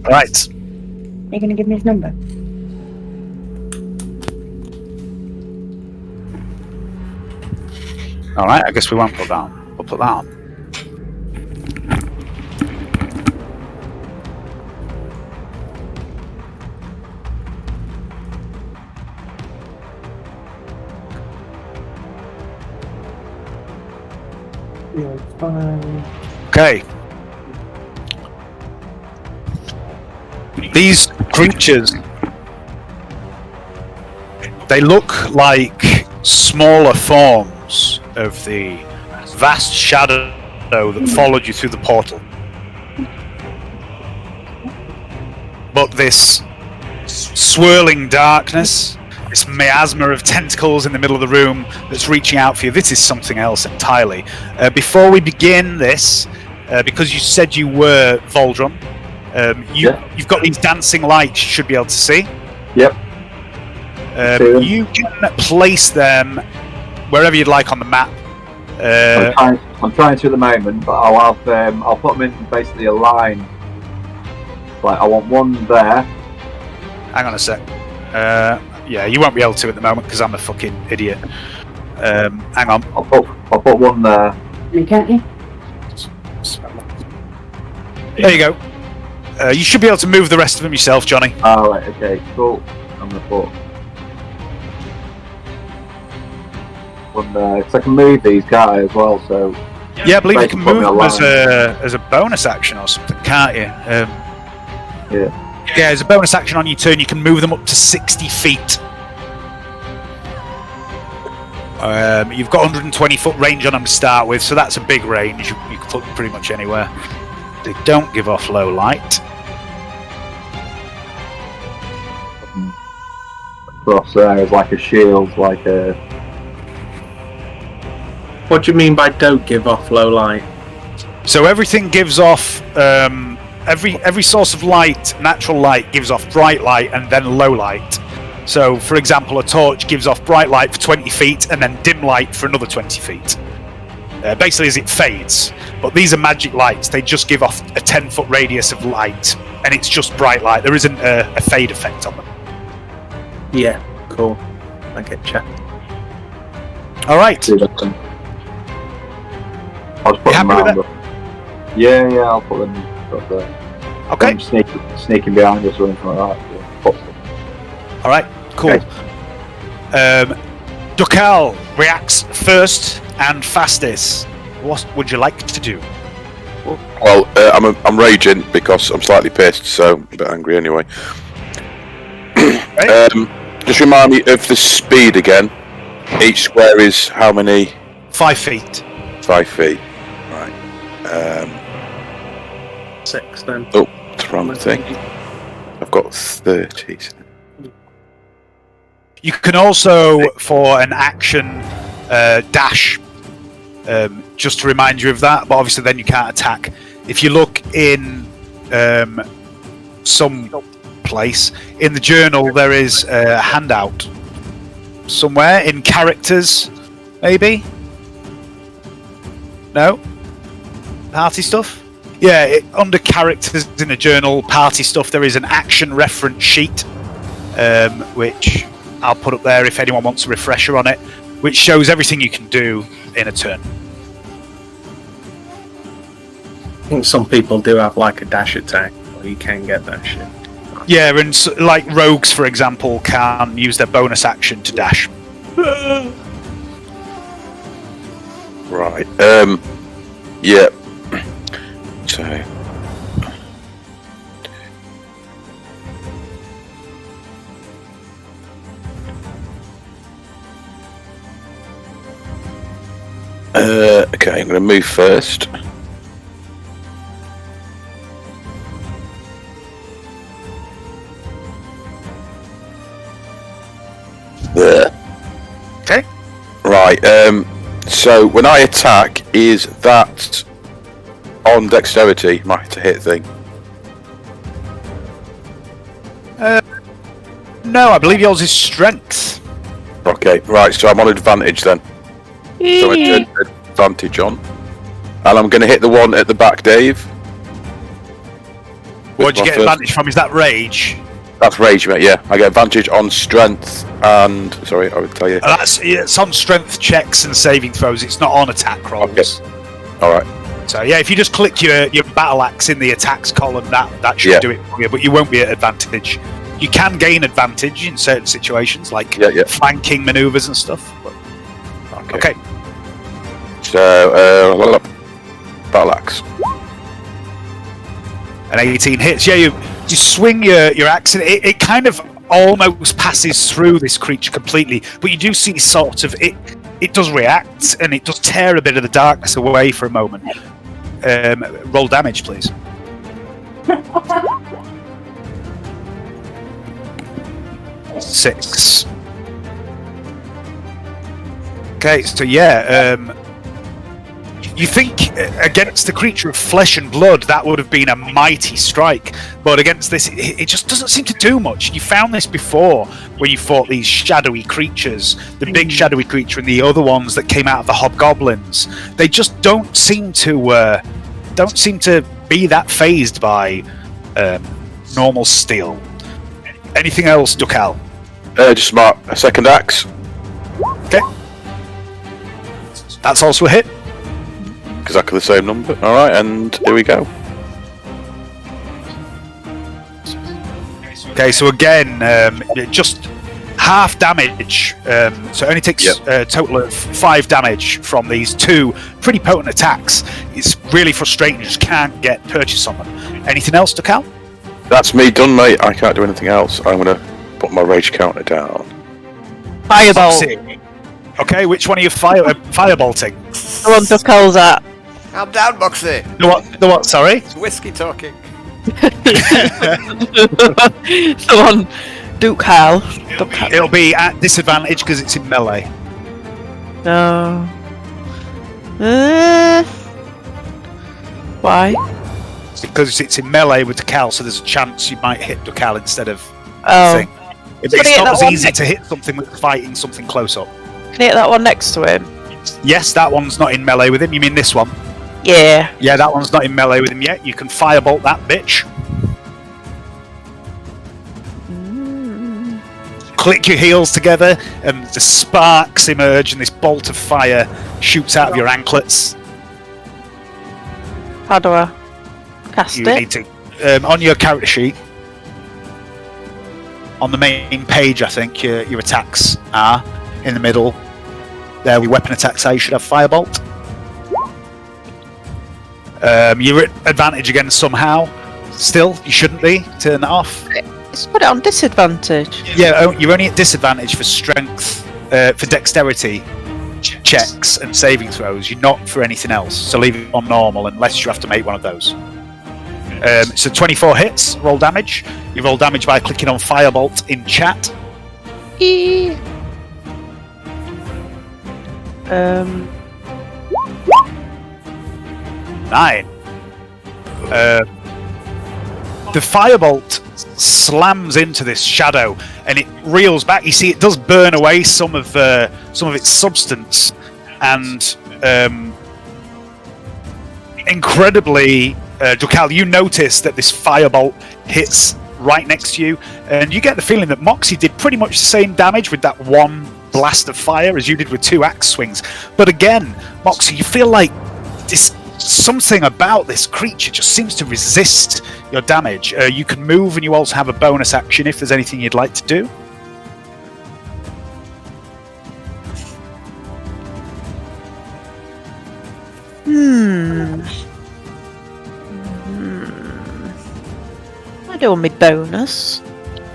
Right. Are you going to give me his number? All right. I guess we won't put that on. We'll put that on. Yeah, fine. Okay. These creatures, they look like smaller forms of the vast shadow that followed you through the portal. But this swirling darkness, this miasma of tentacles in the middle of the room that's reaching out for you, this is something else entirely. Before we begin this, because you said you were Voldrum, you've got these dancing lights you should be able to see. Yep. You can place them wherever you'd like on the map. I'm trying to at the moment, but I'll put them in basically a line. Like I want one there. Hang on a sec. Yeah, you won't be able to at the moment because I'm a fucking idiot. Hang on. I'll put one there. You can't you? There you go. You should be able to move the rest of them yourself, Johnny. Oh, right, okay, cool. I'm gonna put one there because I can move these guys as well. So yeah, I believe you can move them as a bonus action or something, can't you? Yeah. Yeah, as a bonus action on your turn, you can move them up to 60 feet. You've got 120 foot range on them to start with, so that's a big range. You can put them pretty much anywhere. They don't give off low light. Across there is like a shield, like a. What do you mean by don't give off low light? So everything gives off. Every source of light, natural light, gives off bright light and then low light. So, for example, a torch gives off bright light for 20 feet and then dim light for another 20 feet. Basically, as it fades. But these are magic lights. They just give off a 10-foot radius of light, and it's just bright light. There isn't a fade effect on them. Yeah, cool. I get you. All right. I'll just put them around. Yeah, I'll put them up there. Okay. Sneaking behind us or anything like that. All right, cool. Okay. Dokal reacts first and fastest. What would you like to do? Well, I'm raging because I'm slightly pissed, so a bit angry anyway. Right. Just remind me of the speed again. Each square is how many? 5 feet. 5 feet. Right. 6 then. Oh, it's the wrong thing. I've got 30. You can also, for an action, dash, just to remind you of that, but obviously then you can't attack. If you look in some place, in the journal there is a handout somewhere, in characters, maybe? No? Party stuff? Yeah, under characters in the journal, party stuff, there is an action reference sheet, which I'll put up there if anyone wants a refresher on it, which shows everything you can do in a turn. I think some people do have like a dash attack, or you can get that shit. Yeah, and like rogues, for example, can use their bonus action to dash. Right. Yeah. So. Okay, I'm going to move first. There. Okay. Right. So when I attack, is that on dexterity? My to hit thing. No, I believe yours is strength. Okay. Right. So I'm on advantage then. So I turn advantage on, and I'm going to hit the one at the back, Dave. What'd you get advantage from? Is that rage? That's rage, mate. Yeah, I get advantage on strength and sorry, I would tell you. It's on strength checks and saving throws. It's not on attack rolls. Okay. All right. So yeah, if you just click your battle axe in the attacks column, that should do it for you. But you won't be at advantage. You can gain advantage in certain situations, like flanking maneuvers and stuff. But, okay. So battle axe. An 18 hits. Yeah, you swing your axe, and it kind of almost passes through this creature completely, but you do see sort of it does react, and it does tear a bit of the darkness away for a moment. Roll damage, please. Six. Okay, so you think against the creature of flesh and blood that would have been a mighty strike, but against this it just doesn't seem to do much. You found this before when you fought these shadowy creatures, the big shadowy creature and the other ones that came out of the hobgoblins. They just don't seem to be that phased by normal steel. Anything else, Dukal? Just mark a second axe. Okay, that's also a hit. Exactly the same number. All right, and here we go. Okay, so again, just half damage. So it only takes a total of 5 damage from these two pretty potent attacks. It's really frustrating. You just can't get purchase on them. Anything else to count? That's me done, mate. I can't do anything else. I'm gonna put my rage counter down. Firebolt. Okay, which one are you firebolting? The one to calls that. I'm down, Boxy. The what? Sorry. It's whiskey talking. The one, Duke Hal. It'll be at disadvantage because it's in melee. No. Why? Because it's in melee with Dukal, so there's a chance you might hit Dukal instead of Oh. It's not as easy to hit something with fighting something close up. Can you hit that one next to him? Yes, that one's not in melee with him. You mean this one? Yeah. Yeah, that one's not in melee with him yet. You can firebolt that bitch. Click your heels together, and the sparks emerge, and this bolt of fire shoots out of your anklets. How do I cast You it? need to on your character sheet, on the main page. I think your attacks are in the middle. There, your weapon attacks. You should have firebolt. You're at advantage again somehow. Still, you shouldn't be. Turn that off. Let's put it on disadvantage. Yeah, you're only at disadvantage for strength, for dexterity checks and saving throws. You're not for anything else. So leave it on normal unless you have to make one of those. So 24 hits. Roll damage. You roll damage by clicking on firebolt in chat. 9. The firebolt slams into this shadow, and it reels back. You see, it does burn away some of its substance, and incredibly, Dukal, you notice that this firebolt hits right next to you, and you get the feeling that Moxie did pretty much the same damage with that one blast of fire as you did with 2 axe swings. But again, Moxie, you feel like something about this creature just seems to resist your damage. You can move, and you also have a bonus action if there's anything you'd like to do. I do want my bonus.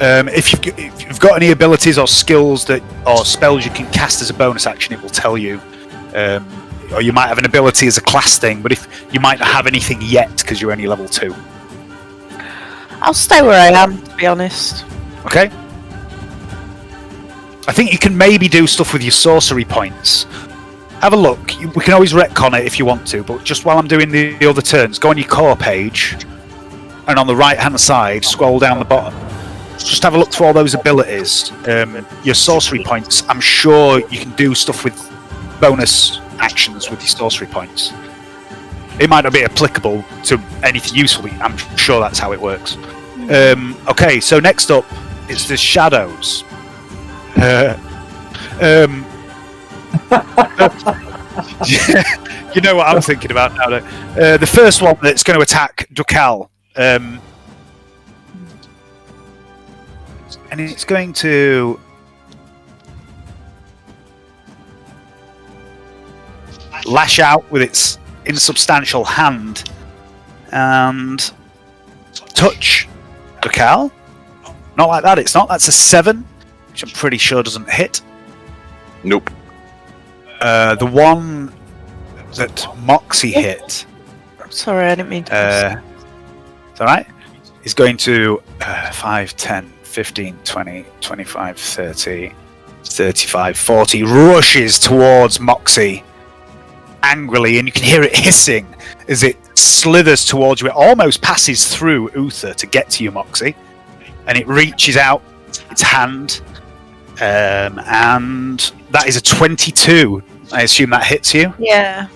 If you've got any abilities or skills or spells you can cast as a bonus action, it will tell you. Or you might have an ability as a class thing, but if you might not have anything yet because you're only level 2. I'll stay where I am, to be honest. Okay. I think you can maybe do stuff with your sorcery points. Have a look. We can always retcon it if you want to, but just while I'm doing the other turns, go on your core page, and on the right-hand side, scroll down the bottom. Just have a look through all those abilities. Your sorcery points, I'm sure you can do stuff with bonus actions with your sorcery points. It might not be applicable to anything useful, but I'm sure that's how it works. Okay, so next up is the shadows. You know what I'm thinking about now. The first one that's going to attack Dukal. And it's going to lash out with its insubstantial hand and touch Dukal. Not like that, it's not. That's a 7, which I'm pretty sure doesn't hit. Nope. The one that Moxie hit. Sorry, I didn't mean to. It's alright. Is going to 5, 10, 15, 20, 25, 30, 35, 40. Rushes towards Moxie angrily, and you can hear it hissing as it slithers towards you. It almost passes through Uther to get to you, Moxie. And it reaches out its hand. And that is a 22. I assume that hits you. Yeah.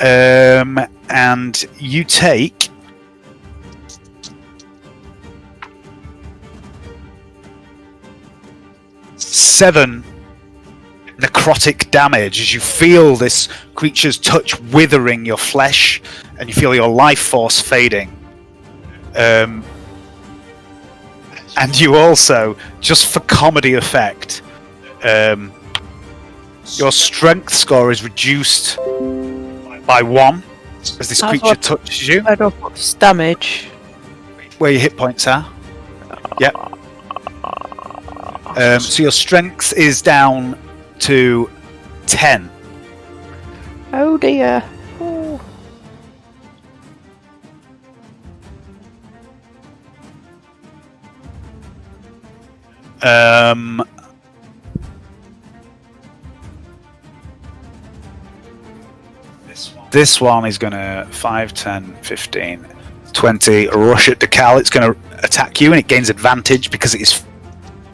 And you take 7 necrotic damage as you feel this creature's touch withering your flesh, and you feel your life force fading. And you also, just for comedy effect, your strength score is reduced by 1 as this creature touches you. I don't what's damage. Where your hit points are. Yep. So your strength is down to 10. Oh dear. Oh. This one is going to 5, 10, 15, 20 rush at Dukal. It's going to attack you, and it gains advantage because it is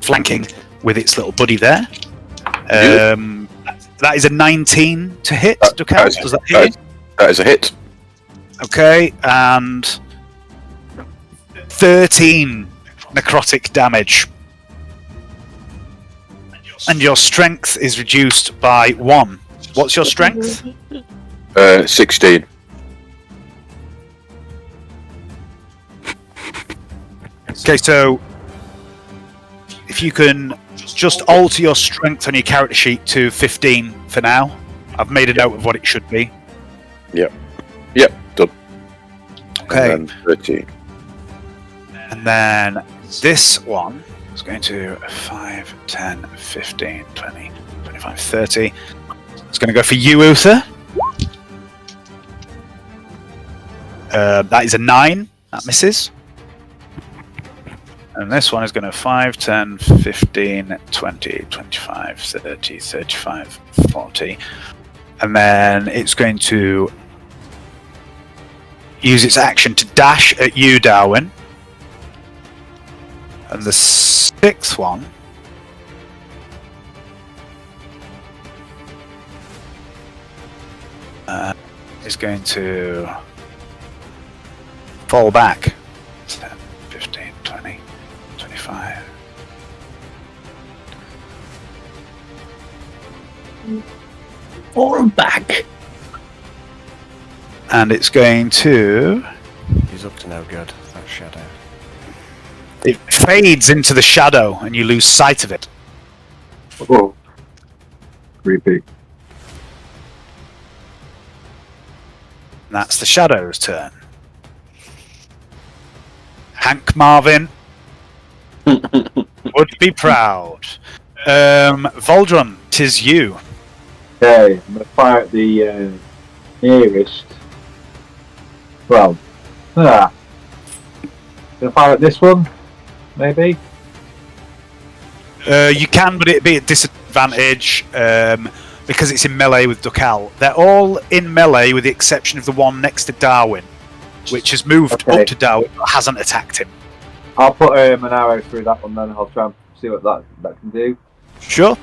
flanking with its little buddy there. That is a 19 to hit, Dukal. Does that hit? That is a hit. Okay, and 13 necrotic damage. And your strength is reduced by 1. What's your strength? 16. Okay, so if you can just alter your strength on your character sheet to 15 for now. I've made a note of what it should be. Yep, done. Okay. And then 13. And then this one is going to 5, 10, 15, 20, 25, 30. It's going to go for you, Uther. That is a 9. That misses. And this one is going to 5, 10, 15, 20, 25, 30, 35, 40. And then it's going to use its action to dash at you, Darwin. And the 6th one is going to fall back. 20, 25. Fall back. And it's going to... He's up to no good, that shadow. It fades into the shadow and you lose sight of it. Oh. Creepy. And that's the shadow's turn. Hank Marvin would be proud. Voldron, 'tis you. Okay, I'm going to fire at the nearest. Well, going to fire at this one, maybe? You can, but it'd be at disadvantage because it's in melee with Ducal. They're all in melee with the exception of the one next to Darwin, which has moved up to Darwin but hasn't attacked him. I'll put an arrow through that one then. I'll try and see what that can do. Sure.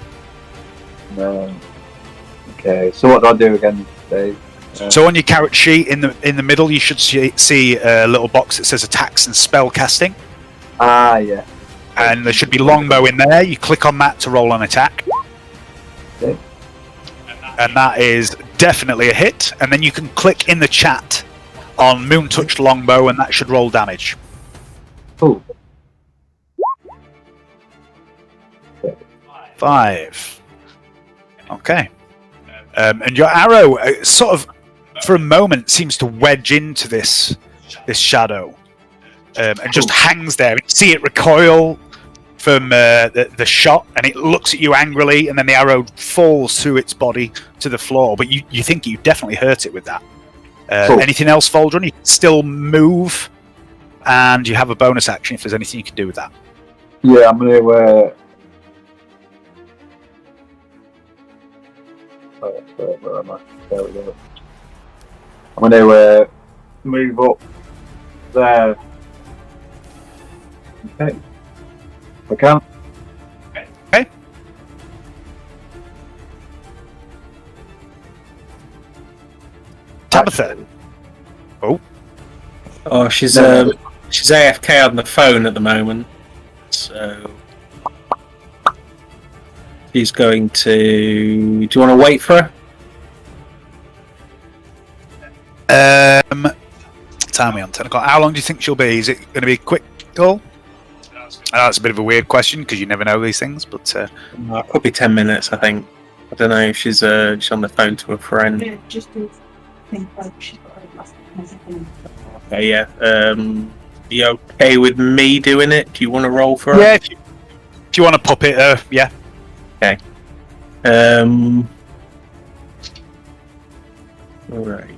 Okay, so what do I do again, Dave? So on your carrot sheet in the middle, you should see a little box that says attacks and spell casting. Ah, yeah. And there should be longbow in there. You click on that to roll an attack. Okay. And that is definitely a hit. And then you can click in the chat on Moon Touch Longbow, and that should roll damage. Cool. 5. Okay. And your arrow sort of, for a moment, seems to wedge into this shadow, and just hangs there. You see it recoil from the shot, and it looks at you angrily, and then the arrow falls through its body to the floor. But you think you definitely hurt it with that. Cool. Anything else, Voldron? You can still move, and you have a bonus action if there's anything you can do with that. Yeah, I'm going to... where am I? There we go. I'm going to move up there. Okay. I can. Okay. Tabitha. Oh, she's AFK on the phone at the moment, so she's going to. Do you want to wait for her? Tell me on 10 o'clock. How long do you think she'll be? Is it going to be a quick call? I know that's a bit of a weird question because you never know these things, but It could be 10 minutes, I think. I don't know if she's on the phone to a friend. Yeah, just to think like she's got her last message. Okay, yeah. You okay with me doing it? Do you want to roll for her? yeah, if you want to pop it, yeah. Okay. Alright.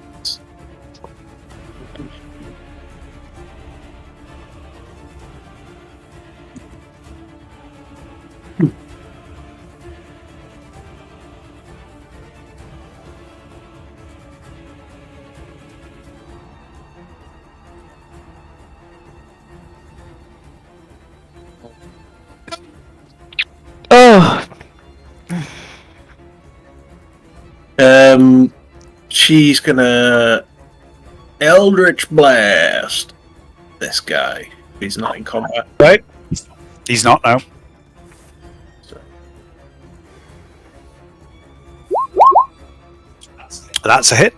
Oh, She's gonna Eldritch Blast this guy. He's not in combat. Right? He's not, no. That's a hit.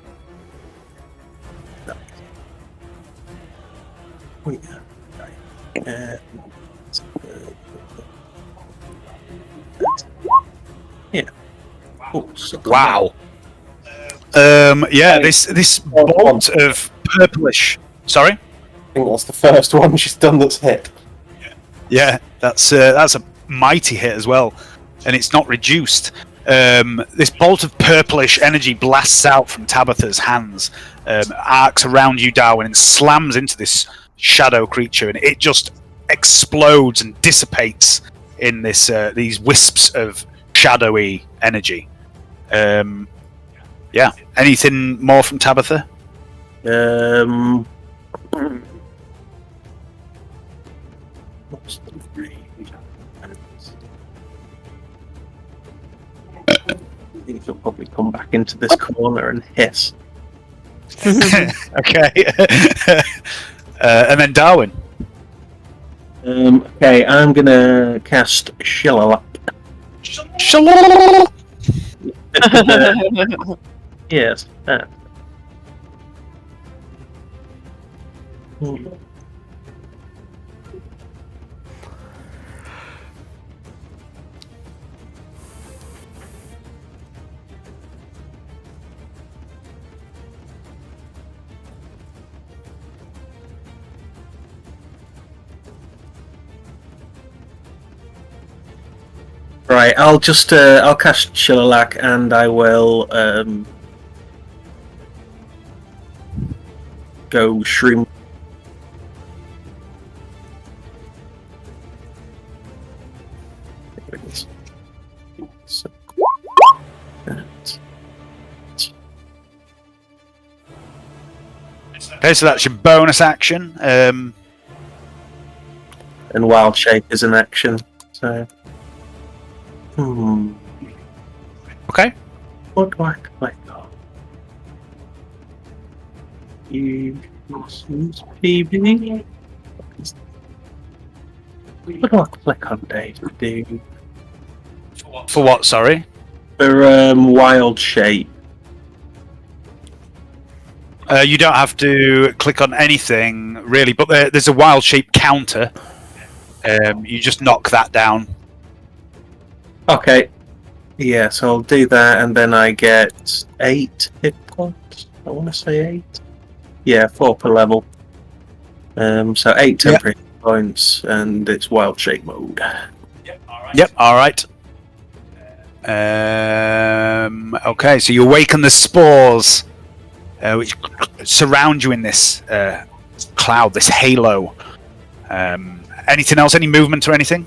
Yeah. Oh, Wow. Yeah, this bolt of purplish. Sorry? I think that's the first one she's done that's hit. Yeah, that's a mighty hit as well, and it's not reduced. This bolt of purplish energy blasts out from Tabitha's hands, arcs around you, Darwin, and slams into this shadow creature, and it just explodes and dissipates in this these wisps of shadowy energy. Yeah. Anything more from Tabitha? I think she'll probably come back into this corner and hiss. Okay. And then Darwin. Okay, I'm gonna cast Shillalak. Yes. That. Right, I'll just I'll cast Shillalak and I will go Shroom. Okay, so that's your bonus action. And Wild Shape is an action. So. Okay. What do I click on? You PB. What do I click on, Dave? For what? Sorry. For Wild Shape. You don't have to click on anything really, but there's a wild shape counter. You just knock that down. Okay. Yeah, so I'll do that, and then I get 8 hit points. I want to say 8. Yeah, 4 per level. So 8 temporary hit points, and it's wild shape mode. Yep. All right. Okay, so you awaken the spores, which surround you in this cloud, this halo. Anything else? Any movement or anything?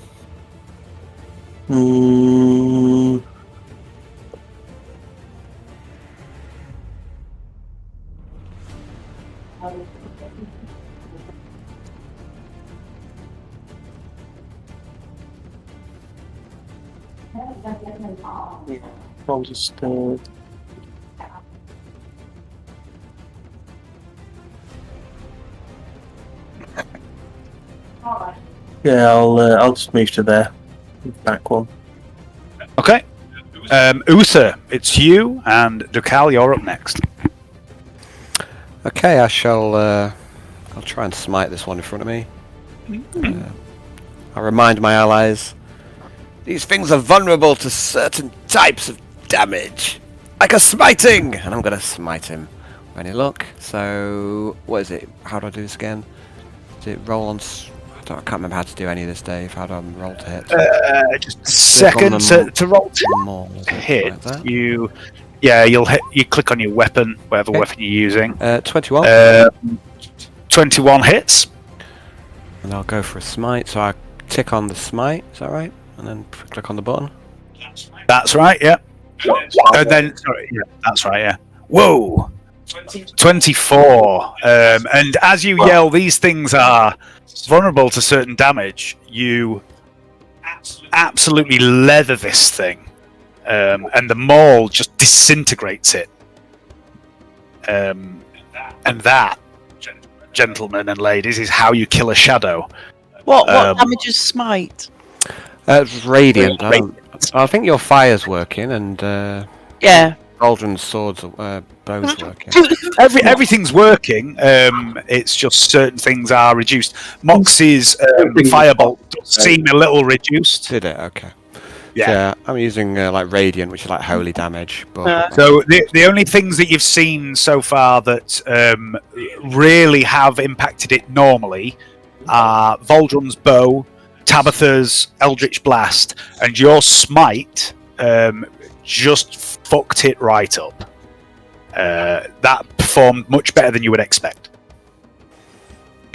I'll just yeah, I'll just move to there. Back one. Okay. Uther, it's you, and Dukal, you're up next. Okay, I shall. I'll try and smite this one in front of me. I remind my allies. These things are vulnerable to certain types of damage, like a smiting, and I'm going to smite him. Any luck? So, what is it? How do I do this again? Is it roll on? I can't remember how to do any of this, Dave. How do I roll to hit? Just a second to roll to hit. Like you'll hit. You click on your weapon, whatever weapon you're using. 21. 21 hits. And I'll go for a smite. So I tick on the smite. Is that right? And then click on the button. That's right. Yeah. Then sorry. Yeah, that's right. Yeah. Whoa. 24. And as you yell, these things are vulnerable to certain damage. You absolutely leather this thing, and the maul just disintegrates it. And that, gentlemen and ladies, is how you kill a shadow. What damage is smite? It's radiant. I think your fire's working, and Yeah. Aldrin's swords, bows working. Everything's working. It's just certain things are reduced. Moxie's firebolt does seem a little reduced. Did it? Okay. Yeah. I'm using like radiant, which is like holy damage. But So the only things that you've seen so far that really have impacted it normally are Voldrun's bow, Tabitha's Eldritch Blast, and your smite just fucked it right up. That performed much better than you would expect.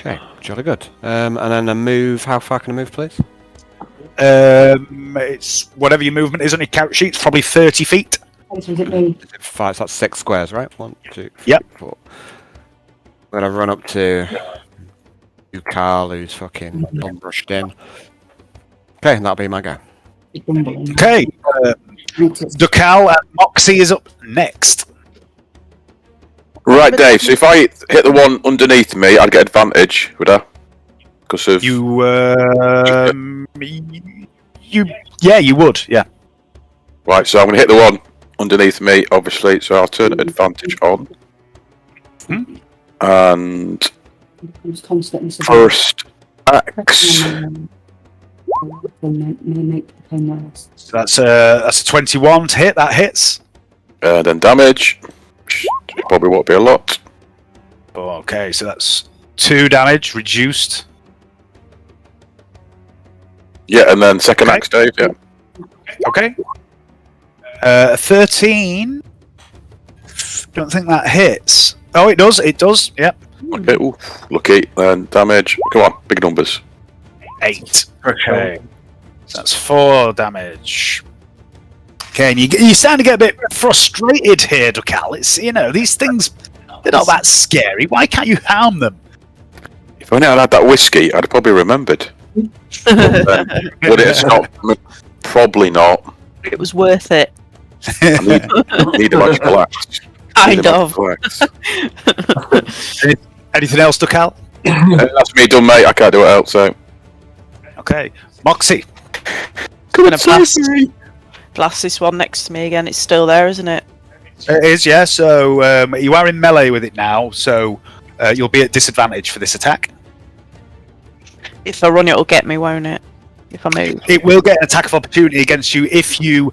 okay, jolly good. And then a move. How far can I move, please? It's whatever your movement is on your character sheet. It's probably 30 feet. What does it mean? 5. So that's 6 squares, right? 1, 2, 3, Yep. 4. I'm gonna run up to you, Carl, who's fucking unbrushed in. Okay, that'll be my go. Okay. Dukal and Moxie is up next. Right, Dave. So if I hit the one underneath me, I'd get advantage, would I? Because of You would. Yeah. right. So I'm going to hit the one underneath me, obviously. So I'll turn advantage on. And It's constant. first axe. So that's a 21 to hit. That hits. Then damage. Probably won't be a lot. Okay, so that's 2 damage reduced. Yeah, and then second axe, Dave. Yeah. Okay. 13. Don't think that hits. Oh, it does. It does. Yep. Okay. Ooh, lucky. Then damage. Come on, big numbers. 8. Okay. So that's 4 damage. Okay, and you're starting to get a bit frustrated here, Dukal. It's, these things, they're not that scary. Why can't you harm them? If only I'd had that whiskey, I'd have probably remembered. Would it have stopped? Probably not. It was worth it. I need a magical axe. Kind of. Anything else, Dukal? That's me done, mate. I can't do it else, so. Okay. Moxie. Gonna blast this one next to me again. It's still there, isn't it? It is, yeah. So you are in melee with it now, so you'll be at disadvantage for this attack. If I run, it'll get me, won't it? If I move. It will get an attack of opportunity against you if you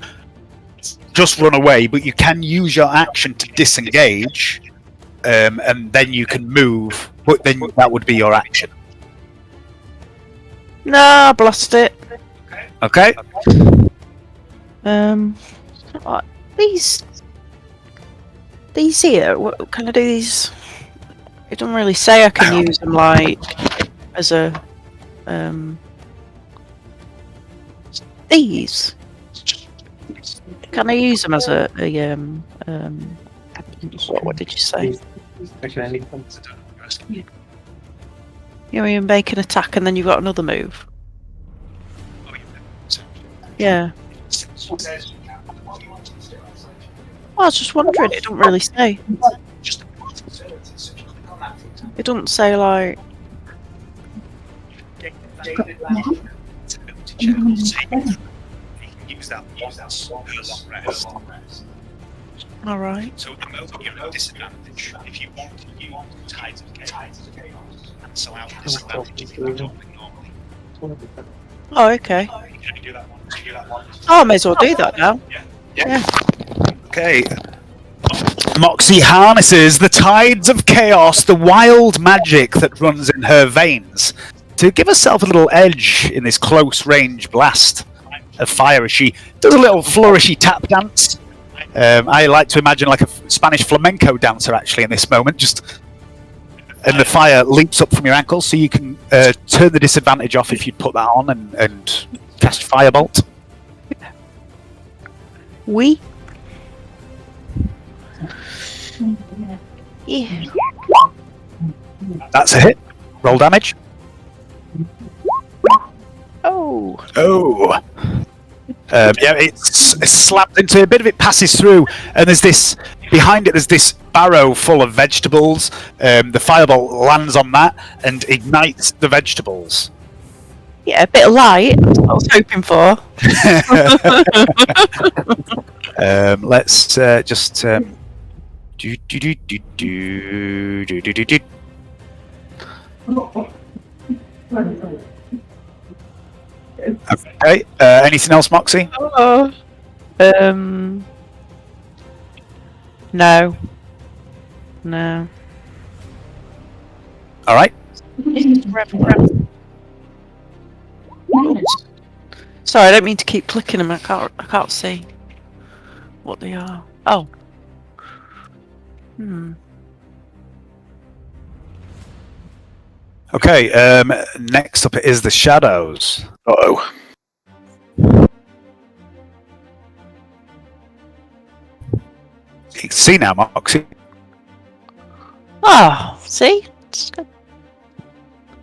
just run away, but you can use your action to disengage, and then you can move, but then that would be your action. No, blast it. Okay. These here, what can I do these? It doesn't really say I can use them like as a these. Can I use them as a what did you say? You make an attack and then you've got another move. Yeah. I was just wondering, it don't really say. It doesn't say like... Alright. So at the moment you're at disadvantage. If you want to use Tides of Chaos, cancel out the disadvantage if you're talking normally. Oh, okay. Can you do that one? Can you do that one? Oh, I may as well do that now. Yeah. Okay. Moxie harnesses the tides of chaos, the wild magic that runs in her veins, to give herself a little edge in this close-range blast of fire as she does a little flourishy tap dance. I like to imagine like a Spanish flamenco dancer actually in this moment, and the fire leaps up from your ankles, so you can turn the disadvantage off if you put that on and cast Firebolt. Oui. Yeah. That's a hit. Roll damage. Oh. Oh. Yeah, it's slapped into a bit of it passes through, and there's this behind it. There's this barrow full of vegetables. The firebolt lands on that and ignites the vegetables. Yeah, a bit light. That's what I was hoping for. Let's just Okay. Anything else, Moxie? Oh. No. No. All right. Sorry, I don't mean to keep clicking them. I can't see what they are. Oh. Okay. Next up is the shadows. Uh-oh. You can see now, Moxie. Oh, see? It's good.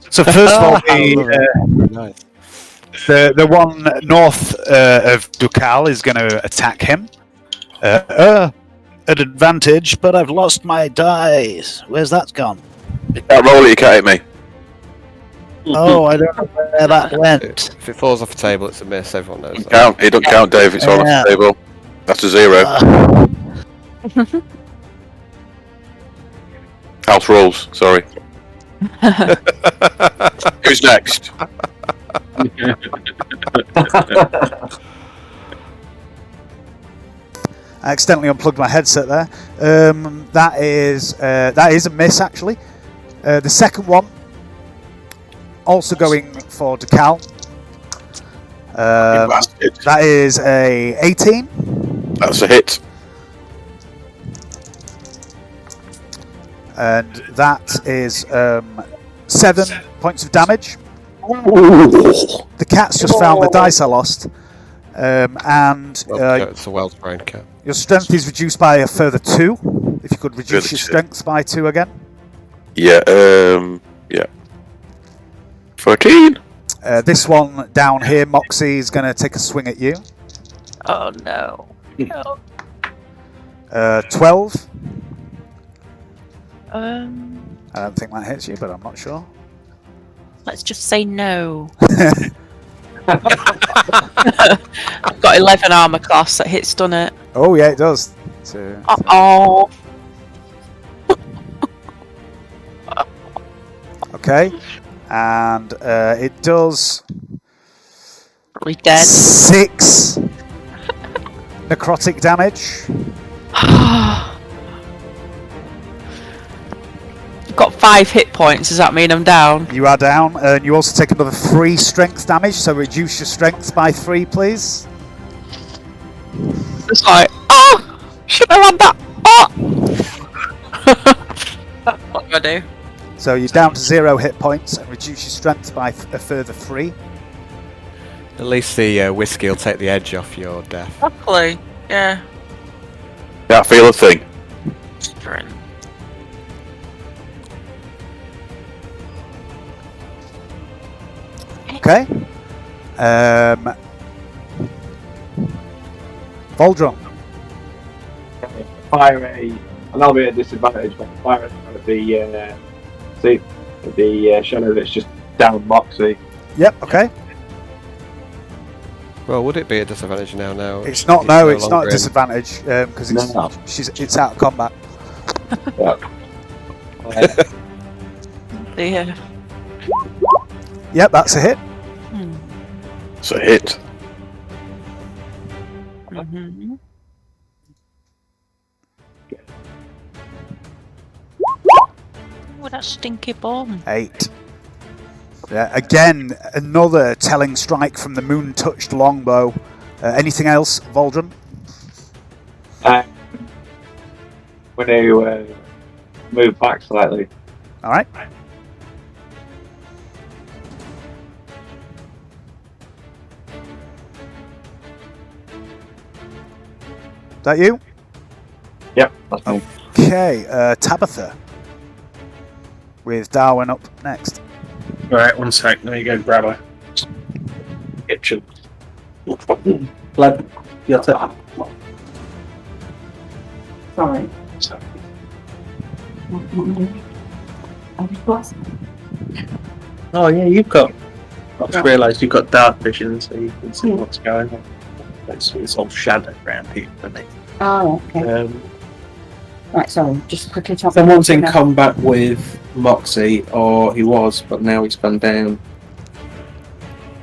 So first of all, Nice. the one north of Dukal is going to attack him. At advantage, but I've lost my dice. Where's that gone? You can't roll it, you can't hit me. Oh, I don't know where that went. If it falls off a table, it's a miss. Everyone knows It that. don't count. It don't count, Dave. It's all off the table. That's a 0. House rules. Sorry. Who's next? I accidentally unplugged my headset there. That is a miss, actually. The second one, also going for Decal. That is a 18. That's a hit. And that is 7 points of damage. The cat's just found the dice I lost. It's a well-trained cat. Your strength is reduced by a further 2. If you could reduce your strength by 2 again. Yeah, 14. This one down here, Moxie, is going to take a swing at you. Oh no. No. 12. I I don't think that hits you, but I'm not sure. Let's just say no. I've got 11 armor class that hits, done it. Oh yeah, it does. Oh. Okay, and it does. Probably dead. 6 necrotic damage. I've got 5 hit points. Does that mean I'm down? You are down, and you also take another 3 strength damage. So reduce your strength by 3, please. It's like, oh, should I have that? Oh. What do I do? So you're down to 0 hit points, and reduce your strength by a further 3. At least the whiskey will take the edge off your death. Exactly. Yeah. Can't feel a thing. Strength. Okay. Voldron. Fire and I'll be at a disadvantage, but fire at the shadow that's just down Moxie. Yep. Okay. Well, would it be a disadvantage now? No. It's not. No, it's not a disadvantage because it's out of combat. Yeah. Yep, that's a hit. It's a hit. Mm-hmm. Oh, that stinky bomb. 8. Yeah, again, another telling strike from the moon-touched longbow. Anything else, Voldron? I'm going to move back slightly. All right. Is that you? Yep, that's me. Okay, Tabitha. With Darwin up next. Right, 1 sec. Let me go grab a kitchen. Blood, your turn. Sorry. Sorry. I was lost. Oh yeah, you've got. I just realised you've got dark vision, so you can see what's going on. It's all shadow around here for me. Oh, okay. Right, sorry, just quickly talk. Someone's in combat with Moxie, or he was, but now he's gone down.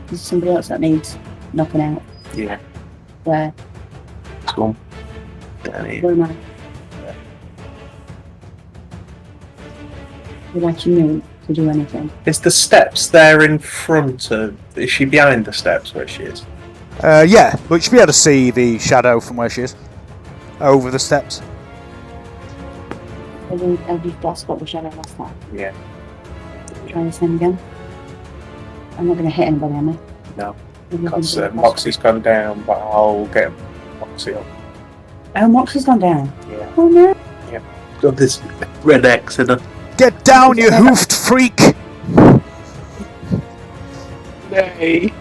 There's somebody else that needs knocking out. Yeah. Where? It's gone. Down here. Where am I? Would like to move to do anything? Is the steps there in front of... Is she behind the steps where she is? Yeah, but you should be able to see the shadow from where she is. Over the steps. Have you lost what the shadow last time? Yeah. Try this thing again. I'm not going to hit anybody, am I? No. Because Moxie's gone down, but I'll get Moxie up. Oh, Moxie's gone down? Yeah. Oh no. Yep. Got this red X in her. Get down, you hoofed freak! Yay!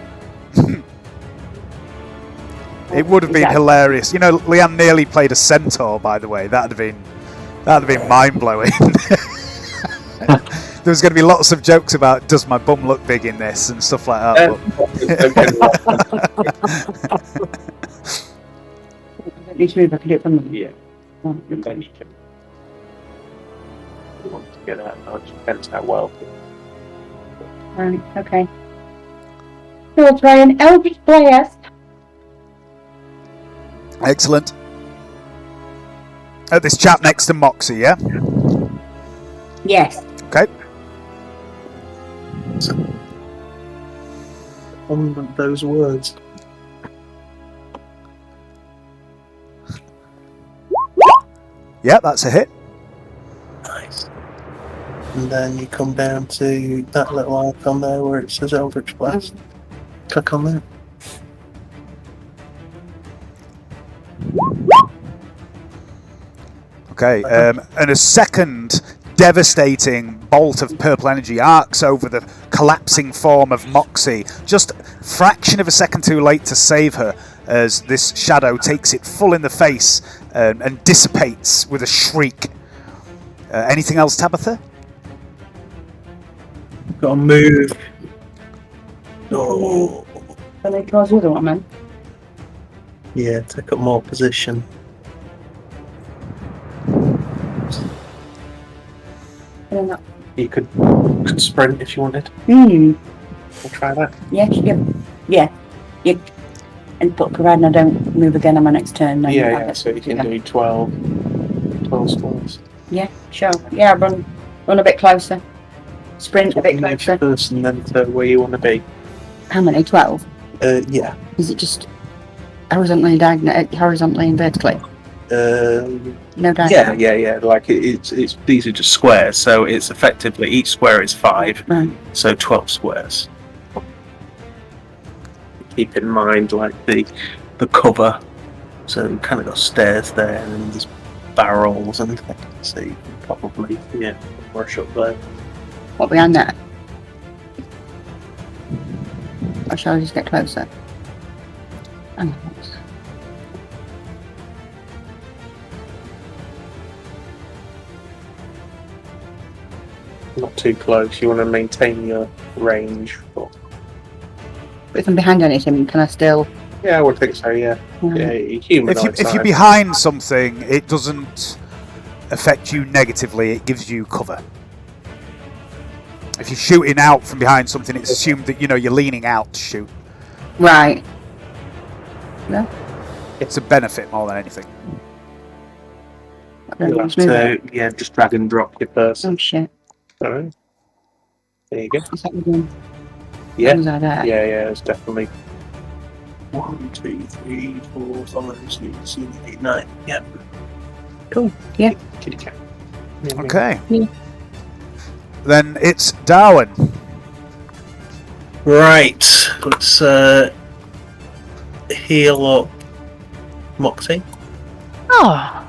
It would have been hilarious. You know, Leanne nearly played a centaur, by the way. That'd have been mind blowing. there was going to be lots of jokes about does my bum look big in this and stuff like that. Don't need to move. I can do it from the. Yeah. Then you can. You want to get out. It depends how well. Right. Okay. So we'll try an Eldritch Blast. Excellent. This chap next to Moxie, yeah? Yes. Okay. On those words. Yeah, that's a hit. Nice. And then you come down to that little icon there where it says Eldritch Blast. Click on that. Okay, and a second devastating bolt of purple energy arcs over the collapsing form of Moxie. Just a fraction of a second too late to save her as this shadow takes it full in the face and dissipates with a shriek. Anything else, Tabitha? Gotta move. Oh. Can I cause the other one, man? Yeah, take up more position. You could sprint if you wanted. Hmm. We'll try that. Yeah. And but providing I don't move again on my next turn. Then Yeah, so you can do 12 squares. Yeah, sure. Yeah, run a bit closer. Sprint a bit closer. First and then to where you want to be. How many? 12? Yeah. Is it just horizontally and vertically? No diagonal? Yeah. Like it's these are just squares, so it's effectively each square is 5, Right. so 12 squares. Keep in mind like the cover, so you kind of got stairs there and there's barrels and things, so you can probably rush up there. What, behind that? Or shall I just get closer? Oh, Not too close. You want to maintain your range. But if I'm behind anything, can I still? Yeah, I would think so. Yeah. Yeah. If you're behind something, it doesn't affect you negatively. It gives you cover. If you're shooting out from behind something, it's assumed that you're leaning out to shoot. Right. Yeah. It's a benefit more than anything. You'll have to, just drag and drop your person. Oh shit. Alright. There you go. Is that again? Yeah. Yeah, it's definitely 1, 2, 3, 4, 5, 6, 7, 8, 9. Yeah. Cool. Yeah. Kitty cat. Okay. Yeah. Then it's Darwin. Right. Let's heal up Moxie. Oh.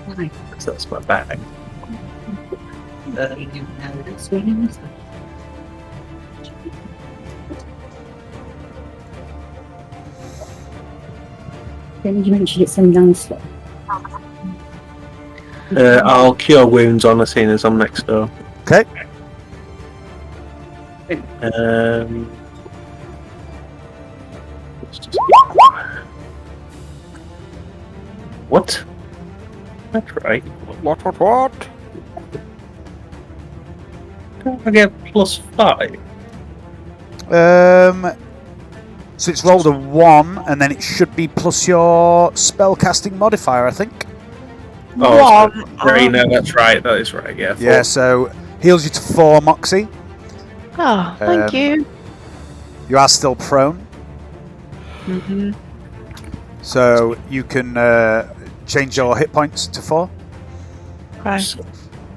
Because that's my bag. Then you mentioned it's some young stuff. I'll cure wounds on as soon as I'm next door. Okay. What? That's right. What? I get +5. So it's rolled a 1, and then it should be plus your spellcasting modifier, I think. Oh, no, that's right. That is right. Yeah. 4. Yeah. So heals you to 4, Moxie. Oh, thank you. You are still prone. Mm-hmm. So you can change your hit points to 4. Right. So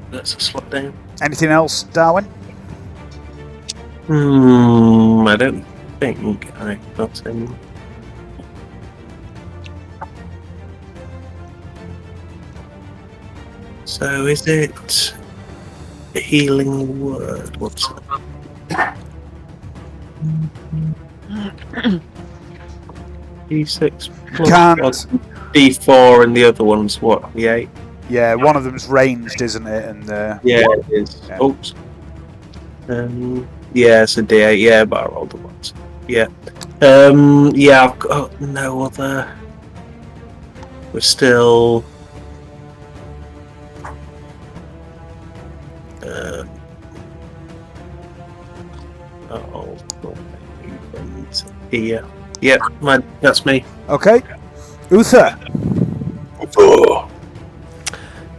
that's a slot down. Anything else, Darwin? I don't think I got any. So is it a healing word? What's it? D6 plus Can't. D4 and the other one's what? The 8? Yeah, one of them's ranged, isn't it? And Yeah, it is. Yeah. Oops. Yeah, it's a D8. Yeah, but I rolled the ones. Yeah. Yeah, I've got no other. We're still. Here. Yep, that's me. Okay. Uther. Oh.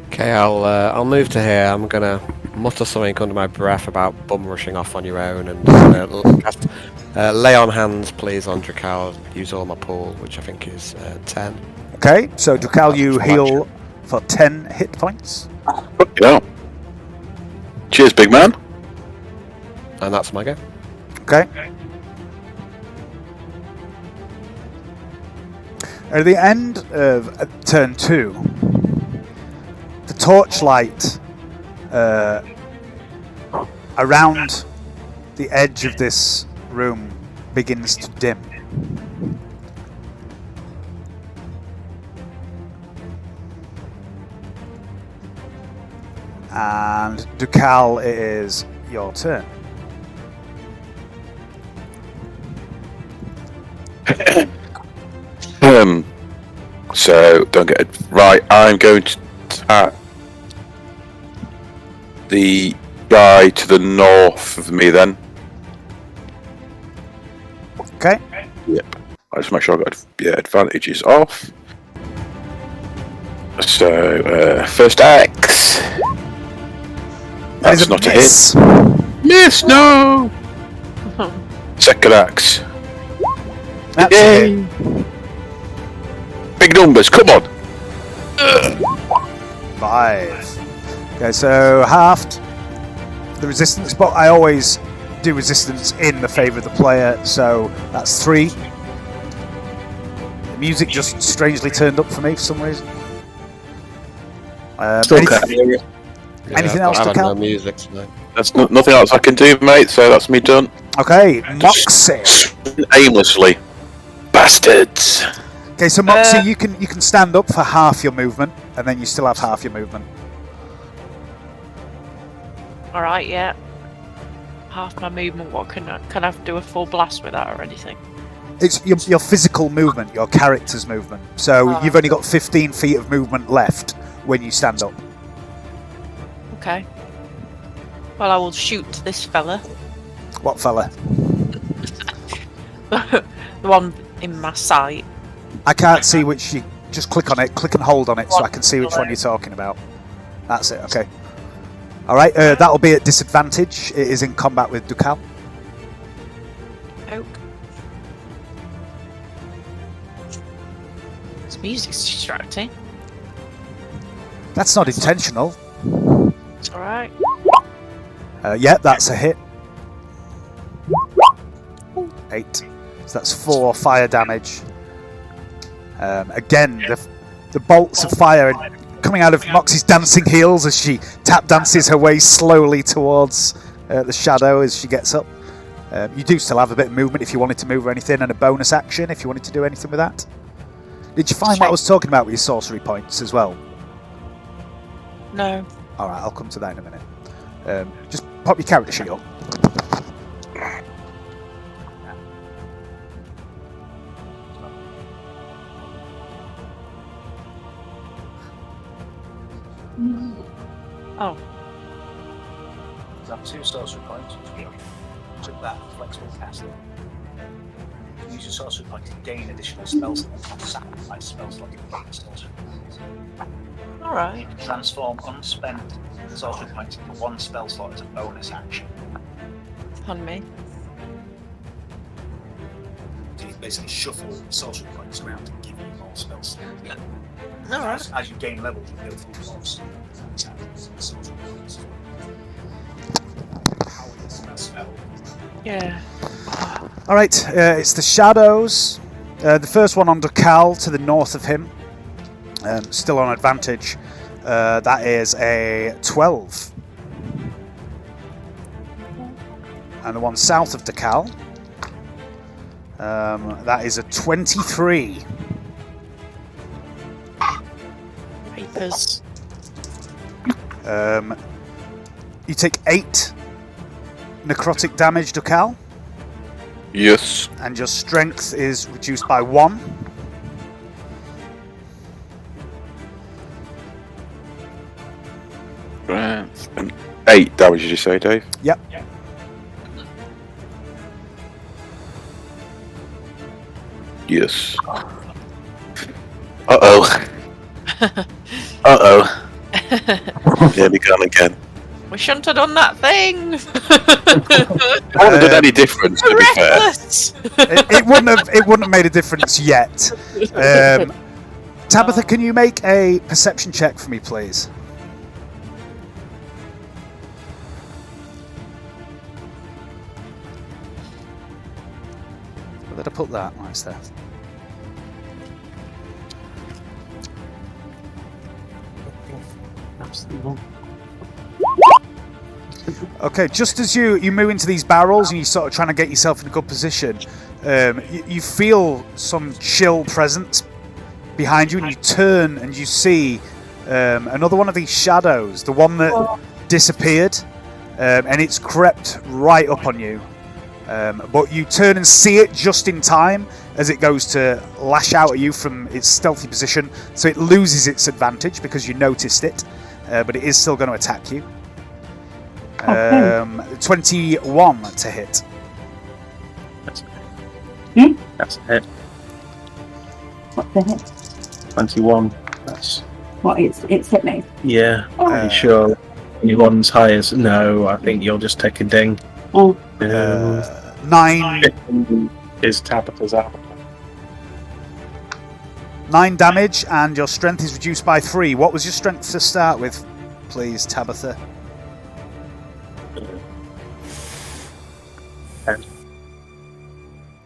Okay, I'll move to here. I'm gonna mutter something under my breath about bum rushing off on your own and cast, lay on hands, please, on Drakal. Use all my pool, which I think is 10. Okay, so Drakal, you heal for 10 hit points. Yeah. Cheers, big man. And that's my go. Okay. At the end of turn 2, the torchlight around the edge of this room begins to dim. And Drakal, it is your turn. So don't get it right. I'm going to attack the guy to the north of me. Then. Okay. Yep. I just make sure I got advantages off. So first axe. That's not a hit. Miss, no. Second axe. That's a hit. Big numbers, come on. 5. Okay, so halved the resistance, but I always do resistance in the favour of the player, so that's 3. The music just strangely turned up for me for some reason. Anything else to count? No music tonight. That's nothing else I can do, mate, so that's me done. Okay, Moxie. Aimlessly. Bastards. Okay, so Moxie, you can stand up for half your movement, and then you still have half your movement. Alright, yeah. Half my movement, what can I do a full blast with that or anything? It's your physical movement, your character's movement. So you've only got 15 feet of movement left when you stand up. Okay. Well, I will shoot this fella. What fella? The one in my sight. I can't see which you... Just click on it, click and hold on it so I can see which one you're talking about. That's it, okay. Alright, that'll be at disadvantage. It is in combat with Drakal. Oak. This music's distracting. That's not intentional. It's alright. Yeah, that's a hit. 8. So that's 4 fire damage. Again, the bolts of fire coming out of Moxie's dancing heels as she tap dances her way slowly towards the shadow as she gets up. You do still have a bit of movement if you wanted to move or anything, and a bonus action if you wanted to do anything with that. Did you find what I was talking about with your sorcery points as well? No. Alright, I'll come to that in a minute. Just pop your character sheet up. Oh. You have 2 sorcery points. Took that flexible casting. Use your sorcery point to gain additional spells and sacrifice spells like a gain sorcery points. Alright. Transform unspent sorcery points into 1 spell slot as a bonus action. On me. So you basically shuffle sorcery points around to give you more spell slots. Alright. As you gain levels, you build full blocks. Sorcery points. How is that spell? Yeah. Alright, it's the shadows. The first one on Drakal to the north of him. Still on advantage. That is a 12. And the one south of Drakal. That is a 23. Reapers. You take 8 necrotic damage, Dukal, Yes. and your strength is reduced by 1. Right. And 8 damage, did you say, Dave? Yep. Yes. Uh-oh. Uh-oh. Nearly gone again. We shouldn't have done that thing. I haven't done any difference, to be fair. Reckless. It wouldn't have made a difference yet. Tabitha, can you make a perception check for me, please? Where did I put that? Oh, it's there. Okay, just as you move into these barrels and you're sort of trying to get yourself in a good position, you feel some chill presence behind you, and you turn and you see another one of these shadows, the one that disappeared, and it's crept right up on you. But you turn and see it just in time as it goes to lash out at you from its stealthy position, so it loses its advantage because you noticed it, but it is still going to attack you. 21 to hit. That's a hit. What's the hit? 21. That's What, it's hit me? yeah. Pretty sure. 21's highest. No, I think you'll just take a ding. Oh. 9 Is Tabitha's out. 9 damage, and your strength is reduced by 3. What was your strength to start with, please, Tabitha?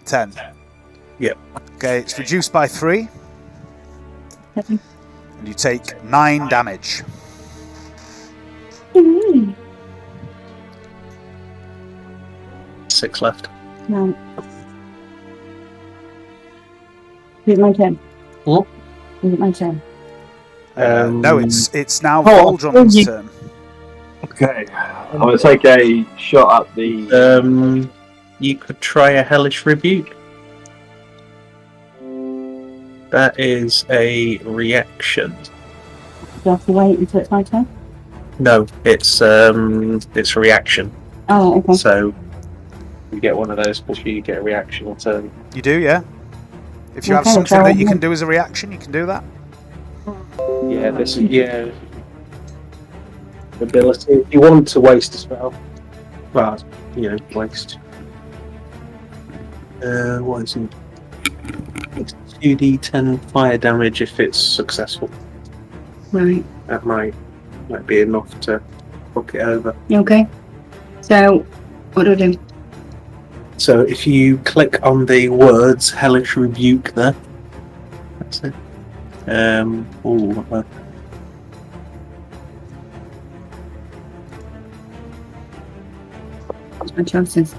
10. Yep. Okay, it's reduced by 3. 7. And you take 9 damage. Mm. 6 left. No. Is it my turn? What? Is it my turn? No, it's now Oh, Voldron's you- turn. Okay, I'm going to take a shot at the. You could try a hellish rebuke. That is a reaction. Do I have to wait until it's my turn? No, it's a reaction. Oh, okay. So you get one of those because you get a reaction or turn. You do, yeah? If you have Okay, something so- that you can do as a reaction, you can do that. Yeah, this is ability. If you want to waste a spell, well, waste. What is it? It's 2d10 fire damage if it's successful. Right. That might be enough to fuck it over. Okay. So, what do I do? So if you click on the words hellish rebuke there, that's it. What's my chances?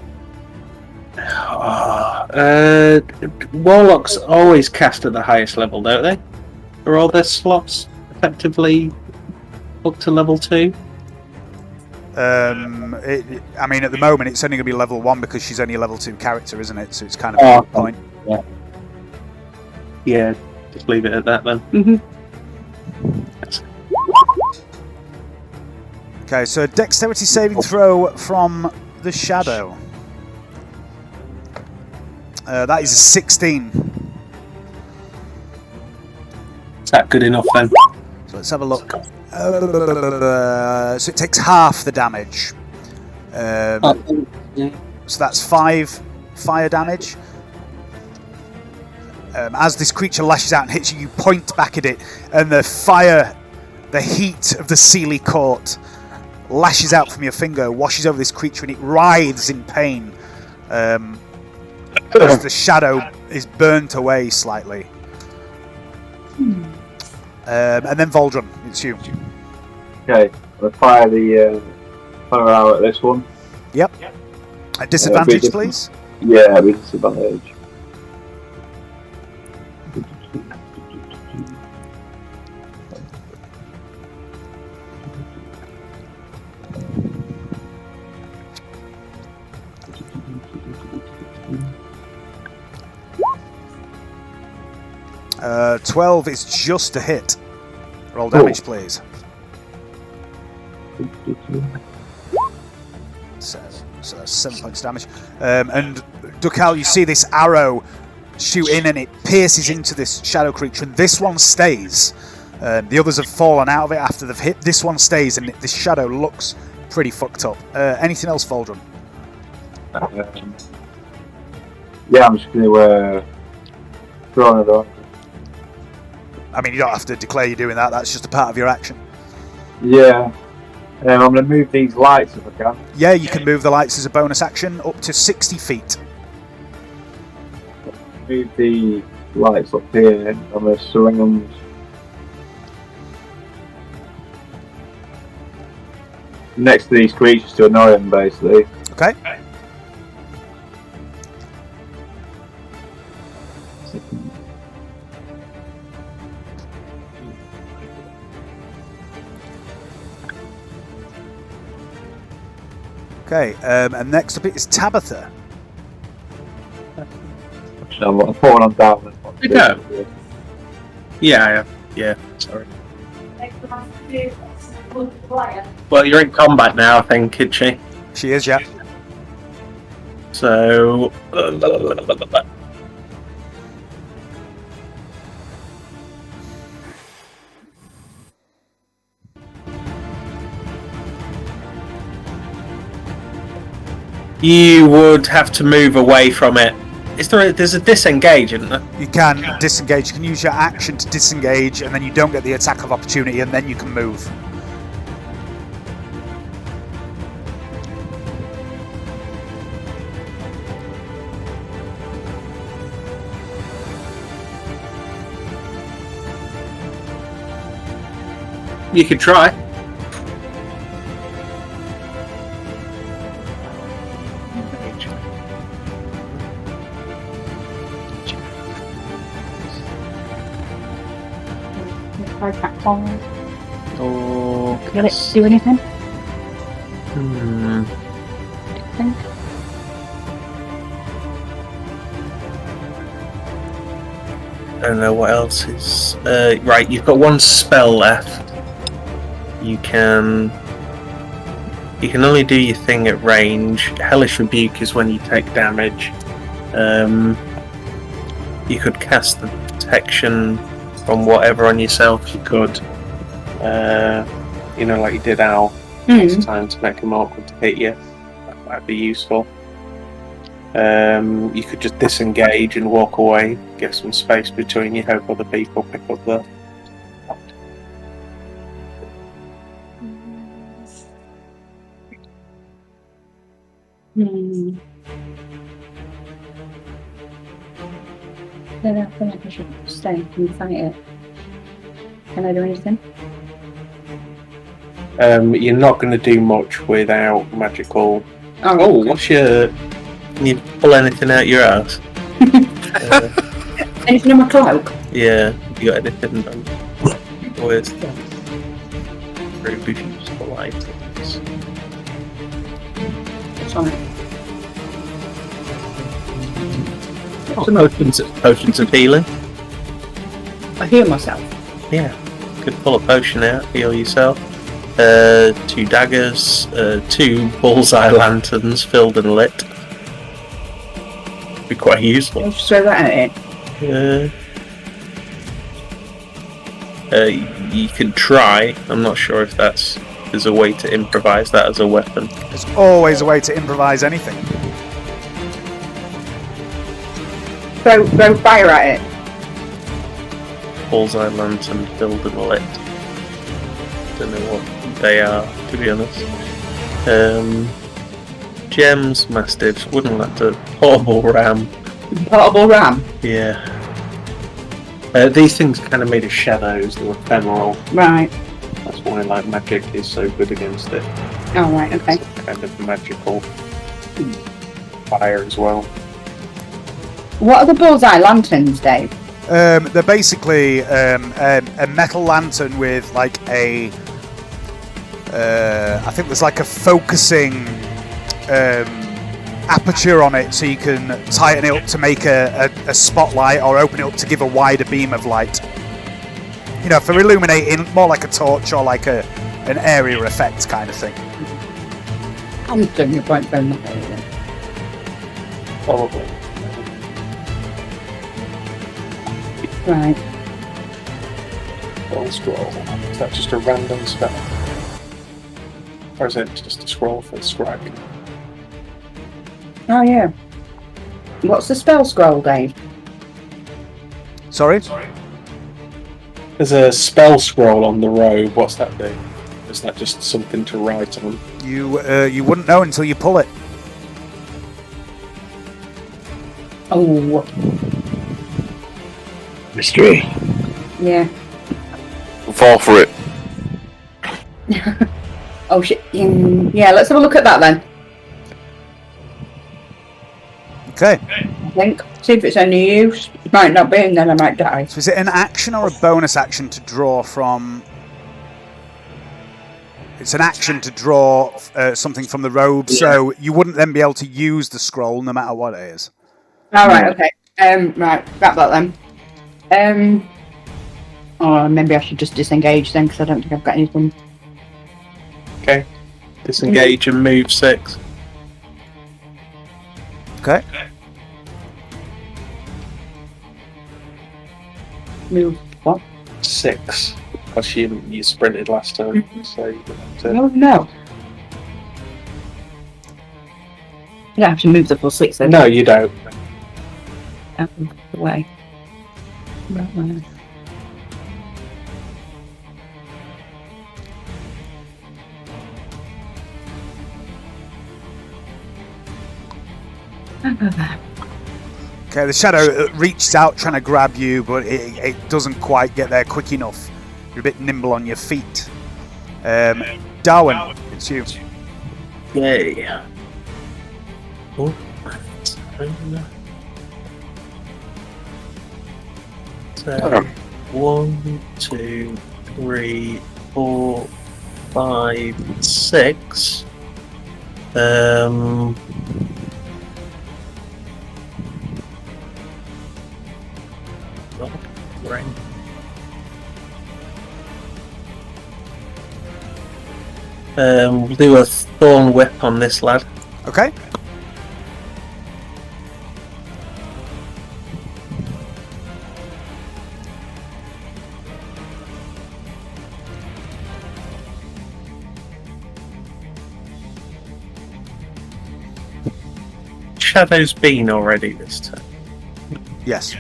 Warlocks always cast at the highest level, don't they? Are all their slots effectively up to level 2? I mean, at the moment, it's only going to be level 1 because she's only a level 2 character, isn't it? So it's kind of a good point. Yeah, just leave it at that then. Mm-hmm. Okay, so dexterity saving throw from the shadow. That is a 16. Is that good enough then? So let's have a look. So it takes half the damage. So that's 5 fire damage. As this creature lashes out and hits you, you point back at it, and the fire, the heat of the Sealy court lashes out from your finger, washes over this creature, and it writhes in pain as the shadow is burnt away slightly. And then Voldron, it's you. Okay, I'll fire the arrow at this one. Yep. At disadvantage, please. Yeah, with disadvantage. 12 is just a hit. Roll damage, please. So 7 points damage. And Dukal, you see this arrow shoot in and it pierces into this shadow creature, and this one stays. The others have fallen out of it after they've hit. This one stays, and this shadow looks pretty fucked up. Anything else, Foldrum? Yeah, I'm just going to throw on it off. I mean, you don't have to declare you're doing that. That's just a part of your action. Yeah. I'm going to move these lights if I can. Yeah, you can move the lights as a bonus action up to 60 feet. Move the lights up here. I'm going to swing them next to these creatures to annoy them, basically. Okay. Okay, and next up is Tabitha. I'm putting on down. Yeah. Sorry. Well, you're in combat now, I think, isn't she? She is, yeah. So. You would have to move away from it. There's a disengage, isn't there? You can disengage. You can use your action to disengage, and then you don't get the attack of opportunity, and then you can move. You could try. Oh, Will it do anything? Hmm. I think. I don't know what else is. Right, you've got one spell left. You can only do your thing at range. Hellish Rebuke is when you take damage. You could cast the protection from whatever on yourself. You could, like you did Al last time to make them awkward to hit you. That might be useful. You could just disengage and walk away, get some space between you, hope other people pick up the. Then I feel like I should stay and fight it. Can I do anything? You're not going to do much without magical. Oh, what's your? Can you pull anything out your ass? anything in my cloak? Yeah, you got anything with very useful items? What's on it? Some potions of healing. I heal myself. Yeah, could pull a potion out, heal yourself. 2 daggers, 2 bullseye lanterns filled and lit. Be quite useful. I'll just throw that at it. You can try. I'm not sure if there's a way to improvise that as a weapon. There's always a way to improvise anything. Throw fire at it. Bullseye lantern filled and lit. Don't know what they are, to be honest. Gems, mastiffs, wouldn't let a portable ram. Portable ram? Yeah. These things are kind of made of shadows, they're ephemeral. Right. That's why magic is so good against it. Oh, right, okay. It's kind of magical fire as well. What are the bullseye lanterns, Dave? They're basically a metal lantern with like a... I think there's like a focusing aperture on it, so you can tighten it up to make a spotlight, or open it up to give a wider beam of light. You know, for illuminating, more like a torch or like an area effect kind of thing. I'm doing your point very much. Probably. Right. Spell scroll. Is that just a random spell? Or is it just a scroll for scribe? Oh yeah. What's the spell scroll, Dave? Sorry? There's a spell scroll on the robe. What's that do? Is that just something to write on? You wouldn't know until you pull it. Oh. Mystery. Yeah. Fall for it. Oh shit. Yeah, let's have a look at that then. Okay. I think. See if it's any use. It might not be, and then I might die. So is it an action or a bonus action to draw from? It's an action to draw something from the robe, so you wouldn't then be able to use the scroll no matter what it is. Alright, okay. Right, got that then. Oh, maybe I should just disengage then, because I don't think I've got anything. Okay. Disengage and move 6. Okay. Move what? 6. Because you sprinted last time, so you have to... Oh no. You don't have to move the full 6 then. No, you don't. Out of the way. Right there. Okay, the shadow reached out trying to grab you, but it doesn't quite get there quick enough. You're a bit nimble on your feet. Darwin, it's you. Yay. Oh. So, 1, 2, 3, 4, 5, 6. Right. We'll do a thorn whip on this lad. Okay. Shadow's been already this time. Yes.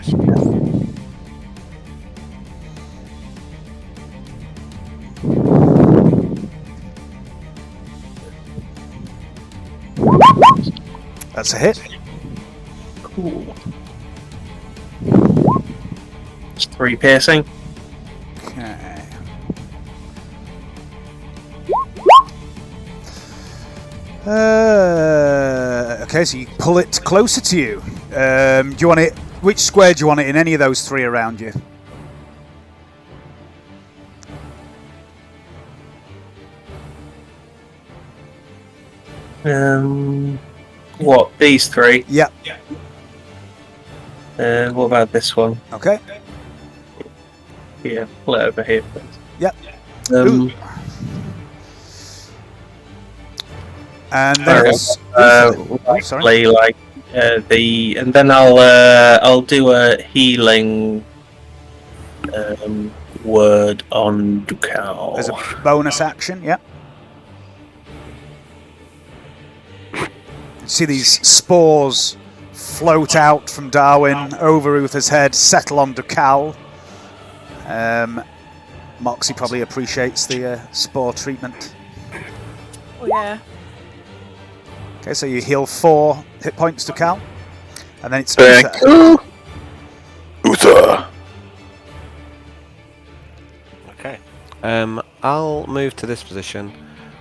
That's a hit. Cool. It's 3 piercing. Okay. Okay, so you pull it closer to you. Do you want it? Which square do you want it in? Any of those 3 around you? What? These 3? Yep. What about this one? Okay. Yeah, pull it over here, please. Yep. And then play like and then I'll do a healing word on Ducal. As a bonus action, yep. See these spores float out from Darwin over Uther's head, settle on Ducal. Moxie probably appreciates the spore treatment. Oh yeah. Okay, so you heal 4 hit points to Cal, and then it's Uther. Okay. I'll move to this position.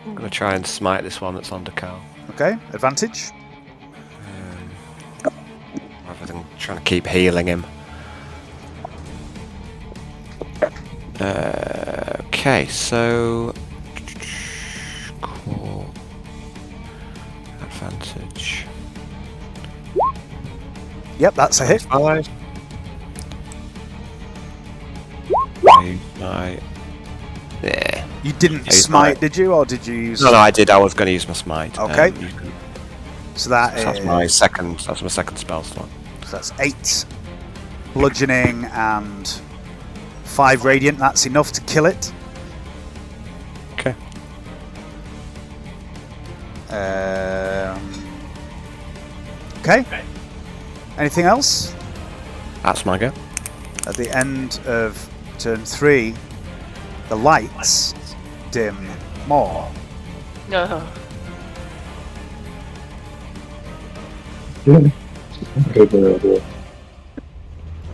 I'm going to try and smite this one that's under Cal. Okay, advantage. Rather than trying to keep healing him. Okay, so cool. Advantage. Yep, that's a hit. 5. Yeah. You didn't Use smite, my- did you, or did you use? No, I did. I was going to use my smite. Okay. You can- So that's that's my second. That's my second spell slot. So that's 8 bludgeoning and 5 radiant. That's enough to kill it. Okay. Okay. Anything else? That's my go. At the end of turn 3, the lights dim more. No.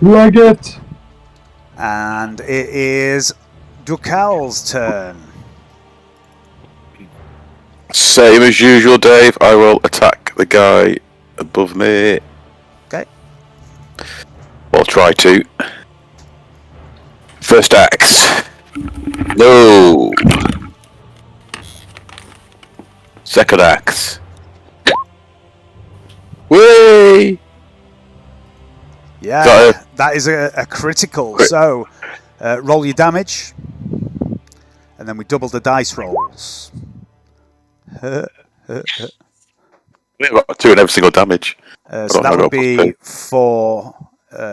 Like it. And it is Ducal's turn. Same as usual, Dave. I will attack the guy above me. Okay. I'll try to. First axe. No. Second axe. Whee! Yeah, that is a critical. So, roll your damage. And then we double the dice rolls. We've got 2 in every single damage. So that would be 4,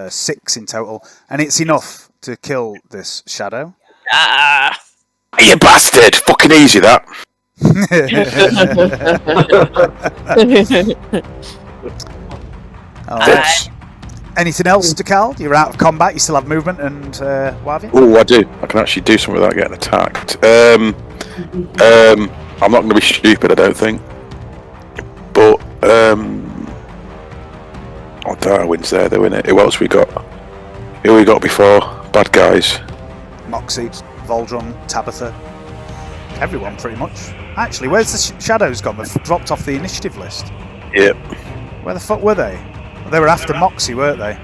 6 in total. And it's enough to kill this shadow. Ah. You bastard! Fucking easy that. Alright. Anything else, Ducal? You're out of combat. You still have movement and what have you? Oh, I do. I can actually do something without getting attacked. I'm not going to be stupid, I don't think. But Darwin's there, though, isn't it? Who else we got? Who we got before? Bad guys. Moxie, Voldrum, Tabitha. Everyone, pretty much. Actually, where's the shadows gone? They've dropped off the initiative list. Yep. Where the fuck were they? They were after Moxie, weren't they?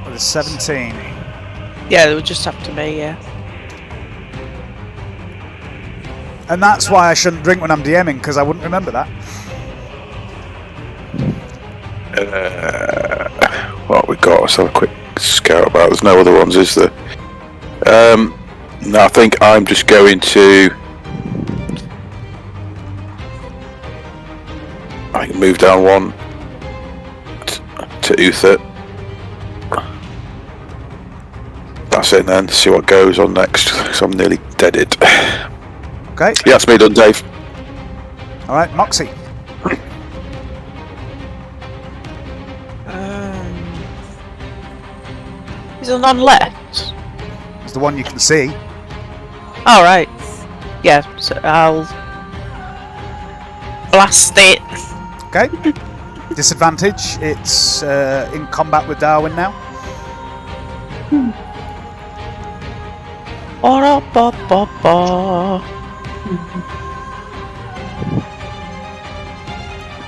Well, there's 17. Yeah, they were just after me, yeah. And that's why I shouldn't drink when I'm DMing, because I wouldn't remember that. What we got? Let's have a quick scout about. There's no other ones, is there? No, I think I'm just going to. I can move down 1 to Uther. That's it then. See what goes on next. Because I'm nearly deaded. Okay. Yeah, that's me done, Dave. Alright, Moxie. Is there none left? It's the one you can see. All right. Yeah, so I'll blast it. Okay. Disadvantage. It's in combat with Darwin now.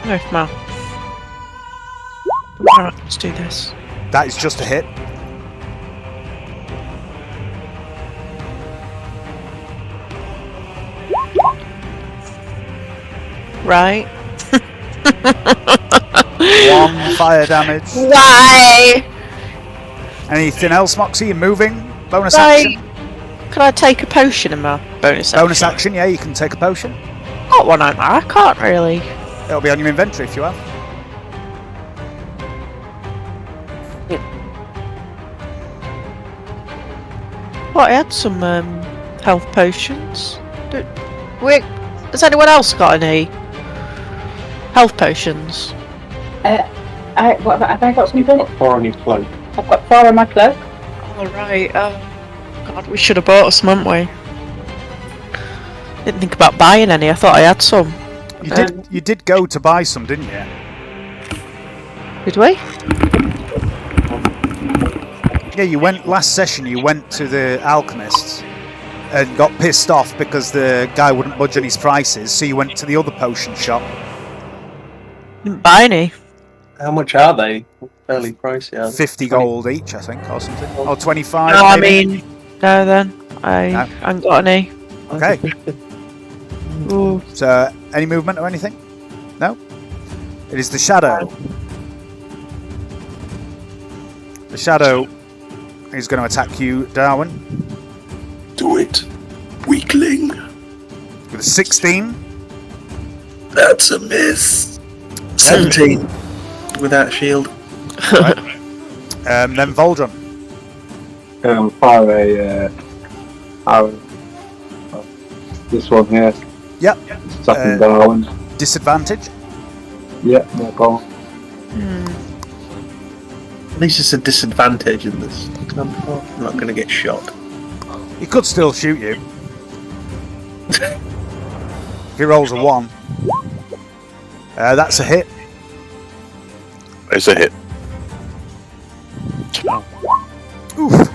Where's my... Alright, let's do this. That is just a hit. Right. 1 fire damage. Why? Anything else, Moxie? You're moving? Bonus Right. action? Can I take a potion in my bonus action? Bonus action, yeah, you can take a potion. Got one out there. I can't really. It'll be on your inventory if you have. Well, I had some health potions. Wait, has anyone else got any health potions? What have I got something? 4 on your cloak. I've got 4 on my cloak. Alright, God, we should have bought some, hadn't we? Didn't think about buying any, I thought I had some. You did go to buy some, didn't you? Did we? Yeah, you went last session. You went to the alchemists and got pissed off because the guy wouldn't budge on his prices. So you went to the other potion shop. Didn't buy any. How much are they? Fairly pricey. Are they? 50 gold each, I think, or something. Or 25. No, maybe? no then. I haven't got any. Okay. Ooh. So, any movement or anything? No? It is the shadow. The shadow is going to attack you, Darwin. Do it, weakling. With a 16. That's a miss. 17. Without shield. Right. Then Voldron. Fire a arrow. This one here. Yep. Attacking Darwin. Disadvantage. Yeah, no problem. At least it's a disadvantage in this. I'm not going to get shot. He could still shoot you. If he rolls a 1. That's a hit. It's a hit. Oof.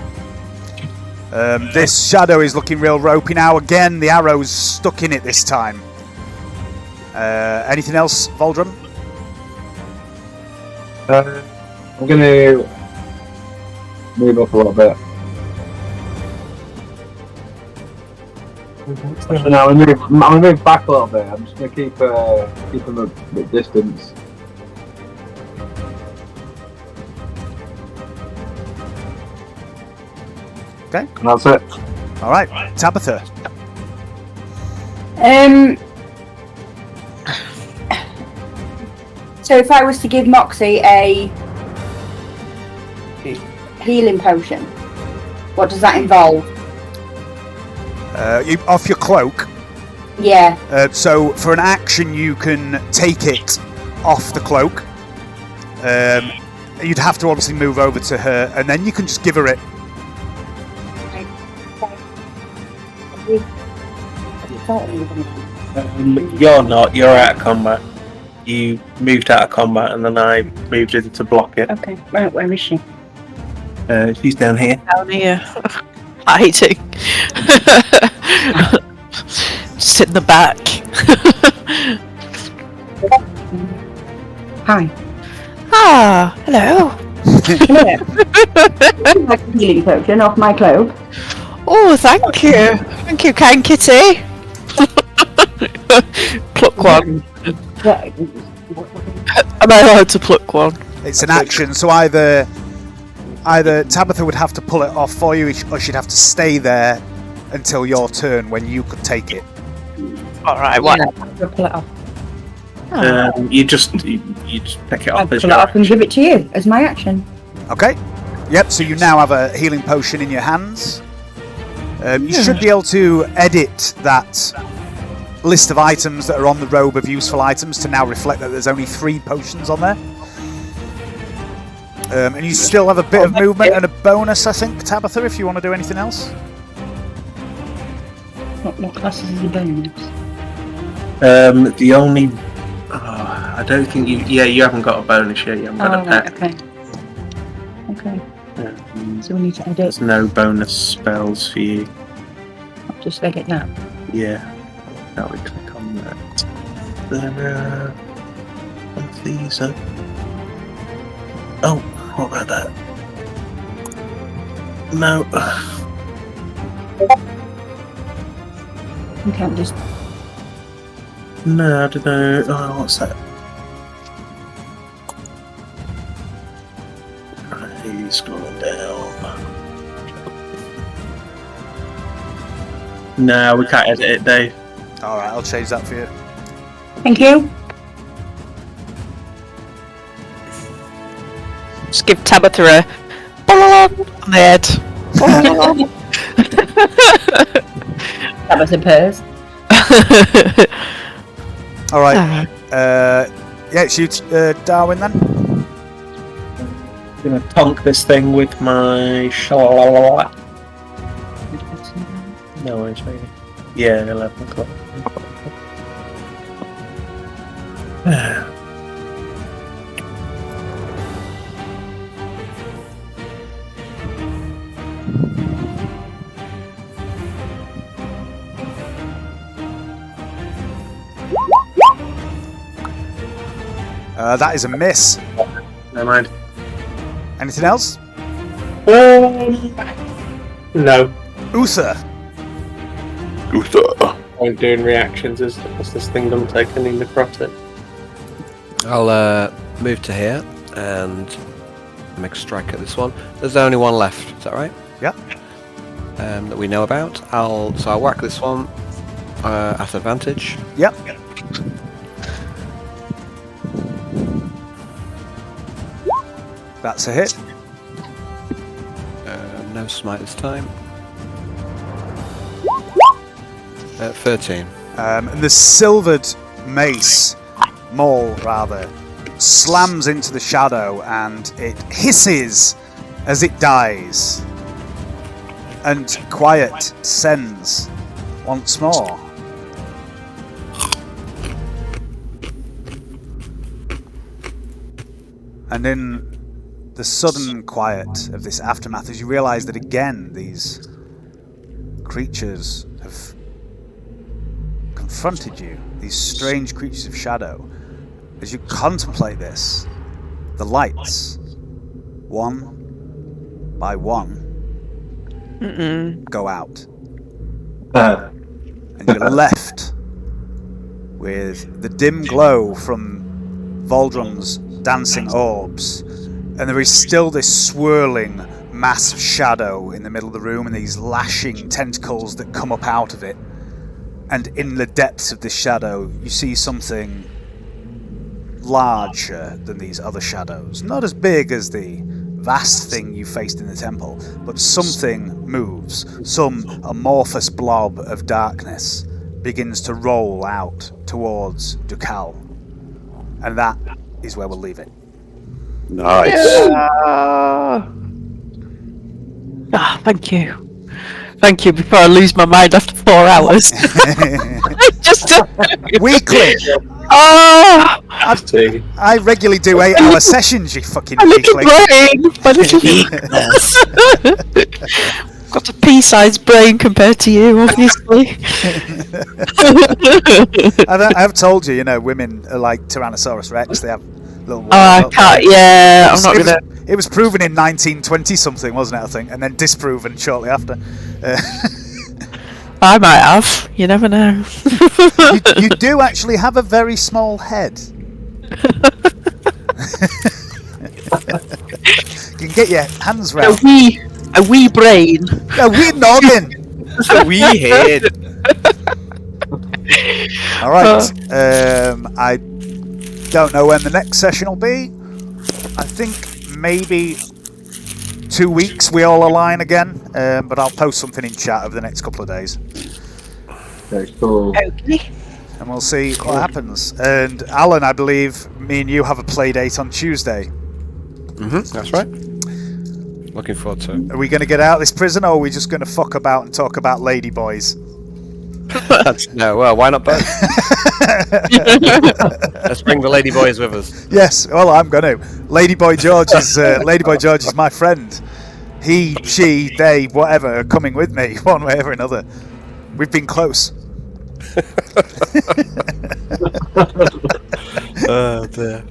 This shadow is looking real ropey now. Again, the arrow's stuck in it this time. Anything else, Voldrum? I'm going to move up a little bit. No, I'm gonna move back a little bit. I'm just gonna keep them a bit distance. Okay. And that's it. All right, Tabitha. So if I was to give Moxie a healing potion, what does that involve? Off your cloak. Yeah. So for an action, you can take it off the cloak. You'd have to obviously move over to her, and then you can just give her it. You're not. You're out of combat. You moved out of combat, and then I moved in to block it. Okay. Right, where is she? She's down here. Down here. Hiding. Just in the back. Hi. Ah, hello. Like a healing potion off my cloak. Oh, thank you. Thank you, kind kitty. Pluck one. Am I allowed to pluck one? It's an action, so either Tabitha would have to pull it off for you, or she'd have to stay there until your turn when you could take it. Alright, what? I'll pull it off. You just pick it I'll up as pull your it off and action. give it to you as my action. Okay. Yep, so you now have a healing potion in your hands. You should be able to edit that list of items that are on the robe of useful items to now reflect that there's only 3 potions on there. And you still have a bit of movement and a bonus, I think, Tabitha, if you want to do anything else. What classes is the bonus? The only... I don't think you... Yeah, you haven't got a bonus yet. You haven't got a pet. Okay. Okay. So we need to edit. There's no bonus spells for you. I'll just edit that. Yeah. Now we click on that. Then, one these up. Oh, what about that? No. You can't just... No, I don't know. Oh, what's that? He's scrolling down. No, we can't edit it, Dave. Alright, I'll change that for you. Thank you. Just give Tabitha a on the head. That was a purse. Alright. Yeah, shoot Darwin then. I'm gonna tonk this thing with my shala. No, it's ready. Yeah, 11 o'clock. That is a miss. Never mind. Anything else? No. Uther. I'm doing reactions as this thing doesn't take any necrotic. I'll move to here and make a strike at this one. There's only one left. Is that right? Yeah. That we know about. So I'll whack this one at advantage. Yep. That's a hit. No smite this time. 13. And the silvered mace, maul rather, slams into the shadow and it hisses as it dies. And quiet sends once more. And in the sudden quiet of this aftermath, as you realise that again these creatures have confronted you, these strange creatures of shadow, as you contemplate this, the lights, one by one, go out. And you're left with the dim glow from Voldrum's dancing orbs, and there is still this swirling mass of shadow in the middle of the room and these lashing tentacles that come up out of it. And in the depths of this shadow, you see something larger than these other shadows. Not as big as the vast thing you faced in the temple, but something moves. Some amorphous blob of darkness begins to roll out towards Dukal. And that is where we'll leave it. Nice. Thank you. Thank you before I lose my mind after 4 hours. Just Weekly! Oh! I regularly do 8-hour sessions, you fucking My little weakling. brain! My little got a pea-sized brain compared to you, obviously. I've told you, women are like Tyrannosaurus Rex. They have little. I can't. Yeah, I'm not gonna. It was proven in 1920 something, wasn't it? I think, and then disproven shortly after. I might have. You never know. You do actually have a very small head. You can get your hands round. A wee brain. A wee noggin. A wee head. All right. I don't know when the next session will be. I think maybe 2 weeks we all align again. But I'll post something in chat over the next couple of days. Okay, cool. Okay. And we'll see what happens. And Alan, I believe me and you have a play date on Tuesday. That's right. Looking forward to it. Are we going to get out of this prison, or are we just going to fuck about and talk about ladyboys? No, well, why not both? Let's bring the ladyboys with us. Yes, well, I'm going to. Ladyboy George is my friend. He, she, they, whatever, are coming with me, one way or another. We've been close. Oh dear.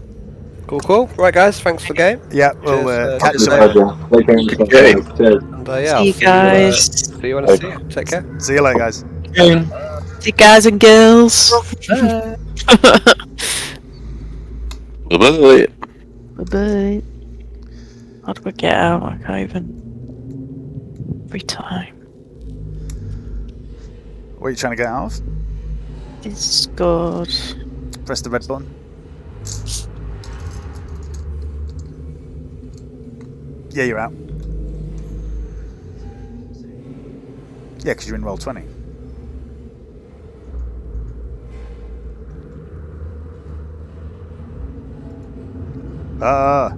Cool. Right, guys, thanks for the game. Yeah, we'll catch you Pleasure. later. And, yeah, See you guys. See you when I see you. Take care. See you later, guys. See you guys and girls. Bye-bye. Bye-bye. How do I get out? I can't even. Every time. What are you trying to get out of? Discord. Press the red button. Yeah, you're out. Yeah, because you're in roll 20. Ah.